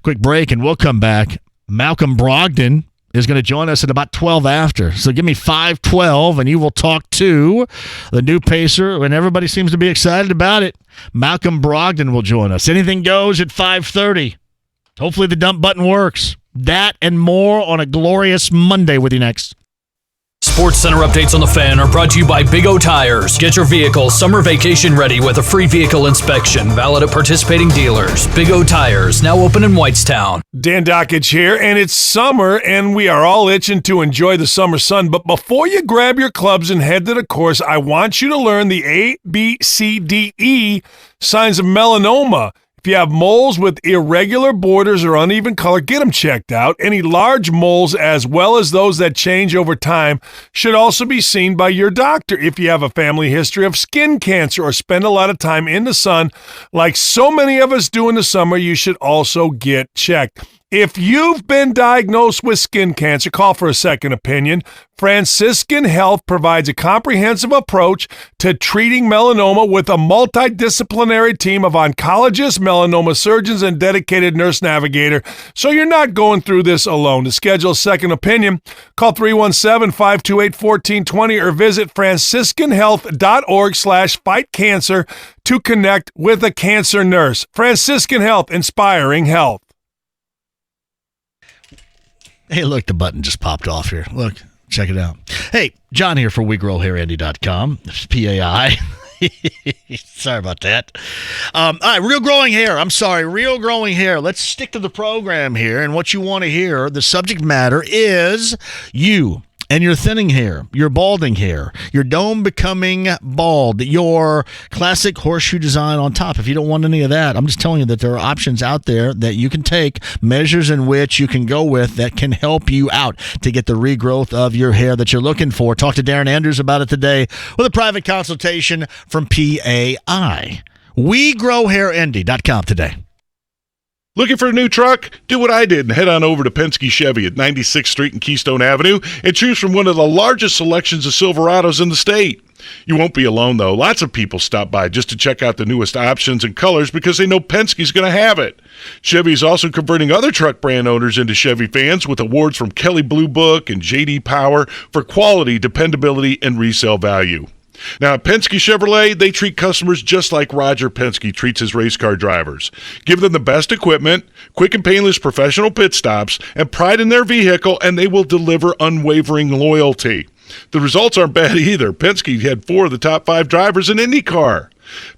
Quick break, and we'll come back. Malcolm Brogdon is going to join us at about 12 after. So give me 5:12, and you will talk to the new Pacer, and everybody seems to be excited about it. Malcolm Brogdon will join us. Anything goes at 5:30. Hopefully the dump button works. That and more on a glorious Monday with you next. Sports Center updates on the Fan are brought to you by Big O Tires. Get your vehicle summer vacation ready with a free vehicle inspection, valid at participating dealers. Big O Tires, now open in Whitestown. Dan Dockage here, and it's summer, and we are all itching to enjoy the summer sun. But before you grab your clubs and head to the course, I want you to learn the A, B, C, D, E signs of melanoma. If you have moles with irregular borders or uneven color, get them checked out. Any large moles, as well as those that change over time, should also be seen by your doctor. If you have a family history of skin cancer or spend a lot of time in the sun, like so many of us do in the summer, you should also get checked. If you've been diagnosed with skin cancer, call for a second opinion. Franciscan Health provides a comprehensive approach to treating melanoma with a multidisciplinary team of oncologists, melanoma surgeons, and dedicated nurse navigator. So you're not going through this alone. To schedule a second opinion, call 317-528-1420 or visit franciscanhealth.org/fightcancer to connect with a cancer nurse. Franciscan Health, inspiring health. Hey, look, the button just popped off here. Look, check it out. Hey, John here for WeGrowHairAndy.com. It's PAI. Sorry about that. All right, Real Growing Hair. I'm sorry, Real Growing Hair. Let's stick to the program here. And what you want to hear, the subject matter is you and your thinning hair, your balding hair, your dome becoming bald, your classic horseshoe design on top. If you don't want any of that, I'm just telling you that there are options out there that you can take, measures in which you can go with that can help you out to get the regrowth of your hair that you're looking for. Talk to Darren Andrews about it today with a private consultation from PAI. WeGrowHairAndy.com today. Looking for a new truck? Do what I did and head on over to Penske Chevy at 96th Street and Keystone Avenue and choose from one of the largest selections of Silverados in the state. You won't be alone, though. Lots of people stop by just to check out the newest options and colors because they know Penske's going to have it. Chevy is also converting other truck brand owners into Chevy fans with awards from Kelley Blue Book and J.D. Power for quality, dependability, and resale value. Now, at Penske Chevrolet, they treat customers just like Roger Penske treats his race car drivers. Give them the best equipment, quick and painless professional pit stops, and pride in their vehicle, and they will deliver unwavering loyalty. The results aren't bad either. Penske had 4 of the top 5 drivers in IndyCar.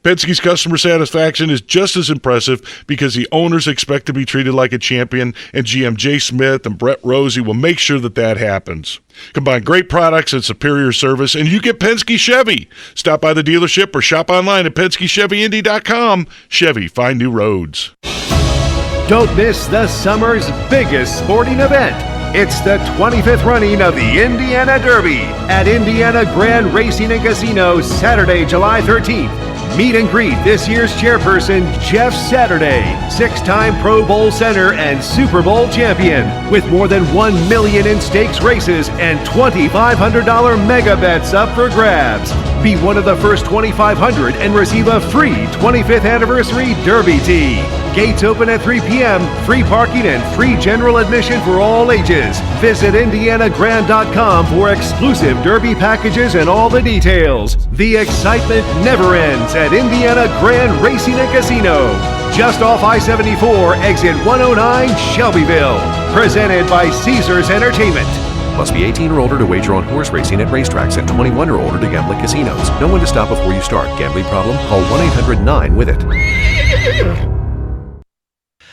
Penske's customer satisfaction is just as impressive because the owners expect to be treated like a champion, and GM Jay Smith and Brett Rosie will make sure that happens. Combine great products and superior service, and you get Penske Chevy. Stop by the dealership or shop online at PenskeChevyIndy.com. Chevy, find new roads. Don't miss the summer's biggest sporting event. It's the 25th running of the Indiana Derby at Indiana Grand Racing and Casino, Saturday, July 13th. Meet and greet this year's chairperson, Jeff Saturday, 6-time Pro Bowl center and Super Bowl champion, with more than $1 million in stakes races and $2,500 mega bets up for grabs. Be one of the first 2,500 and receive a free 25th anniversary Derby tee. Gates open at 3 p.m., free parking and free general admission for all ages. Visit IndianaGrand.com for exclusive Derby packages and all the details. The excitement never ends at Indiana Grand Racing and Casino, just off I-74, exit 109, Shelbyville. Presented by Caesars Entertainment. Must be 18 or older to wager on horse racing at racetracks and 21 or older to gamble at casinos. Know when to stop before you start. Gambling problem? Call 1-800-9-WITH-IT.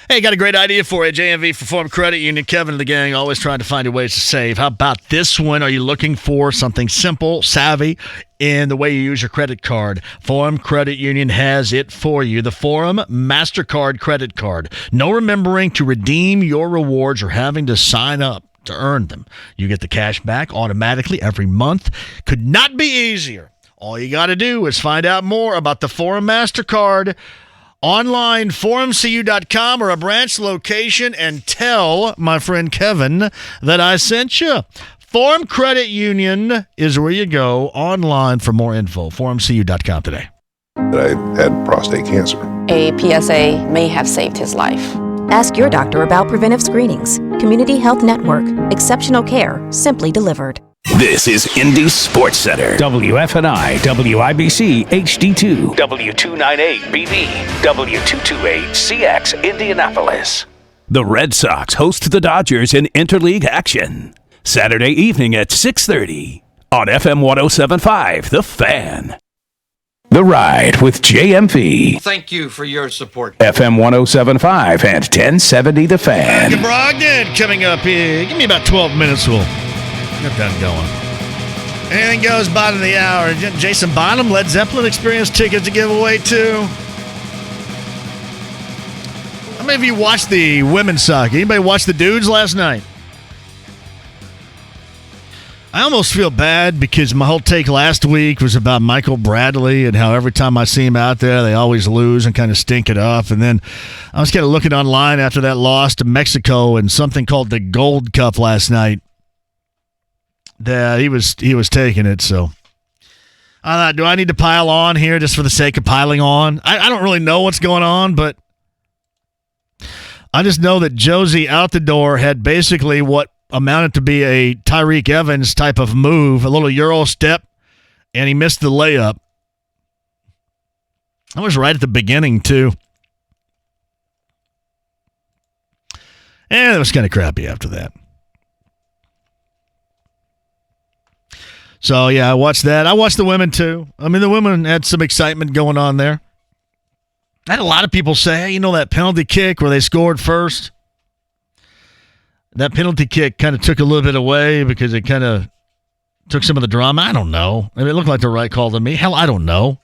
Hey, got a great idea for you. JMV for Forum Credit Union. Kevin and the gang always trying to find ways to save. How about this one? Are you looking for something simple, savvy in the way you use your credit card? Forum Credit Union has it for you. The Forum MasterCard credit card. No remembering to redeem your rewards or having to sign up to earn them. You get the cash back automatically every month. Could not be easier. All you got to do is find out more about the Forum MasterCard online, forumcu.com, or a branch location, and tell my friend Kevin that I sent you. Forum Credit Union is where you go online for more info. forumcu.com today. I had prostate cancer. A PSA may have saved his life. Ask your doctor about preventive screenings. Community Health Network. Exceptional care, simply delivered. This is Indy Sports Center. WFNI, WIBC, HD2, W298BV, W228CX, Indianapolis. The Red Sox host the Dodgers in interleague action. Saturday evening at 6:30 on FM 107.5, The Fan. The Ride with JMV. Thank you for your support. FM 107.5 and 1070 The Fan. Good Brogdon coming up here. Give me about 12 minutes. We'll get that going. Anything goes bottom of the hour. Jason Bonham, Led Zeppelin Experience tickets to give away too. How many of you watched the women's soccer? Anybody watch the dudes last night? I almost feel bad because my whole take last week was about Michael Bradley and how every time I see him out there, they always lose and kind of stink it up. And then I was kind of looking online after that loss to Mexico and something called the Gold Cup last night. That he was taking it. So I thought, do I need to pile on here just for the sake of piling on? I don't really know what's going on, but I just know that Josie out the door had basically what amounted to be a Tyreek Evans type of move, a little Euro step, and he missed the layup. That was right at the beginning, too. And it was kind of crappy after that. So, yeah, I watched that. I watched the women, too. I mean, the women had some excitement going on there. I had a lot of people say, hey, you know that penalty kick where they scored first? That penalty kick kind of took a little bit away because it kind of took some of the drama. I don't know. I mean, it looked like the right call to me. Hell, I don't know.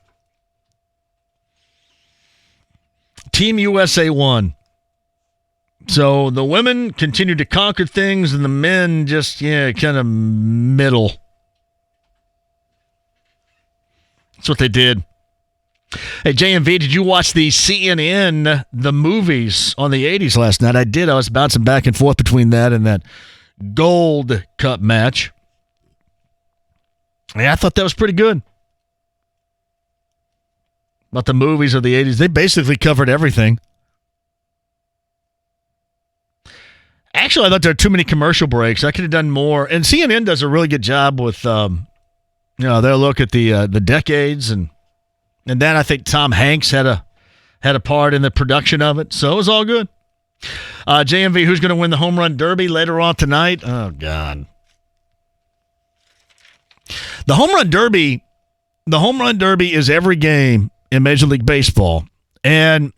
Team USA won. So the women continued to conquer things, and the men just, kind of middle. That's what they did. Hey, JMV, did you watch the CNN, the movies on the 80s last night? I did. I was bouncing back and forth between that and that Gold Cup match. Yeah, I thought that was pretty good. About the movies of the 80s. They basically covered everything. Actually, I thought there were too many commercial breaks. I could have done more. And CNN does a really good job with they'll look at the decades, and then I think Tom Hanks had a part in the production of it, so it was all good. JMV, who's going to win the home run derby later on tonight? Oh, God. The home run derby is every game in Major League Baseball. And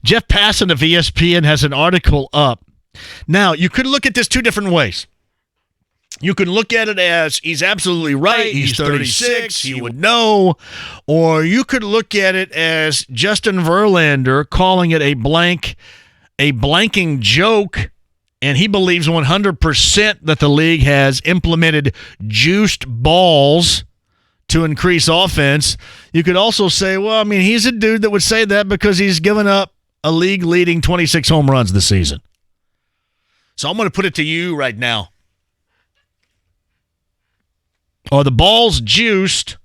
Jeff Passan of ESPN has an article up. Now, you could look at this two different ways. You can look at it as he's absolutely right. He's 36. He would know. Or you could look at it as Justin Verlander calling it a blanking joke, and he believes 100% that the league has implemented juiced balls to increase offense. You could also say, well, I mean, he's a dude that would say that because he's given up a league-leading 26 home runs this season. So I'm going to put it to you right now. Are the balls juiced,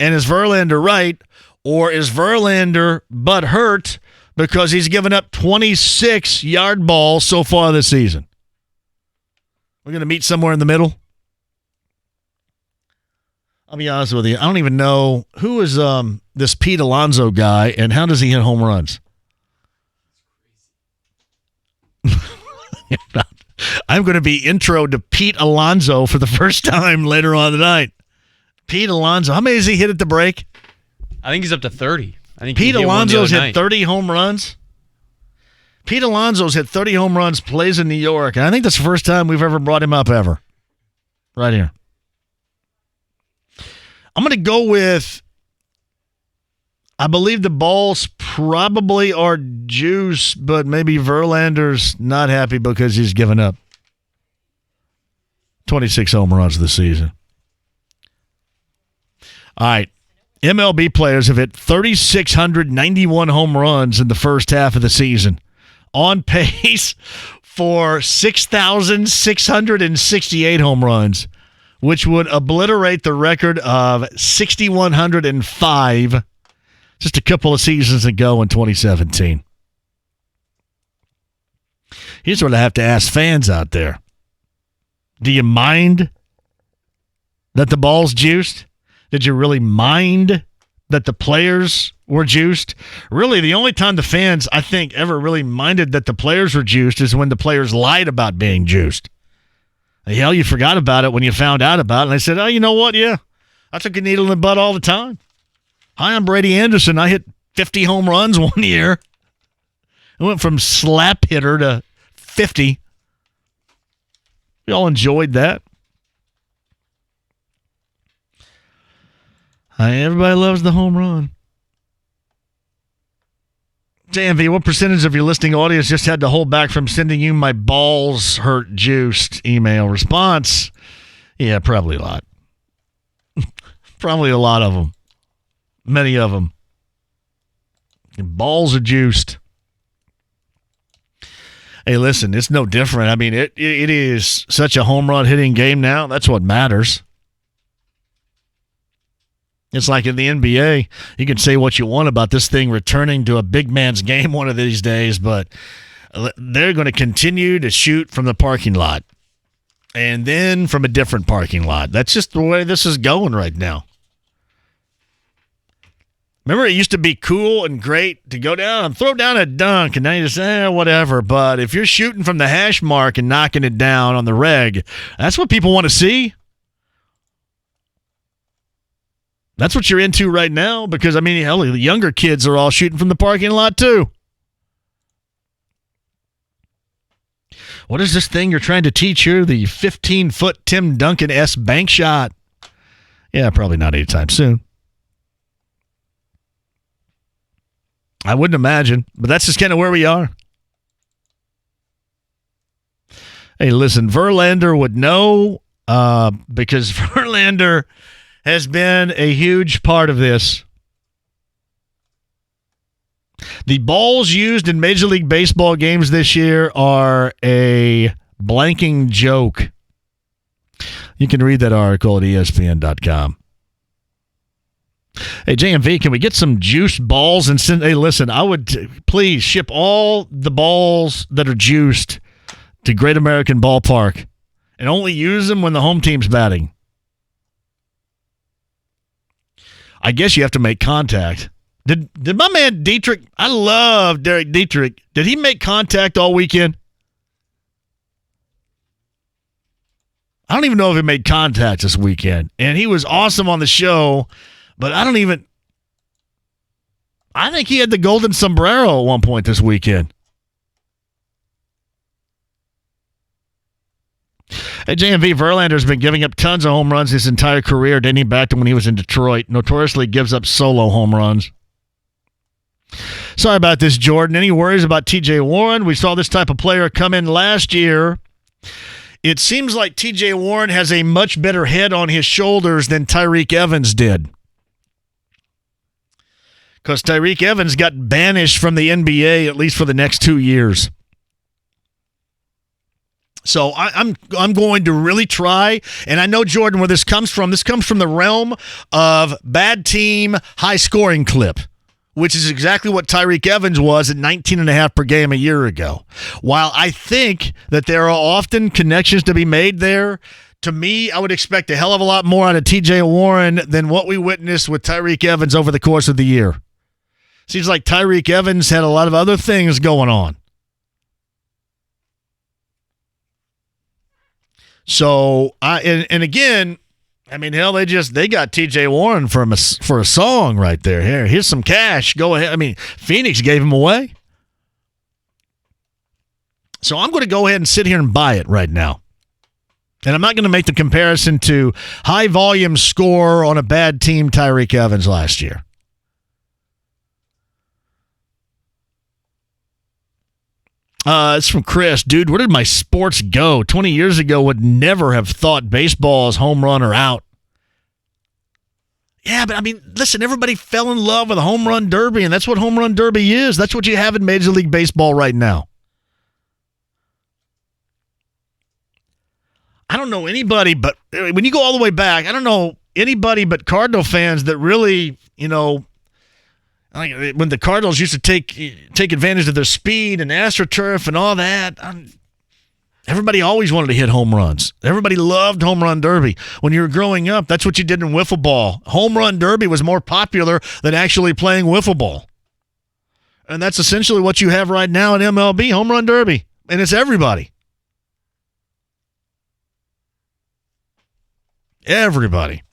and is Verlander right, or is Verlander butthurt because he's given up 26 yard balls so far this season? We're going to meet somewhere in the middle. I'll be honest with you. I don't even know who is this Pete Alonso guy, and how does he hit home runs? I'm going to be intro to Pete Alonso for the first time later on tonight. Pete Alonso. How many has he hit at the break? I think he's up to 30. I think Pete Alonso's hit 30 home runs. Pete Alonso's hit 30 home runs, plays in New York, and I think that's the first time we've ever brought him up ever. Right here. I'm going to go with, I believe the balls probably are juice, but maybe Verlander's not happy because he's given up 26 home runs this season. All right. MLB players have hit 3,691 home runs in the first half of the season, on pace for 6,668 home runs, which would obliterate the record of 6,105 just a couple of seasons ago in 2017. Here's what I have to ask fans out there. Do you mind that the ball's juiced? Did you really mind that the players were juiced? Really, the only time the fans, I think, ever really minded that the players were juiced is when the players lied about being juiced. Hell, you forgot about it when you found out about it. And they said, oh, you know what? Yeah, I took a needle in the butt all the time. Hi, I'm Brady Anderson. I hit 50 home runs one year. I went from slap hitter to 50. We all enjoyed that. Everybody loves the home run. JMV, what percentage of your listening audience just had to hold back from sending you my balls hurt juiced email response? Yeah, probably a lot. Probably a lot of them. Many of them. Balls are juiced. Hey, listen, it's no different. I mean, it is such a home run hitting game now. That's what matters. It's like in the NBA, you can say what you want about this thing returning to a big man's game one of these days, but they're going to continue to shoot from the parking lot and then from a different parking lot. That's just the way this is going right now. Remember, it used to be cool and great to go down and throw down a dunk, and now you just say, whatever. But if you're shooting from the hash mark and knocking it down on the reg, that's what people want to see. That's what you're into right now because, I mean, hell, the younger kids are all shooting from the parking lot too. What is this thing you're trying to teach here? The 15-foot Tim Duncan-esque bank shot. Yeah, probably not anytime soon. I wouldn't imagine, but that's just kind of where we are. Hey, listen, Verlander would know because Verlander has been a huge part of this. The balls used in Major League Baseball games this year are a blanking joke. You can read that article at ESPN.com. Hey, JMV, can we get some juiced balls and send? Hey, listen, I would please ship all the balls that are juiced to Great American Ballpark and only use them when the home team's batting. I guess you have to make contact. Did my man Dietrich, I love Derek Dietrich, did he make contact all weekend? I don't even know if he made contact this weekend. And he was awesome on the show, but I think he had the golden sombrero at one point this weekend. Hey, JMV, Verlander's been giving up tons of home runs his entire career, dating back to when he was in Detroit. Notoriously gives up solo home runs. Sorry about this, Jordan. Any worries about TJ Warren? We saw this type of player come in last year. It seems like TJ Warren has a much better head on his shoulders than Tyreek Evans did. Because Tyreek Evans got banished from the NBA at least for the next 2 years. So I'm going to really try, and I know, Jordan, where this comes from. This comes from the realm of bad team, high scoring clip, which is exactly what Tyreek Evans was at 19.5 per game a year ago. While I think that there are often connections to be made there, to me, I would expect a hell of a lot more out of TJ Warren than what we witnessed with Tyreek Evans over the course of the year. Seems like Tyreek Evans had a lot of other things going on. So, again, I mean, hell, they got TJ Warren for a song right there. Here's some cash. Go ahead. I mean, Phoenix gave him away. So I'm going to go ahead and sit here and buy it right now. And I'm not going to make the comparison to high volume score on a bad team Tyreek Evans last year. It's from Chris. Dude, where did my sports go? 20 years ago would never have thought baseball is home run or out. Yeah, but I mean, listen, everybody fell in love with a home run derby, and that's what home run derby is. That's what you have in Major League Baseball right now. I don't know anybody, but when you go all the way back, I don't know anybody but Cardinal fans that really, like when the Cardinals used to take advantage of their speed and AstroTurf and all that, everybody always wanted to hit home runs. Everybody loved home run derby. When you were growing up, that's what you did in wiffle ball. Home run derby was more popular than actually playing wiffle ball. And that's essentially what you have right now in MLB, home run derby. And it's everybody. Everybody.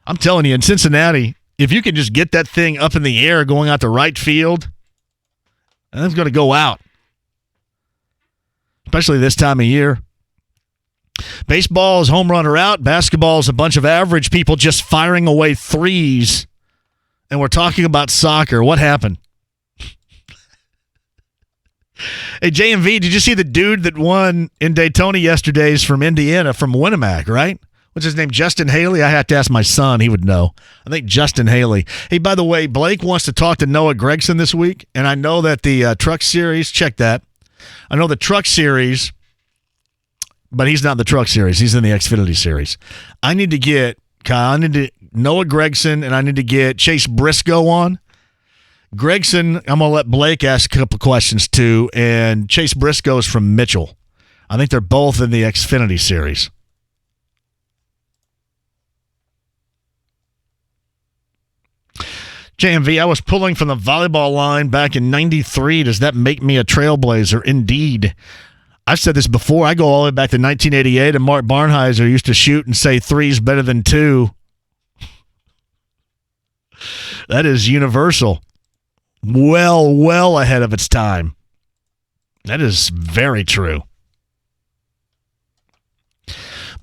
I'm telling you, in Cincinnati, if you can just get that thing up in the air going out to right field, that's going to go out. Especially this time of year. Baseball is home run or out. Basketball is a bunch of average people just firing away threes. And we're talking about soccer. What happened? Hey, JMV, did you see the dude that won in Daytona yesterday's from Indiana, from Winnemac, right? What's his name? Justin Haley? I have to ask my son. He would know. I think Justin Haley. Hey, by the way, Blake wants to talk to Noah Gragson this week, and I know that the Truck Series, check that. I know the Truck Series, but he's not in the Truck Series. He's in the Xfinity Series. I need to get Noah Gragson, and I need to get Chase Briscoe on. Gragson, I'm going to let Blake ask a couple questions too, and Chase Briscoe is from Mitchell. I think they're both in the Xfinity Series. JMV, I was pulling from the volleyball line back in 93. Does that make me a trailblazer? Indeed. I've said this before. I go all the way back to 1988, and Mark Barnheiser used to shoot and say three's better than two. That is universal. Well ahead of its time. That is very true.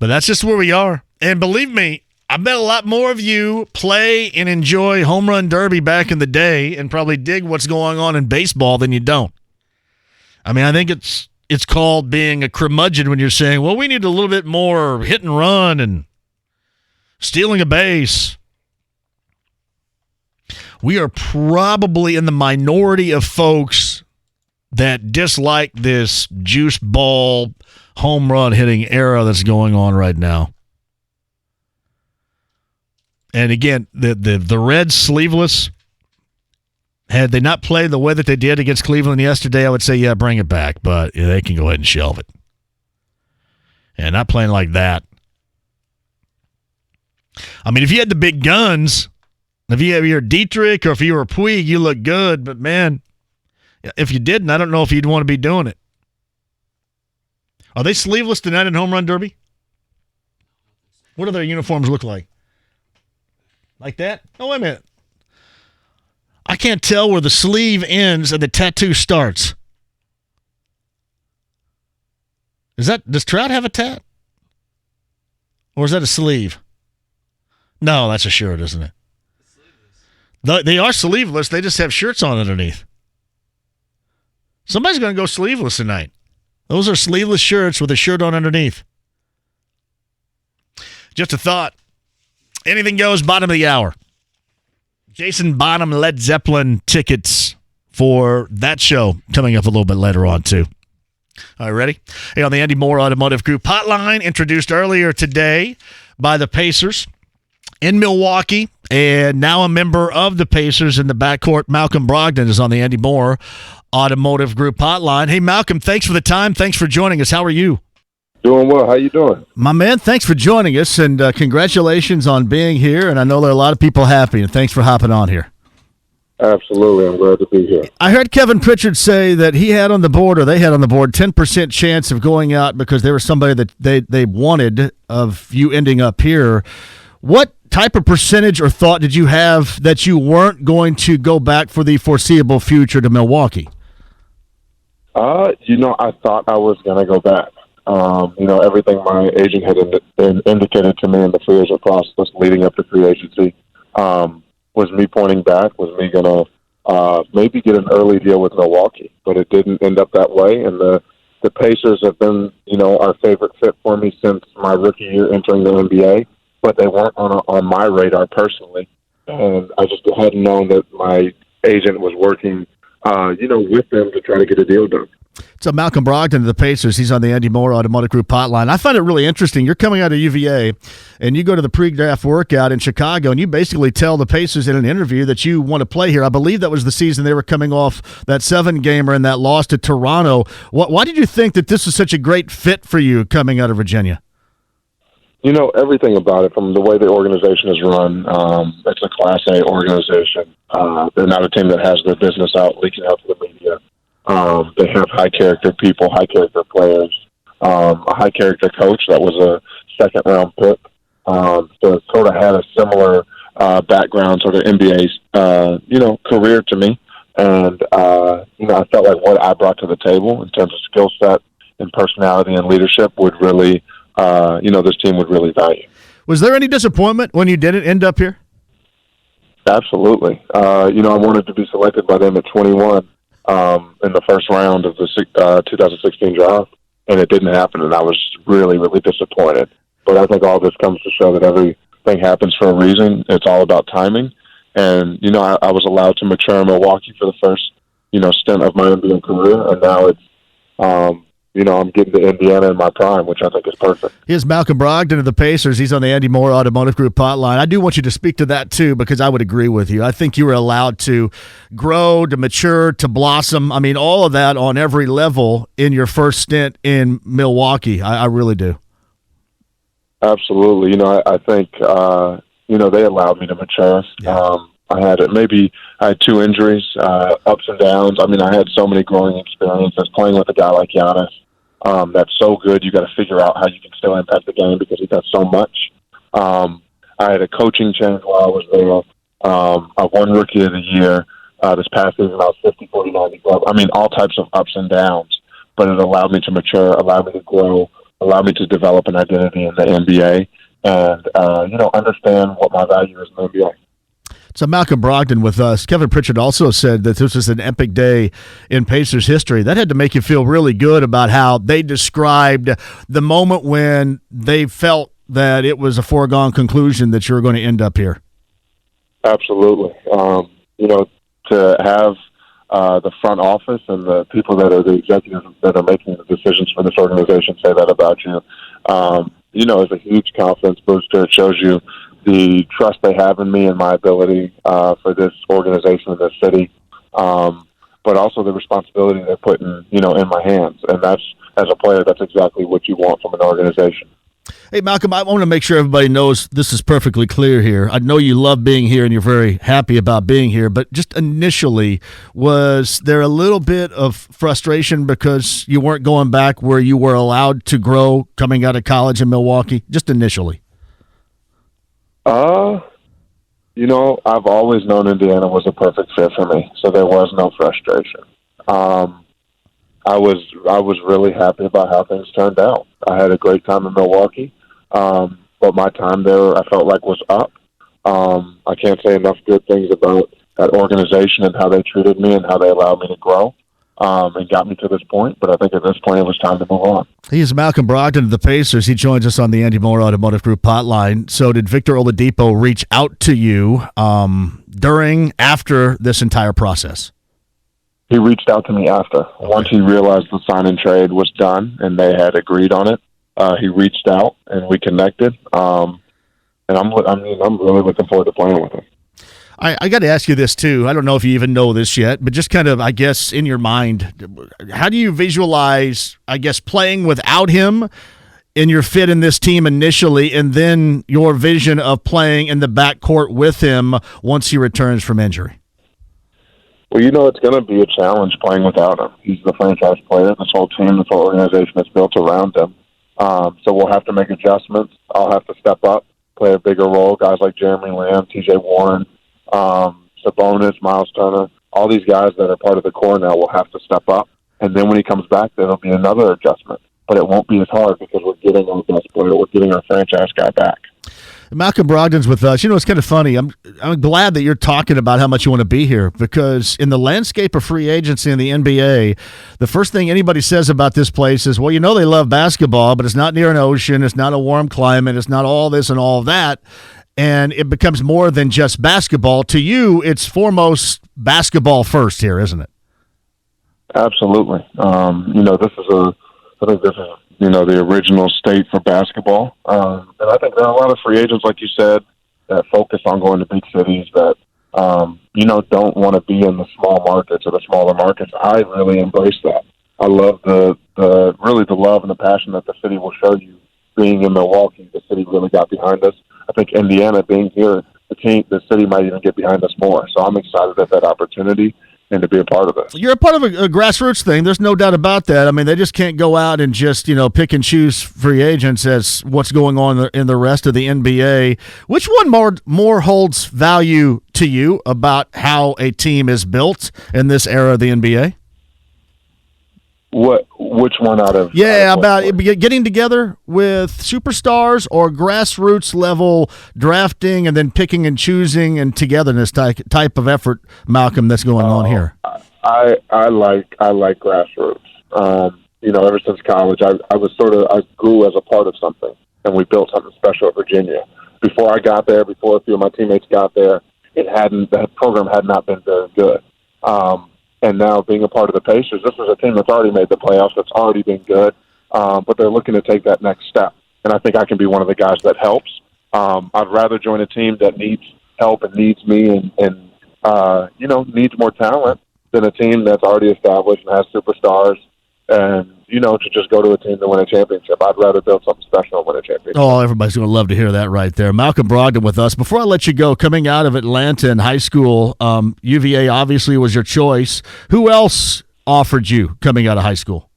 But that's just where we are. And believe me, I bet a lot more of you play and enjoy home run derby back in the day and probably dig what's going on in baseball than you don't. I mean, I think it's called being a curmudgeon when you're saying, well, we need a little bit more hit and run and stealing a base. We are probably in the minority of folks that dislike this juice ball home run hitting era that's going on right now. And again, the Reds sleeveless, had they not played the way that they did against Cleveland yesterday, I would say, yeah, bring it back. But yeah, they can go ahead and shelve it. And not playing like that. I mean, if you had the big guns, if you're Dietrich or if you were Puig, you look good. But, man, if you didn't, I don't know if you'd want to be doing it. Are they sleeveless tonight in Home Run Derby? What do their uniforms look like? Like that? Oh, wait a minute. I can't tell where the sleeve ends and the tattoo starts. Does Trout have a tat? Or is that a sleeve? No, that's a shirt, isn't it? They are sleeveless. They just have shirts on underneath. Somebody's going to go sleeveless tonight. Those are sleeveless shirts with a shirt on underneath. Just a thought. Anything goes, bottom of the hour. Jason Bonham, Led Zeppelin tickets for that show coming up a little bit later on, too. All right, ready? Hey, on the Andy Moore Automotive Group hotline, introduced earlier today by the Pacers in Milwaukee, and now a member of the Pacers in the backcourt, Malcolm Brogdon, is on the Andy Moore Automotive Group hotline. Hey, Malcolm, thanks for the time. Thanks for joining us. How are you? Doing well. How you doing? My man, thanks for joining us, and congratulations on being here. And I know there are a lot of people happy, and thanks for hopping on here. Absolutely. I'm glad to be here. I heard Kevin Pritchard say that he had on the board, or they had on the board, 10% chance of going out because there was somebody that they wanted of you ending up here. What type of percentage or thought did you have that you weren't going to go back for the foreseeable future to Milwaukee? I thought I was going to go back. Everything my agent had indicated to me in the free agent process leading up to free agency was me pointing back, was me going to maybe get an early deal with Milwaukee, but it didn't end up that way. And the Pacers have been, our favorite fit for me since my rookie year entering the NBA, but they weren't on my radar personally. And I just hadn't known that my agent was working, with them to try to get a deal done. So Malcolm Brogdon of the Pacers, he's on the Andy Moore Automotive Group hotline. I find it really interesting. You're coming out of UVA, and you go to the pre-draft workout in Chicago, and you basically tell the Pacers in an interview that you want to play here. I believe that was the season they were coming off that 7-gamer and that loss to Toronto. Why did you think that this was such a great fit for you coming out of Virginia? Everything about it, from the way the organization is run, it's a Class A organization. They're not a team that has their business out, leaking out to the media. They have high-character people, high-character players, a high-character coach that was a second-round pick. So it sort of had a similar background, sort of NBA, career to me. And, I felt like what I brought to the table in terms of skill set and personality and leadership would really, this team would really value. Was there any disappointment when you didn't end up here? Absolutely. I wanted to be selected by them at 21. In the first round of the 2016 draft, and it didn't happen, and I was really, really disappointed. But I think all this comes to show that everything happens for a reason. It's all about timing. And, I was allowed to mature in Milwaukee for the first, stint of my NBA career, and now it's, I'm getting to Indiana in my prime, which I think is perfect. Here's Malcolm Brogdon of the Pacers. He's on the Andy Moore Automotive Group hotline. I do want you to speak to that, too, because I would agree with you. I think you were allowed to grow, to mature, to blossom. I mean, all of that on every level in your first stint in Milwaukee. I really do. Absolutely. I think, they allowed me to mature. Yeah. I had 2 injuries, ups and downs. I mean, I had so many growing experiences playing with a guy like Giannis. That's so good. You got to figure out how you can still impact the game because he does so much. I had a coaching change while I was there. I won Rookie of the Year. This past season, I was 50, 40, 90 club. I mean, all types of ups and downs, but it allowed me to mature, allowed me to grow, allowed me to develop an identity in the NBA and, understand what my value is in the NBA. So Malcolm Brogdon with us. Kevin Pritchard also said that this was an epic day in Pacers history. That had to make you feel really good about how they described the moment when they felt that it was a foregone conclusion that you were going to end up here. Absolutely. To have the front office and the people that are the executives that are making the decisions for this organization say that about you, is a huge confidence booster. It shows you the trust they have in me and my ability for this organization and this city, but also the responsibility they're putting, in my hands. And that's, as a player, that's exactly what you want from an organization. Hey, Malcolm, I want to make sure everybody knows this is perfectly clear here. I know you love being here and you're very happy about being here, but just initially, was there a little bit of frustration because you weren't going back where you were allowed to grow coming out of college in Milwaukee? Just initially. I've always known Indiana was a perfect fit for me, so there was no frustration. I was really happy about how things turned out. I had a great time in Milwaukee, but my time there I felt like was up. I can't say enough good things about that organization and how they treated me and how they allowed me to grow and got me to this point. But I think at this point it was time to move on. He is Malcolm Brogdon of the Pacers. He joins us on the Andy Moore Automotive Group hotline. So did Victor Oladipo reach out to you after this entire process? He reached out to me after. Okay. Once he realized the sign and trade was done and they had agreed on it, he reached out and we connected. And I'm really looking forward to playing with him. I got to ask you this too. I don't know if you even know this yet, but just kind of, I guess, in your mind, how do you visualize, I guess, playing without him in your fit in this team initially, and then your vision of playing in the backcourt with him once he returns from injury? Well, it's going to be a challenge playing without him. He's the franchise player. This whole team, this whole organization is built around him. So we'll have to make adjustments. I'll have to step up, play a bigger role. Guys like Jeremy Lamb, T.J. Warren, Sabonis, Miles Turner, all these guys that are part of the core now will have to step up. And then when he comes back, there'll be another adjustment. But it won't be as hard because we're getting our best player. We're getting our franchise guy back. Malcolm Brogdon's with us. It's kind of funny. I'm glad that you're talking about how much you want to be here, because in the landscape of free agency in the NBA, the first thing anybody says about this place is, well, they love basketball, but it's not near an ocean. It's not a warm climate. It's not all this and all that. And it becomes more than just basketball. To you, it's foremost basketball first here, isn't it? Absolutely. I think this is the original state for basketball. And I think there are a lot of free agents, like you said, that focus on going to big cities that, don't want to be in the small markets or the smaller markets. I really embrace that. I love the love and the passion that the city will show you. Being in Milwaukee, the city really got behind us. I think Indiana being here, the city might even get behind us more. So I'm excited at that opportunity and to be a part of it. You're a part of a grassroots thing. There's no doubt about that. I mean, they just can't go out and just, pick and choose free agents as what's going on in the rest of the NBA. Which one more holds value to you about how a team is built in this era of the NBA? Which one out of... Yeah, about getting together with superstars or grassroots level drafting and then picking and choosing and togetherness type of effort, Malcolm, that's going on here. I like grassroots. Ever since college, I grew as a part of something, and we built something special at Virginia. Before I got there, before a few of my teammates got there, that program had not been very good. And now being a part of the Pacers, this is a team that's already made the playoffs, that's already been good, but they're looking to take that next step. And I think I can be one of the guys that helps. I'd rather join a team that needs help and needs me and needs more talent than a team that's already established and has superstars and, to just go to a team to win a championship. I'd rather build something special and win a championship. Oh, everybody's going to love to hear that right there. Malcolm Brogdon with us. Before I let you go, coming out of Atlanta in high school, UVA obviously was your choice. Who else offered you coming out of high school?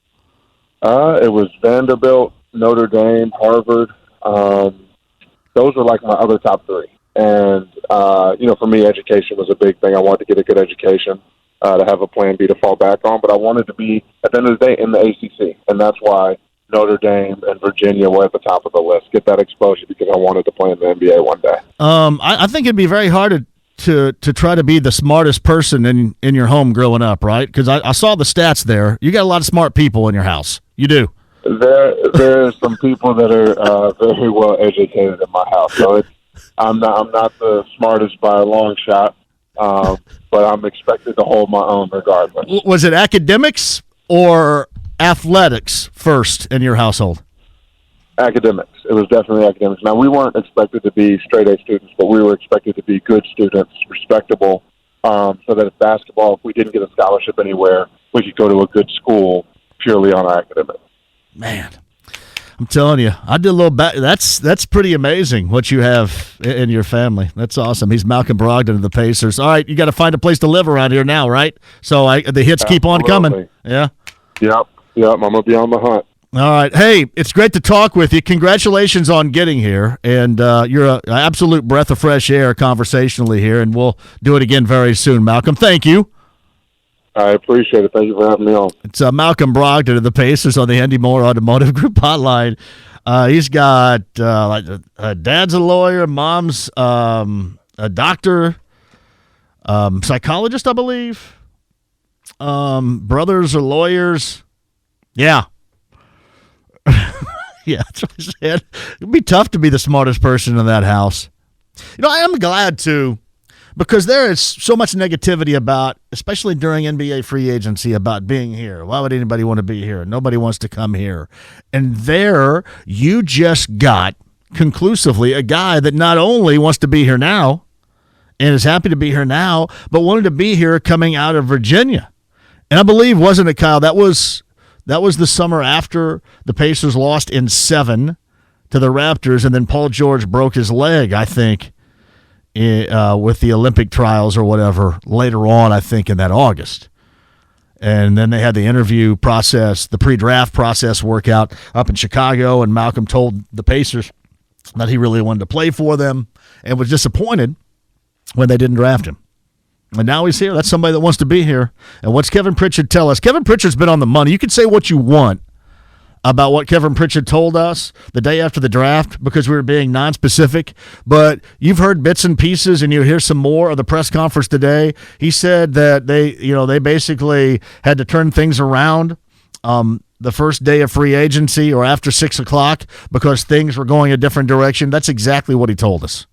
It was Vanderbilt, Notre Dame, Harvard. Those were like my other top three. And, for me, education was a big thing. I wanted to get a good education. To have a plan B to fall back on, but I wanted to be, at the end of the day, in the ACC, and that's why Notre Dame and Virginia were at the top of the list. Get that exposure because I wanted to play in the NBA one day. I think it'd be very hard to try to be the smartest person in your home growing up, right? Because I saw the stats there. You got a lot of smart people in your house. You do. There are some people that are very well educated in my house, so I'm not the smartest by a long shot. But I'm expected to hold my own regardless. Was it academics or athletics first in your household? Academics. It was definitely academics. Now, we weren't expected to be straight-A students, but we were expected to be good students, respectable, so that if we didn't get a scholarship anywhere, we could go to a good school purely on our academics. Man. I'm telling you, I did a little back. That's pretty amazing what you have in your family. That's awesome. He's Malcolm Brogdon of the Pacers. All right, you got to find a place to live around here now, right? So the hits keep on coming. Yeah. Yep. I'm gonna be on the hunt. All right. Hey, it's great to talk with you. Congratulations on getting here, and you're an absolute breath of fresh air conversationally here, and we'll do it again very soon, Malcolm. Thank you. I appreciate it. Thank you for having me on. It's Malcolm Brogdon of the Pacers on the Andy Moore Automotive Group hotline. He's got dad's a lawyer, mom's a doctor, psychologist, I believe. Brothers are lawyers. Yeah. Yeah, that's what I said. It'd be tough to be the smartest person in that house. I am glad to. Because there is so much negativity about, especially during NBA free agency, about being here. Why would anybody want to be here? Nobody wants to come here. And there you just got conclusively a guy that not only wants to be here now and is happy to be here now, but wanted to be here coming out of Virginia. And I believe, wasn't it, Kyle, that was the summer after the Pacers lost in 7 to the Raptors, and then Paul George broke his leg, I think, with the Olympic trials or whatever later on, I think, in that August. And then they had the interview process, the pre-draft process workout up in Chicago, and Malcolm told the Pacers that he really wanted to play for them and was disappointed when they didn't draft him. And now he's here. That's somebody that wants to be here. And what's Kevin Pritchard tell us? Kevin Pritchard's been on the money. You can say what you want about what Kevin Pritchard told us the day after the draft because we were being non-specific, but you've heard bits and pieces, and you hear some more of the press conference today. He said that they basically had to turn things around the first day of free agency or after 6 o'clock because things were going a different direction. That's exactly what he told us.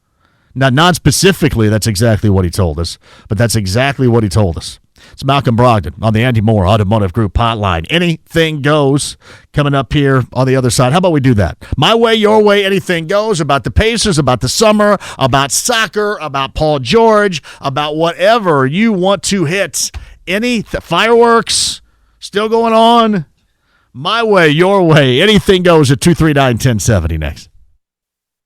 Now, non-specifically, that's exactly what he told us, but that's exactly what he told us. It's Malcolm Brogdon on the Andy Moore Automotive Group hotline. Anything goes coming up here on the other side. How about we do that? My way, your way, anything goes about the Pacers, about the summer, about soccer, about Paul George, about whatever you want to hit. Any fireworks still going on? My way, your way, anything goes at 239-1070 next.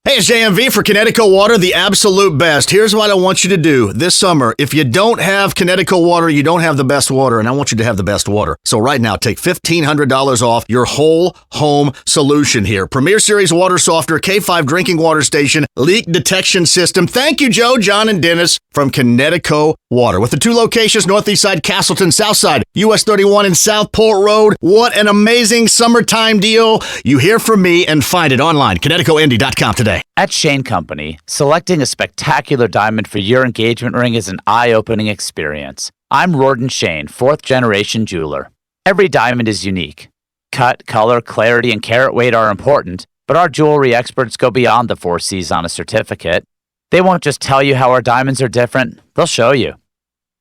Hey, it's JMV for Connecticut Water, the absolute best. Here's what I want you to do this summer. If you don't have Connecticut Water, you don't have the best water, and I want you to have the best water. So right now, take $1,500 off your whole home solution here. Premier Series Water Softener, K5 Drinking Water Station, Leak Detection System. Thank you, Joe, John, and Dennis from Connecticut Water. With the 2 locations, Northeast Side, Castleton, South Side, US 31 and Southport Road. What an amazing summertime deal. You hear from me and find it online, ConnecticutIndy.com today. At Shane Company, selecting a spectacular diamond for your engagement ring is an eye-opening experience. I'm Rorden Shane, 4th-generation jeweler. Every diamond is unique. Cut, color, clarity, and carat weight are important, but our jewelry experts go beyond the 4 C's on a certificate. They won't just tell you how our diamonds are different, they'll show you.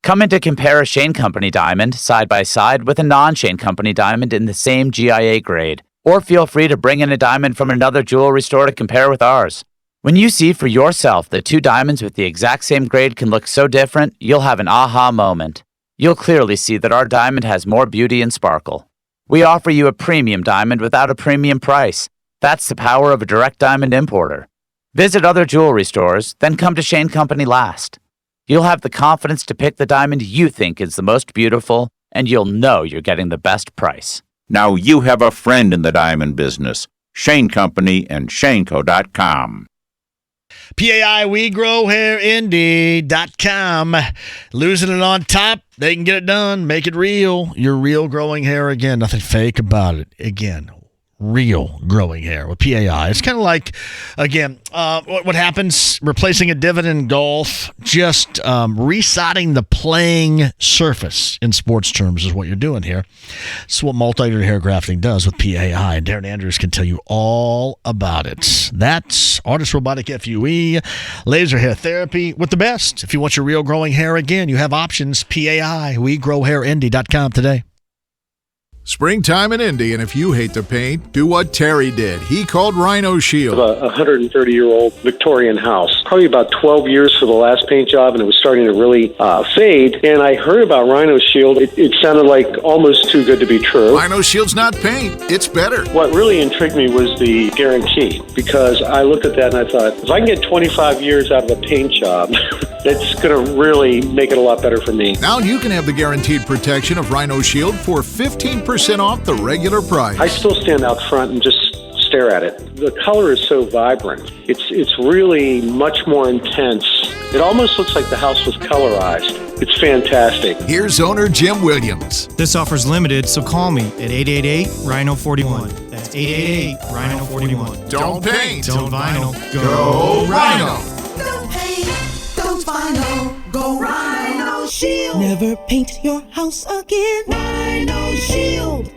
Come in to compare a Shane Company diamond side by side with a non-Shane Company diamond in the same GIA grade. Or feel free to bring in a diamond from another jewelry store to compare with ours. When you see for yourself that 2 diamonds with the exact same grade can look so different, you'll have an aha moment. You'll clearly see that our diamond has more beauty and sparkle. We offer you a premium diamond without a premium price. That's the power of a direct diamond importer. Visit other jewelry stores, then come to Shane Company last. You'll have the confidence to pick the diamond you think is the most beautiful, and you'll know you're getting the best price. Now you have a friend in the diamond business. Shane Company and Shaneco.com. PAI, WeGrowHairIndy.com. Losing it on top, they can get it done. Make it real. Your real growing hair again. Nothing fake about it. Again, real growing hair with PAI. It's kind of like, again, what happens, replacing a divot in golf, just resodding the playing surface in sports terms is what you're doing here. It's what multi-layer hair grafting does with PAI, and Darren Andrews can tell you all about it. That's Artist Robotic FUE, laser hair therapy with the best. If you want your real growing hair again, you have options. PAI, WeGrowHairIndy.com today. Springtime in Indy, and if you hate the paint, do what Terry did. He called Rhino Shield. A 130-year-old Victorian house. Probably about 12 years for the last paint job, and it was starting to really fade. And I heard about Rhino Shield. It sounded like almost too good to be true. Rhino Shield's not paint. It's better. What really intrigued me was the guarantee, because I looked at that and I thought, if I can get 25 years out of a paint job, that's going to really make it a lot better for me. Now you can have the guaranteed protection of Rhino Shield for 15% off the regular price. I still stand out front and just stare at it. The color is so vibrant. It's really much more intense. It almost looks like the house was colorized. It's fantastic. Here's owner Jim Williams. This offer's limited, so call me at 888-RHINO-41. That's 888-RHINO-41. Don't paint. Don't vinyl. Go Rhino. Don't paint. Don't vinyl. Go Rhino Shield. Never paint your house again. Rhino Shield.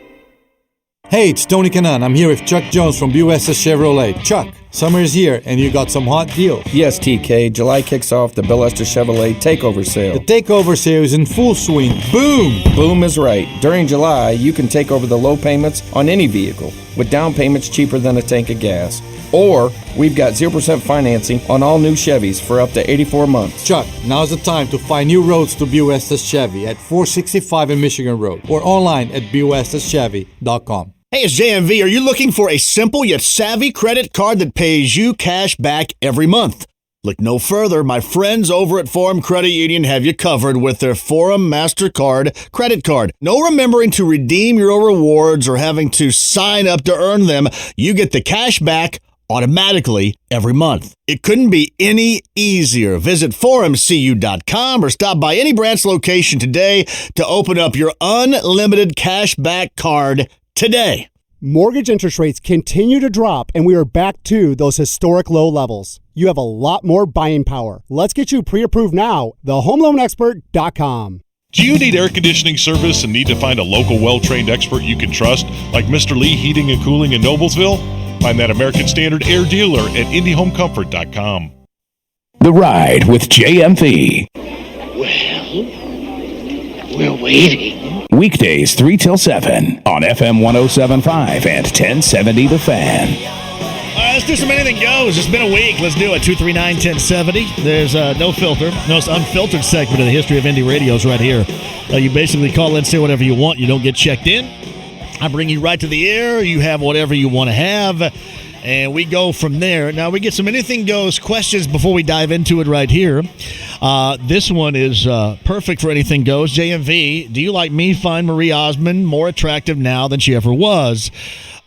Hey, it's Tony Kanan. I'm here with Chuck Jones from BUSS Chevrolet. Chuck, summer is here and you got some hot deals. Yes, TK. July kicks off the Bill Esther Chevrolet Takeover Sale. The Takeover Sale is in full swing. Boom! Boom is right. During July, you can take over the low payments on any vehicle with down payments cheaper than a tank of gas. Or we've got 0% financing on all new Chevys for up to 84 months. Chuck, now's the time to find new roads to BUSS Chevy at 465 in Michigan Road or online at BUSSChevy.com. Hey, it's JMV. Are you looking for a simple yet savvy credit card that pays you cash back every month? Look no further. My friends over at Forum Credit Union have you covered with their Forum MasterCard credit card. No remembering to redeem your rewards or having to sign up to earn them. You get the cash back automatically every month. It couldn't be any easier. Visit forumcu.com or stop by any branch location today to open up your unlimited cash back card today. Mortgage interest rates continue to drop, and we are back to those historic low levels. You have a lot more buying power. Let's get you pre-approved now. TheHomeLoanExpert.com. Do you need air conditioning service and need to find a local well-trained expert you can trust, like Mr. Lee Heating and Cooling in Noblesville? Find that American Standard air dealer at IndyHomeComfort.com. The Ride with JMV. Well, we're waiting. Weekdays 3 till 7 on FM 107.5 and 1070 The Fan. Let's do some Anything Goes. It's been a week. Let's do it. 239-1070. There's no filter. Most unfiltered segment of the history of indie radios right here. You basically call in, say whatever you want. You don't get checked in. I bring you right to the air. You have whatever you want to have. And we go from there. Now, we get some Anything Goes questions before we dive into it right here. This one is perfect for Anything Goes. JMV, do you like me find Marie Osmond more attractive now than she ever was?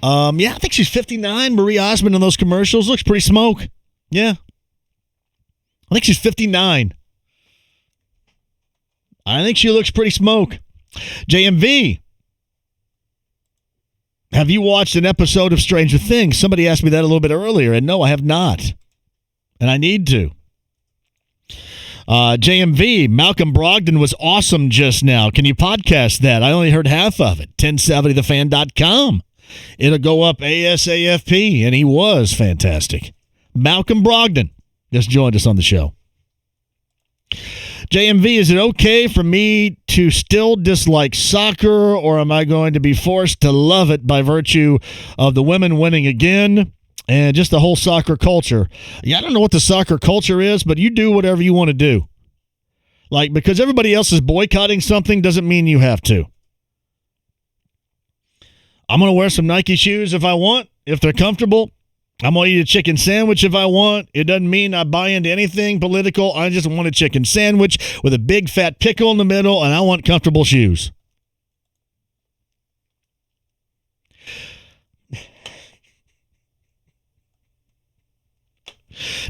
Yeah, I think she's 59. Marie Osmond in those commercials looks pretty smoke. Yeah. I think she's 59. I think she looks pretty smoke. JMV, have you watched an episode of Stranger Things? Somebody asked me that a little bit earlier, and no, I have not. And I need to. JMV, Malcolm Brogdon was awesome just now. Can you podcast that? I only heard half of it. 1070thefan.com. It'll go up ASAFP, and he was fantastic. Malcolm Brogdon just joined us on the show. JMV, is it okay for me to still dislike soccer, or am I going to be forced to love it by virtue of the women winning again and just the whole soccer culture? Yeah, I don't know what the soccer culture is, but you do whatever you want to do. Like, because everybody else is boycotting something doesn't mean you have to. I'm going to wear some Nike shoes if I want, if they're comfortable. I'm going to eat a chicken sandwich if I want. It doesn't mean I buy into anything political. I just want a chicken sandwich with a big fat pickle in the middle, and I want comfortable shoes.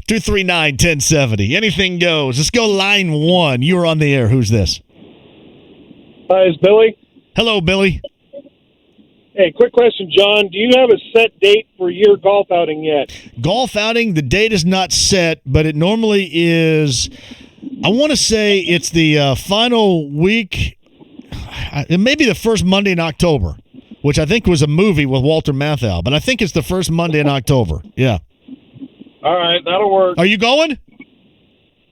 $239-1070. Anything goes. Let's go line one. You're on the air. Who's this? Hi, it's Billy. Hello, Billy. Hey, quick question, John. Do you have a set date for your golf outing yet? Golf outing, the date is not set, but it normally is, I want to say it's the final week, it may be the first Monday in October, which I think was a movie with Walter Matthau, but I think it's the first Monday in October. Yeah. All right, that'll work. Are you going?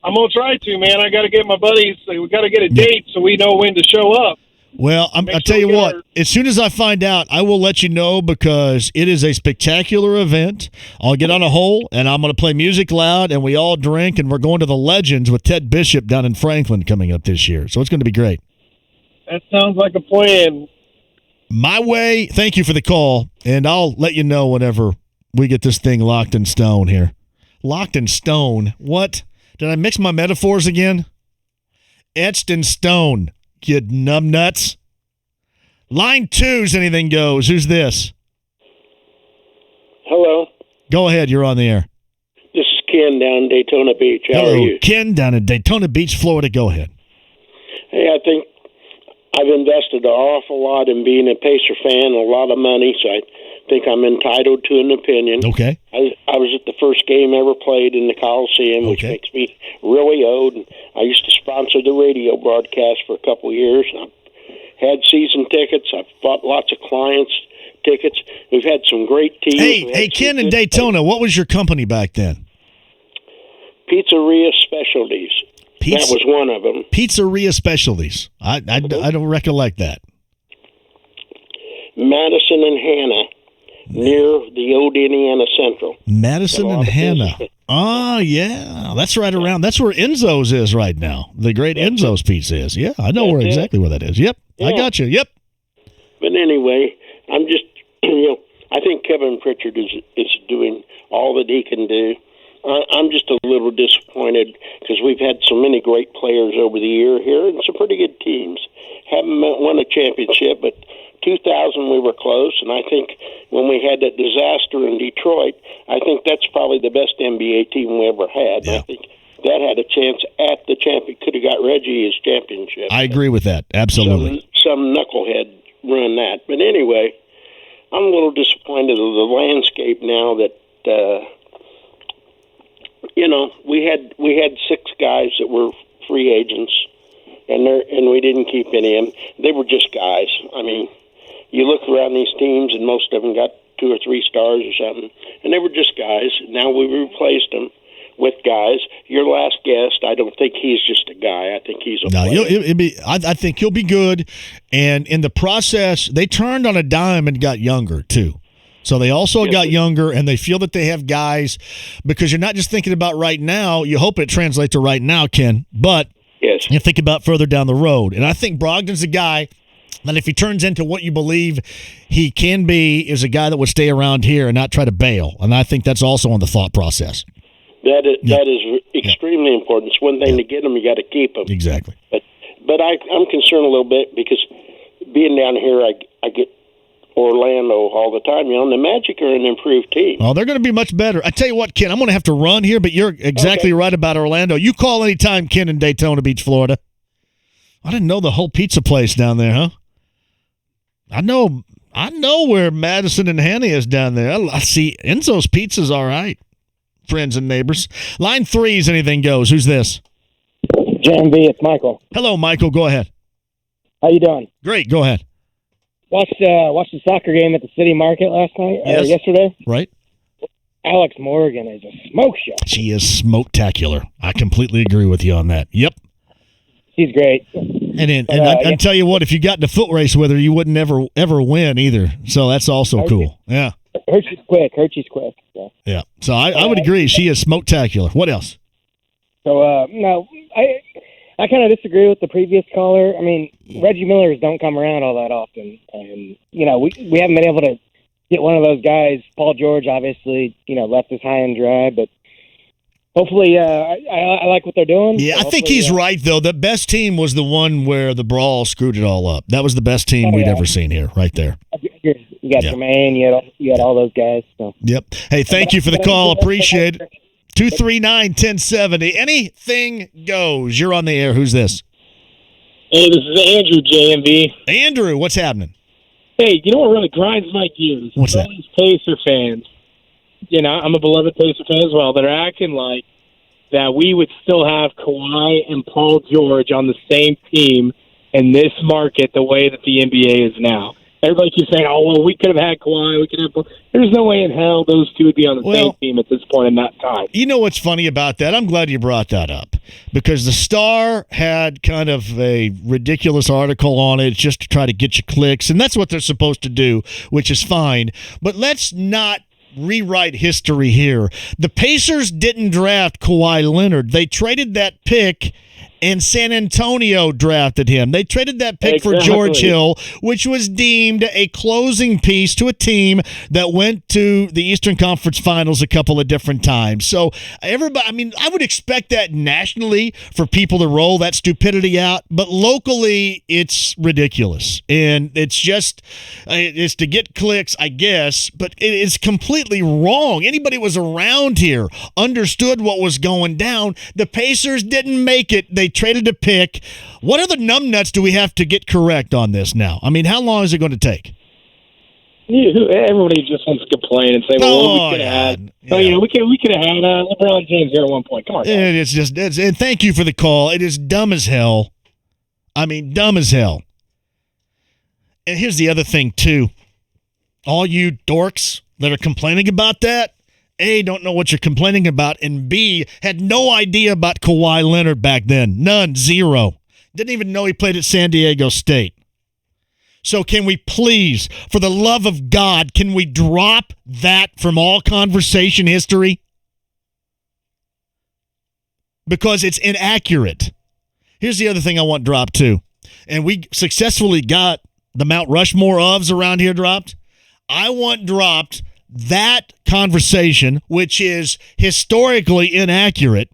I'm going to try to, man. I got to get my buddies. We got to get a date so we know when to show up. Well, I'll tell you what. As soon as I find out, I will let you know because it is a spectacular event. I'll get on a hole, and I'm going to play music loud, and we all drink, and we're going to the Legends with Ted Bishop down in Franklin coming up this year. So it's going to be great. That sounds like a plan. My way. Thank you for the call, and I'll let you know whenever we get this thing locked in stone here. Locked in stone? What? Did I mix my metaphors again? Etched in stone. You numbnuts. Line 2's anything goes. Who's this? Hello. Go ahead. You're on the air. This is Ken down in Daytona Beach. How Hello, are you? Ken down in Daytona Beach, Florida. Go ahead. Hey, I think I've invested an awful lot in being a Pacer fan, a lot of money, so I think I'm entitled to an opinion. Okay. I was at the first game ever played in the Coliseum, which makes me really old. I used to sponsor the radio broadcast for a couple of years. I've had season tickets. I've bought lots of clients' tickets. We've had some great teams. Hey, Ken in Daytona, what was your company back then? Pizzeria Specialties. That was one of them. Pizzeria Specialties. I don't recollect that. Madison and Hannah, near the old Indiana Central. Madison and Hannah. Oh, yeah. That's right around. That's where Enzo's is right now. The great Enzo's Pizza is. Yeah, I know exactly where that is. Yep. I got you. Yep. But anyway, I'm just, I think Kevin Pritchard is doing all that he can do. I'm just a little disappointed because we've had so many great players over the year here and some pretty good teams. Haven't won a championship, but 2000 we were close, and I think when we had that disaster in Detroit, I think that's probably the best NBA team we ever had. Yeah. I think that had a chance at the champion. Could have got Reggie his championship. I agree with that. Absolutely. Some knucklehead run that. But anyway, I'm a little disappointed of the landscape now that we had 6 guys that were free agents, and we didn't keep any of them. They were just guys. I mean, you look around these teams, and most of them got 2 or 3 stars or something, and they were just guys. Now we replaced them with guys. Your last guest, I don't think he's just a guy. I think he's a player. I think he'll be good, and in the process, they turned on a dime and got younger too. So they also got younger, and they feel that they have guys, because you're not just thinking about right now. You hope it translates to right now, Ken, but you think about further down the road. And I think Brogdon's a guy that if he turns into what you believe he can be, is a guy that would stay around here and not try to bail. And I think that's also on the thought process. That is extremely important. It's one thing to get them, you got to keep them. Exactly. But I'm concerned a little bit because being down here, I get Orlando all the time. And the Magic are an improved team. Oh, they're going to be much better. I tell you what, Ken, I'm going to have to run here, but you're exactly right about Orlando. You call anytime, Ken, in Daytona Beach, Florida. I didn't know the whole pizza place down there, huh? I know where Madison and Hannah is down there. I see Enzo's Pizza's all right, friends and neighbors. Line 3's anything goes. Who's this? JMV, it's Michael. Hello, Michael. Go ahead. How you doing? Great. Go ahead. Watched the soccer game at the City Market last night. Yesterday. Right. Alex Morgan is a smoke show. She is smoke-tacular. I completely agree with you on that. Yep. She's great. And I tell you what, if you got in a foot race with her, you wouldn't ever win either. So that's also cool. Yeah. She's quick. So. Yeah. So I would agree. She is smoke-tacular. What else? So, no, I kind of disagree with the previous caller. I mean, Reggie Millers don't come around all that often. And, we haven't been able to get one of those guys. Paul George, obviously, left us high and dry. But hopefully, I like what they're doing. Yeah, I think he's right, though. The best team was the one where the brawl screwed it all up. That was the best team we'd ever seen here, right there. You got Jermaine, you had all those guys. So. Yep. Hey, thank you for the call. Appreciate it. 239-1070. Anything goes. You're on the air. Who's this? Hey, this is Andrew, JMV. Andrew, what's happening? Hey, you know what really grinds my gears? What's that? All these Pacer fans. I'm a beloved Pacer fan as well. They're acting like that we would still have Kawhi and Paul George on the same team in this market the way that the NBA is now. everybody keeps saying, "Oh, well, we could have had Kawhi. We could have." There's no way in hell those two would be on the same team at this point in that time. You know what's funny about that? I'm glad you brought that up because the Star had kind of a ridiculous article on it just to try to get you clicks, and that's what they're supposed to do, which is fine. But let's not rewrite history here. The Pacers didn't draft Kawhi Leonard. They traded that pick, and San Antonio drafted him. They traded that pick for George Hill, which was deemed a closing piece to a team that went to the Eastern Conference Finals a couple of different times. So everybody, I mean, I would expect that nationally for people to roll that stupidity out, but locally it's ridiculous. And it's just, it's to get clicks, I guess, but it is completely wrong. Anybody who was around here understood what was going down. The Pacers didn't make it. They traded a pick. What other numbnuts do we have to get correct on this now? I mean, how long is it going to take? Everybody just wants to complain and say, "Well, we could have had." Yeah. We could have had LeBron James here at one point. Come on, guys. And thank you for the call. It is dumb as hell. I mean, dumb as hell. And here's the other thing too. All you dorks that are complaining about that, A, don't know what you're complaining about, and B, had no idea about Kawhi Leonard back then. None. Zero. Didn't even know he played at San Diego State. So can we please, for the love of God, can we drop that from all conversation history? Because it's inaccurate. Here's the other thing I want dropped too. And we successfully got the Mount Rushmore ofs around here dropped. I want dropped that conversation, which is historically inaccurate.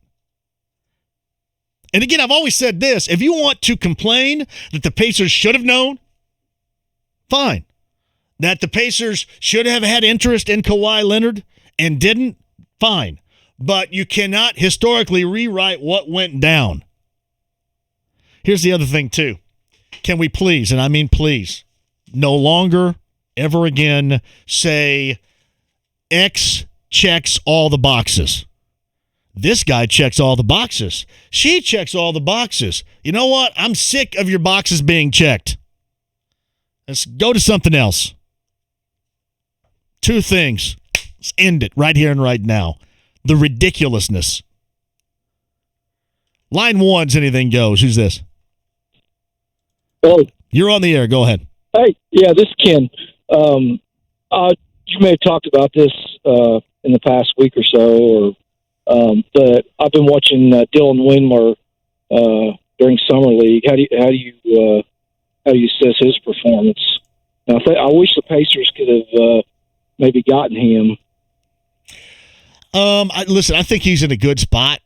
And again, I've always said this. If you want to complain that the Pacers should have known, fine. That the Pacers should have had interest in Kawhi Leonard and didn't, fine. But you cannot historically rewrite what went down. Here's the other thing, too. Can we please, and I mean please, no longer, ever again, say X checks all the boxes. This guy checks all the boxes. She checks all the boxes. You know what? I'm sick of your boxes being checked. Let's go to something else. Two things. Let's end it right here and right now. The ridiculousness. Line one's anything goes. Who's this? Oh, you're on the air. Go ahead. Hey, yeah, this is Ken. You may have talked about this in the past week or so, but I've been watching Dylan Windler during summer league. How do you assess his performance? Now, I wish the Pacers could have maybe gotten him. Listen, I think he's in a good spot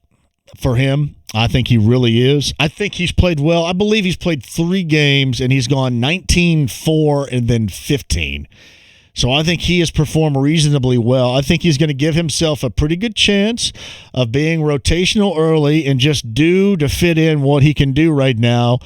for him. I think he really is. I think he's played well. I believe he's played 3 games, and he's gone 19-4 and then 15. So I think he has performed reasonably well. I think he's going to give himself a pretty good chance of being rotational early and just do to fit in what he can do right now,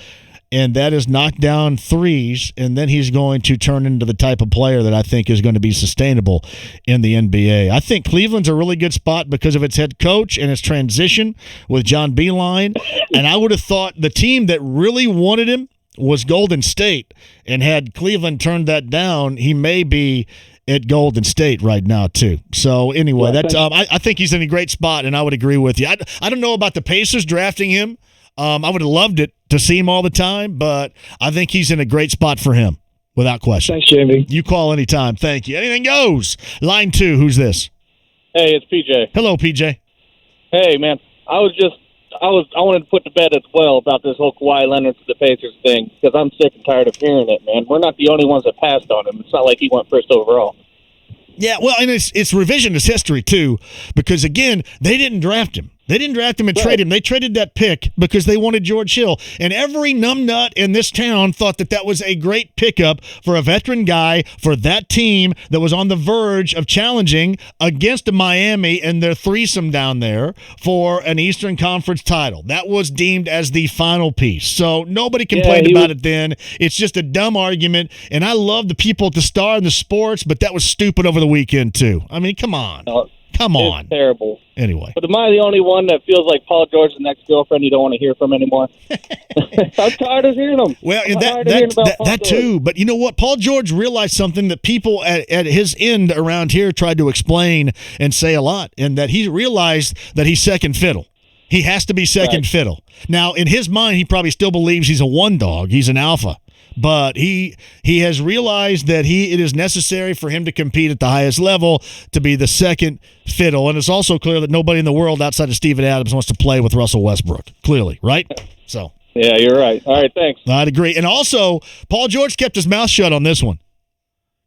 and that is knock down threes, and then he's going to turn into the type of player that I think is going to be sustainable in the NBA. I think Cleveland's a really good spot because of its head coach and its transition with John Beilein, and I would have thought the team that really wanted him was Golden State, and had Cleveland turned that down, he may be at Golden State right now too. So anyway, I think he's in a great spot, and I would agree with you. I don't know about the Pacers drafting him. I would have loved it to see him all the time, but I think he's in a great spot for him, without question. Thanks, Jamie. You call anytime. Thank you. Anything goes. Line 2, who's this? Hey, it's PJ. Hello, PJ. Hey, man. I wanted to put to bed as well about this whole Kawhi Leonard to the Pacers thing, because I'm sick and tired of hearing it, man. We're not the only ones that passed on him. It's not like he went first overall. Yeah, well, and it's revisionist history, too, because, again, they didn't draft him. They didn't draft him and trade him. They traded that pick because they wanted George Hill. And every numbnut in this town thought that was a great pickup for a veteran guy for that team that was on the verge of challenging against Miami and their threesome down there for an Eastern Conference title. That was deemed as the final piece. So nobody complained about it then. It's just a dumb argument. And I love the people at the Star and the Sports, but that was stupid over the weekend, too. I mean, come on. Come on. It's terrible. Anyway. But am I the only one that feels like Paul George's next girlfriend you don't want to hear from anymore? I'm tired of hearing them. Well, that too. But you know what? Paul George realized something that people at his end around here tried to explain and say a lot, and that he realized that he's second fiddle. He has to be second fiddle. Now, in his mind, he probably still believes he's a one dog. He's an alpha. But he has realized that it is necessary for him to compete at the highest level to be the second fiddle. And it's also clear that nobody in the world outside of Steven Adams wants to play with Russell Westbrook. Clearly, right? So. Yeah, you're right. All right, thanks. I'd agree. And also, Paul George kept his mouth shut on this one.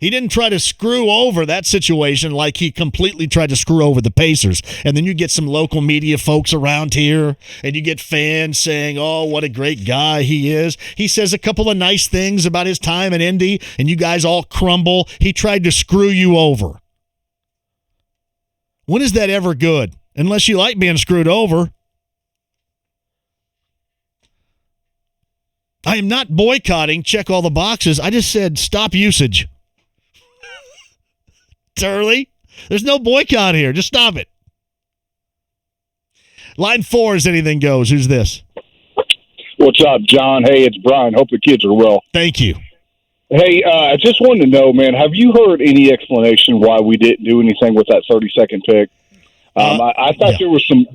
He didn't try to screw over that situation like he completely tried to screw over the Pacers. And then you get some local media folks around here, and you get fans saying, oh, what a great guy he is. He says a couple of nice things about his time in Indy, and you guys all crumble. He tried to screw you over. When is that ever good? Unless you like being screwed over. I am not boycotting, check all the boxes. I just said stop usage. It's early. There's no boycott here. Just stop it. Line 4 is anything goes. Who's this? What's up, John? Hey, it's Brian. Hope the kids are well. Thank you. Hey, I just wanted to know, man, have you heard any explanation why we didn't do anything with that 32nd pick? I thought there was some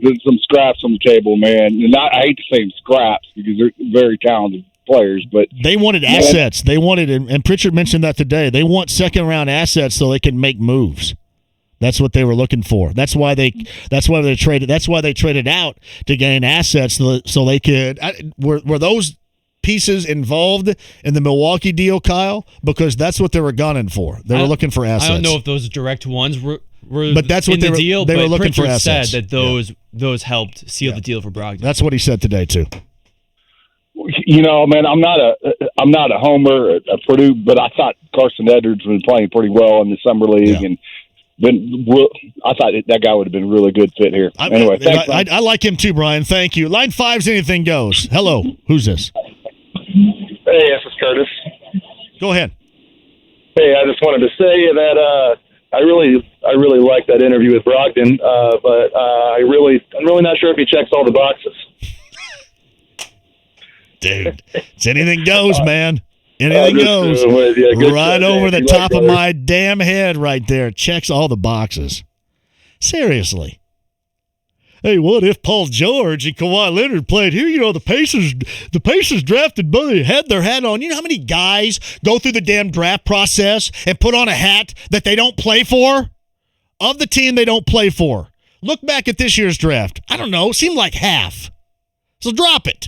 scraps on the table, man. And I hate to say them scraps because they're very talented players, but they wanted assets. They wanted, and Pritchard mentioned that today. They want second round assets so they can make moves. That's what they were looking for. That's why they traded. That's why they traded out to gain assets so they could. Were those pieces involved in the Milwaukee deal, Kyle? Because that's what they were gunning for. They were looking for assets. I don't know if those direct ones were but that's what in the deal. They were looking Pritchard for assets. said that those helped seal the deal for Brogdon. That's what he said today too. You know, man, I'm not a homer at Purdue, but I thought Carson Edwards was playing pretty well in the summer league, and I thought that guy would have been a really good fit here. Anyway, thanks. I like him too, Brian. Thank you. Line 5's anything goes. Hello, who's this? Hey, this is Curtis. Go ahead. Hey, I just wanted to say that I really liked that interview with Brogdon, but I'm really not sure if he checks all the boxes. Dude, it's anything goes, man. Anything goes. Right over the top of my damn head right there. Checks all the boxes. Seriously. Hey, what if Paul George and Kawhi Leonard played here? You know, the Pacers drafted Buddy, had their hat on. You know how many guys go through the damn draft process and put on a hat that they don't play for? Of the team they don't play for. Look back at this year's draft. I don't know. It seemed like half. So drop it.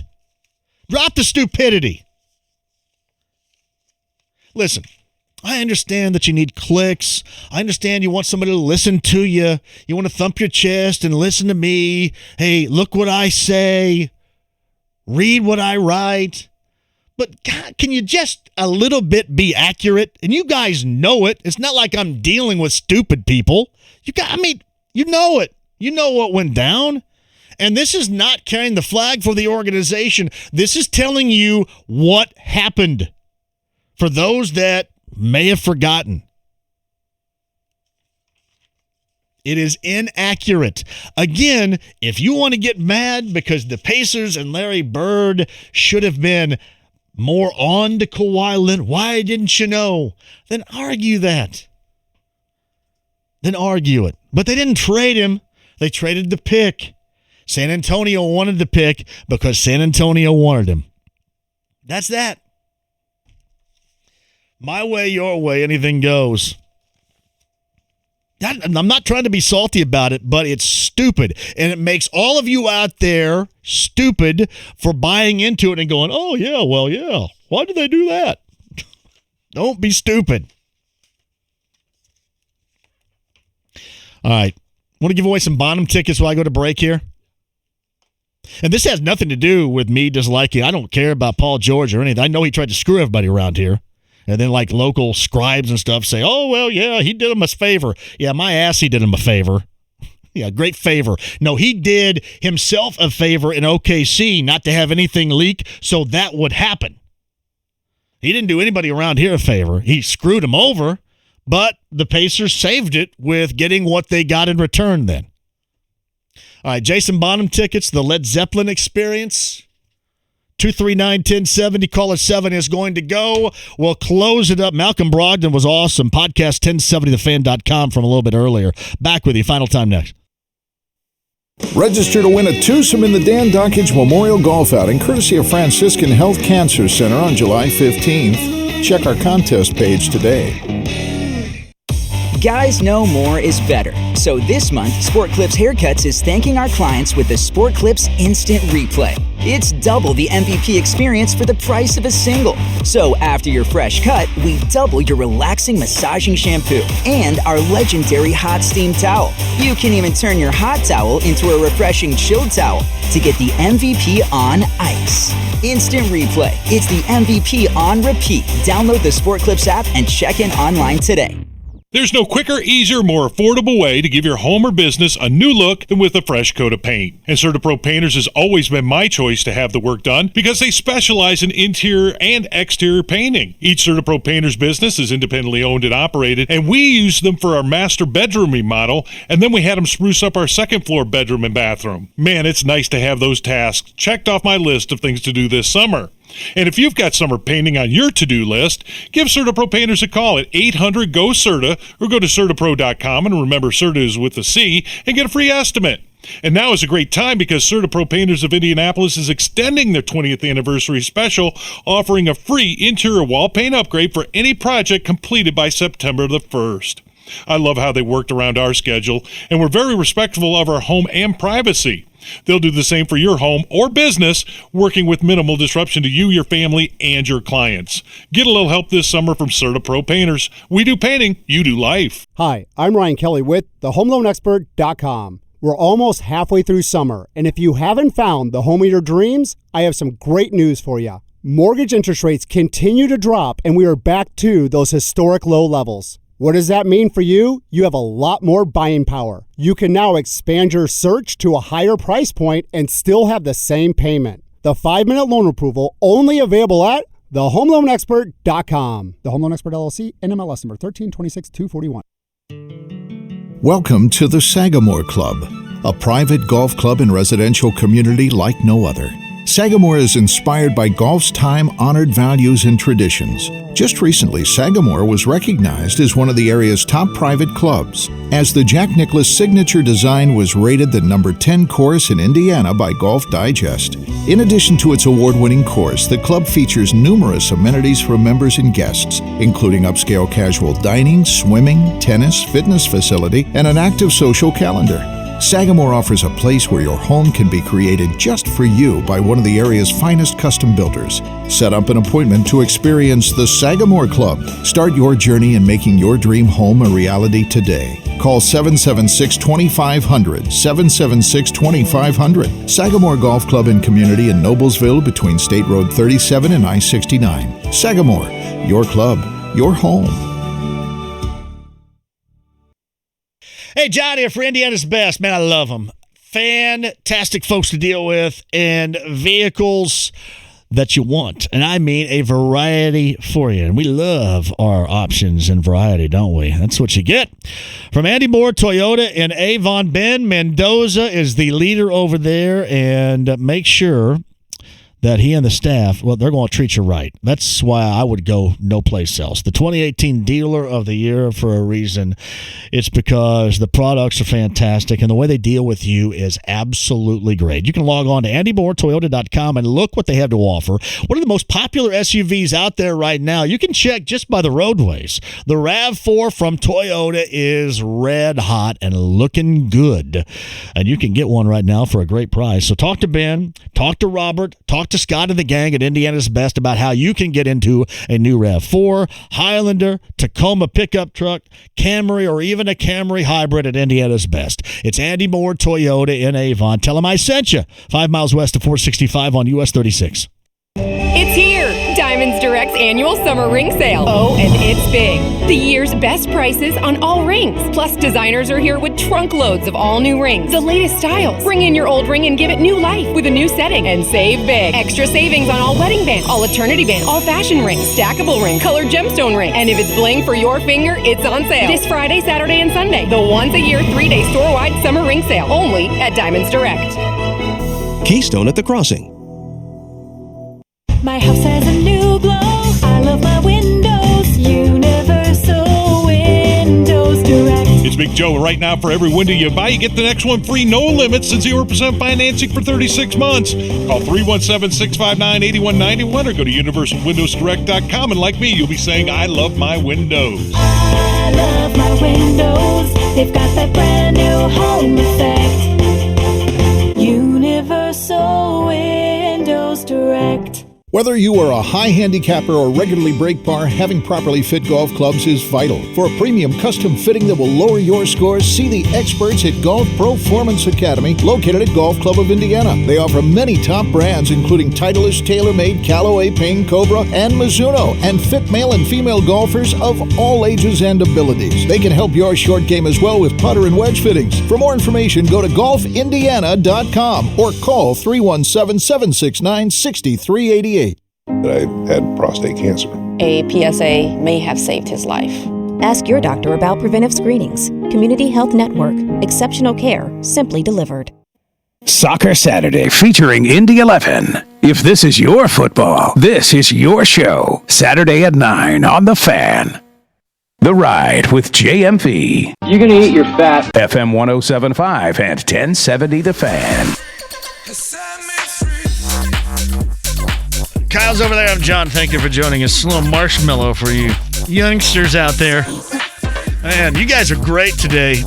Drop the stupidity. Listen, I understand that you need clicks. I understand you want somebody to listen to you. You want to thump your chest and listen to me. Hey, look what I say. Read what I write. But God, can you just a little bit be accurate? And you guys know it. It's not like I'm dealing with stupid people. You know it. You know what went down. And this is not carrying the flag for the organization. This is telling you what happened for those that may have forgotten. It is inaccurate. Again, if you want to get mad because the Pacers and Larry Bird should have been more on to Kawhi Leonard, why didn't you know? Then argue that. Then argue it. But they didn't trade him. They traded the pick. San Antonio wanted the pick because San Antonio wanted him. That's that. My way, your way, anything goes. I'm not trying to be salty about it, but it's stupid. And it makes all of you out there stupid for buying into it and going, oh, yeah, well, yeah. Why did they do that? Don't be stupid. All right. Want to give away some Bonham tickets while I go to break here? And this has nothing to do with me disliking. I don't care about Paul George or anything. I know he tried to screw everybody around here. And then like local scribes and stuff say, oh, well, yeah, he did him a favor. Yeah, my ass, he did him a favor. Yeah, great favor. No, he did himself a favor in OKC not to have anything leak so that would happen. He didn't do anybody around here a favor. He screwed him over, but the Pacers saved it with getting what they got in return then. All right, Jason Bonham tickets, the Led Zeppelin experience. 239-1070, caller 7 is going to go. We'll close it up. Malcolm Brogdon was awesome. Podcast 1070thefan.com from a little bit earlier. Back with you. Final time next. Register to win a twosome in the Dan Dockage Memorial Golf Outing, courtesy of Franciscan Health Cancer Center on July 15th. Check our contest page today. Guys know more is better. So this month, Sport Clips Haircuts is thanking our clients with the Sport Clips Instant Replay. It's double the MVP experience for the price of a single. So after your fresh cut, we double your relaxing massaging shampoo and our legendary hot steam towel. You can even turn your hot towel into a refreshing chilled towel to get the MVP on ice. Instant Replay. It's the MVP on repeat. Download the Sport Clips app and check in online today. There's no quicker, easier, more affordable way to give your home or business a new look than with a fresh coat of paint. And CertaPro Painters has always been my choice to have the work done because they specialize in interior and exterior painting. Each CertaPro Painters business is independently owned and operated, and we use them for our master bedroom remodel, and then we had them spruce up our second floor bedroom and bathroom. Man, it's nice to have those tasks checked off my list of things to do this summer. And if you've got summer painting on your to-do list, give CertaPro Painters a call at 800-GO-CERTA or go to CertaPro.com, and remember Certa is with a C, and get a free estimate. And now is a great time because CertaPro Painters of Indianapolis is extending their 20th anniversary special, offering a free interior wall paint upgrade for any project completed by September the 1st. I love how they worked around our schedule, and we're very respectful of our home and privacy. They'll do the same for your home or business, working with minimal disruption to you, your family, and your clients. Get a little help this summer from CertaPro Painters. We do painting, you do life. Hi, I'm Ryan Kelly with thehomeloanexpert.com. We're almost halfway through summer, and if you haven't found the home of your dreams, I have some great news for you. Mortgage interest rates continue to drop, and we are back to those historic low levels. What does that mean for you? You have a lot more buying power. You can now expand your search to a higher price point and still have the same payment. The 5-minute loan approval only available at thehomeloanexpert.com. The Home Loan Expert LLC, NMLS number 1326241. Welcome to the Sagamore Club, a private golf club and residential community like no other. Sagamore is inspired by golf's time-honored values and traditions. Just recently, Sagamore was recognized as one of the area's top private clubs, as the Jack Nicklaus signature design was rated the number 10 course in Indiana by Golf Digest. In addition to its award-winning course, the club features numerous amenities for members and guests, including upscale casual dining, swimming, tennis, fitness facility, and an active social calendar. Sagamore offers a place where your home can be created just for you by one of the area's finest custom builders. Set up an appointment to experience the Sagamore Club. Start your journey in making your dream home a reality today. Call 776-2500, 776-2500. Sagamore Golf Club and Community in Noblesville between State Road 37 and I-69. Sagamore, your club, your home. Hey, Johnny, here for Indiana's Best. Man, I love them. Fantastic folks to deal with and vehicles that you want. And I mean a variety for you. And we love our options and variety, don't we? That's what you get. From Andy Moore Toyota in Avon, Ben Mendoza is the leader over there. And make sure that he and the staff, well, they're going to treat you right. That's why I would go no place else. The 2018 Dealer of the Year for a reason. It's because the products are fantastic, and the way they deal with you is absolutely great. You can log on to AndyMooreToyota.com and look what they have to offer. One of the most popular SUVs out there right now, you can check just by the roadways. The RAV4 from Toyota is red hot and looking good, and you can get one right now for a great price. So talk to Ben, talk to Robert, talk to Scott and the gang at Indiana's Best about how you can get into a new RAV4, Highlander, Tacoma pickup truck, Camry, or even a Camry hybrid at Indiana's Best. It's Andy Moore Toyota in Avon. Tell them I sent you. 5 miles west of 465 on US 36. It's here. Diamond Diamonds Direct's annual summer ring sale. Oh, and it's big. The year's best prices on all rings. Plus, designers are here with trunk loads of all new rings, the latest styles. Bring in your old ring and give it new life with a new setting and save big. Extra savings on all wedding bands, all eternity bands, all fashion rings, stackable ring, colored gemstone ring. And if it's bling for your finger, it's on sale. This Friday, Saturday, and Sunday. The once-a-year, 3-day store-wide summer ring sale. Only at Diamonds Direct. Keystone at the Crossing. My house has a new glow. I love my windows. Universal Windows Direct. It's Big Joe. Right now, for every window you buy, you get the next one free. No limits and 0% financing for 36 months. Call 317-659-8191 or go to universalwindowsdirect.com. And like me, you'll be saying, I love my windows. I love my windows. They've got that brand new home effect. Universal Windows Direct. Whether you are a high handicapper or regularly brake bar, having properly fit golf clubs is vital. For a premium custom fitting that will lower your scores, see the experts at Golf Performance Academy, located at Golf Club of Indiana. They offer many top brands, including Titleist, TaylorMade, Callaway, Ping, Cobra, and Mizuno, and fit male and female golfers of all ages and abilities. They can help your short game as well with putter and wedge fittings. For more information, go to golfindiana.com or call 317-769-6388. I had prostate cancer. A PSA may have saved his life. Ask your doctor about preventive screenings. Community Health Network. Exceptional care, simply delivered. Soccer Saturday featuring Indy 11. If this is your football, this is your show. Saturday at 9 on The Fan. The Ride with JMV. You're going to eat your fat. FM 107.5 and 1070 The Fan. Kyle's over there. I'm John. Thank you for joining us. A little marshmallow for you youngsters out there. Man, you guys are great today.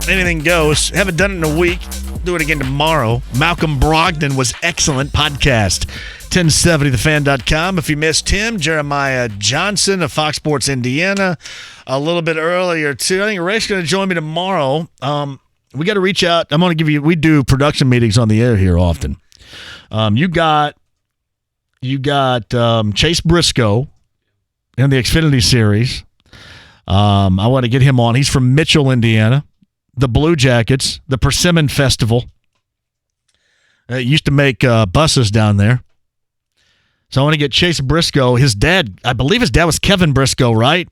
Anything goes. Haven't done it in a week. Do it again tomorrow. Malcolm Brogdon was excellent. Podcast. 1070thefan.com. If you missed him, Jeremiah Johnson of Fox Sports Indiana a little bit earlier, too. I think Ray's going to join me tomorrow. We got to reach out. I'm going to give you, we do production meetings on the air here often. You got Chase Briscoe in the Xfinity Series. I want to get him on. He's from Mitchell, Indiana. The Blue Jackets, the Persimmon Festival. Used to make buses down there. So I want to get Chase Briscoe. His dad, I believe his dad was Kevin Briscoe, right?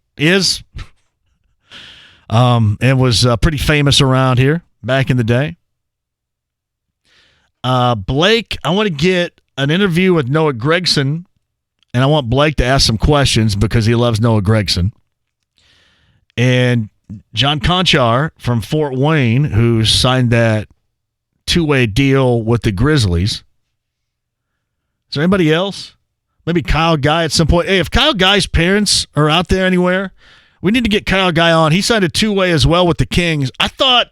And was pretty famous around here back in the day. Blake, I want to get an interview with Noah Gregson, and I want Blake to ask some questions because he loves Noah Gregson. And John Conchar from Fort Wayne, who signed that two-way deal with the Grizzlies. Is there anybody else? Maybe Kyle Guy at some point. Hey, if Kyle Guy's parents are out there anywhere, we need to get Kyle Guy on. He signed a two-way as well with the Kings. I thought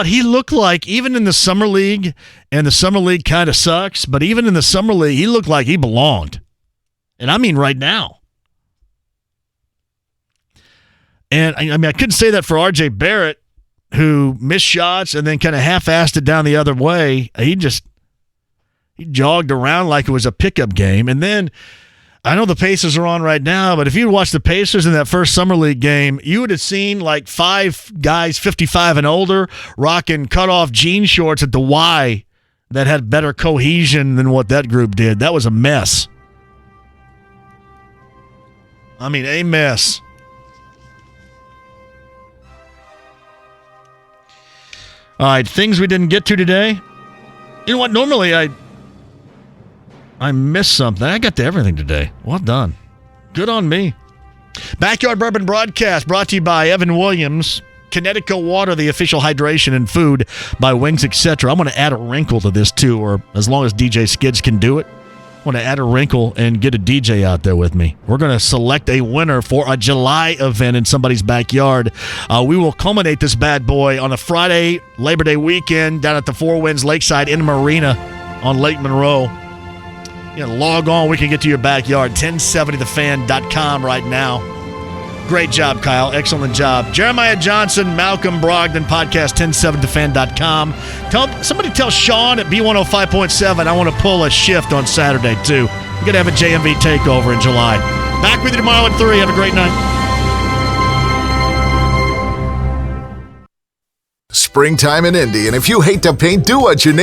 he looked like, even in the Summer League, and the Summer League kind of sucks, but even in the Summer League, he looked like he belonged. And I mean right now. And I mean, I couldn't say that for RJ Barrett, who missed shots and then kind of half-assed it down the other way. He jogged around like it was a pickup game. And then, I know the Pacers are on right now, but if you watched the Pacers in that first Summer League game, you would have seen like 5 guys 55 and older rocking cut-off jean shorts at the Y that had better cohesion than what that group did. That was a mess. I mean, a mess. All right, things we didn't get to today. You know what? Normally I missed something. I got to everything today. Well done. Good on me. Backyard Bourbon Broadcast brought to you by Evan Williams. Connecticut Water, the official hydration and food by Wings, etc. I'm going to add a wrinkle to this, too, or as long as DJ Skids can do it. I want to add a wrinkle and get a DJ out there with me. We're going to select a winner for a July event in somebody's backyard. We will culminate this bad boy on a Friday, Labor Day weekend, down at the Four Winds Lakeside in Marina on Lake Monroe. You know, log on. We can get to your backyard. 1070thefan.com right now. Great job, Kyle. Excellent job. Jeremiah Johnson, Malcolm Brogdon, podcast 1070thefan.com. Somebody tell Sean at B105.7 I want to pull a shift on Saturday, too. We're going to have a JMV takeover in July. Back with you tomorrow at 3. Have a great night. Springtime in Indy, and if you hate to paint, do what your neighbor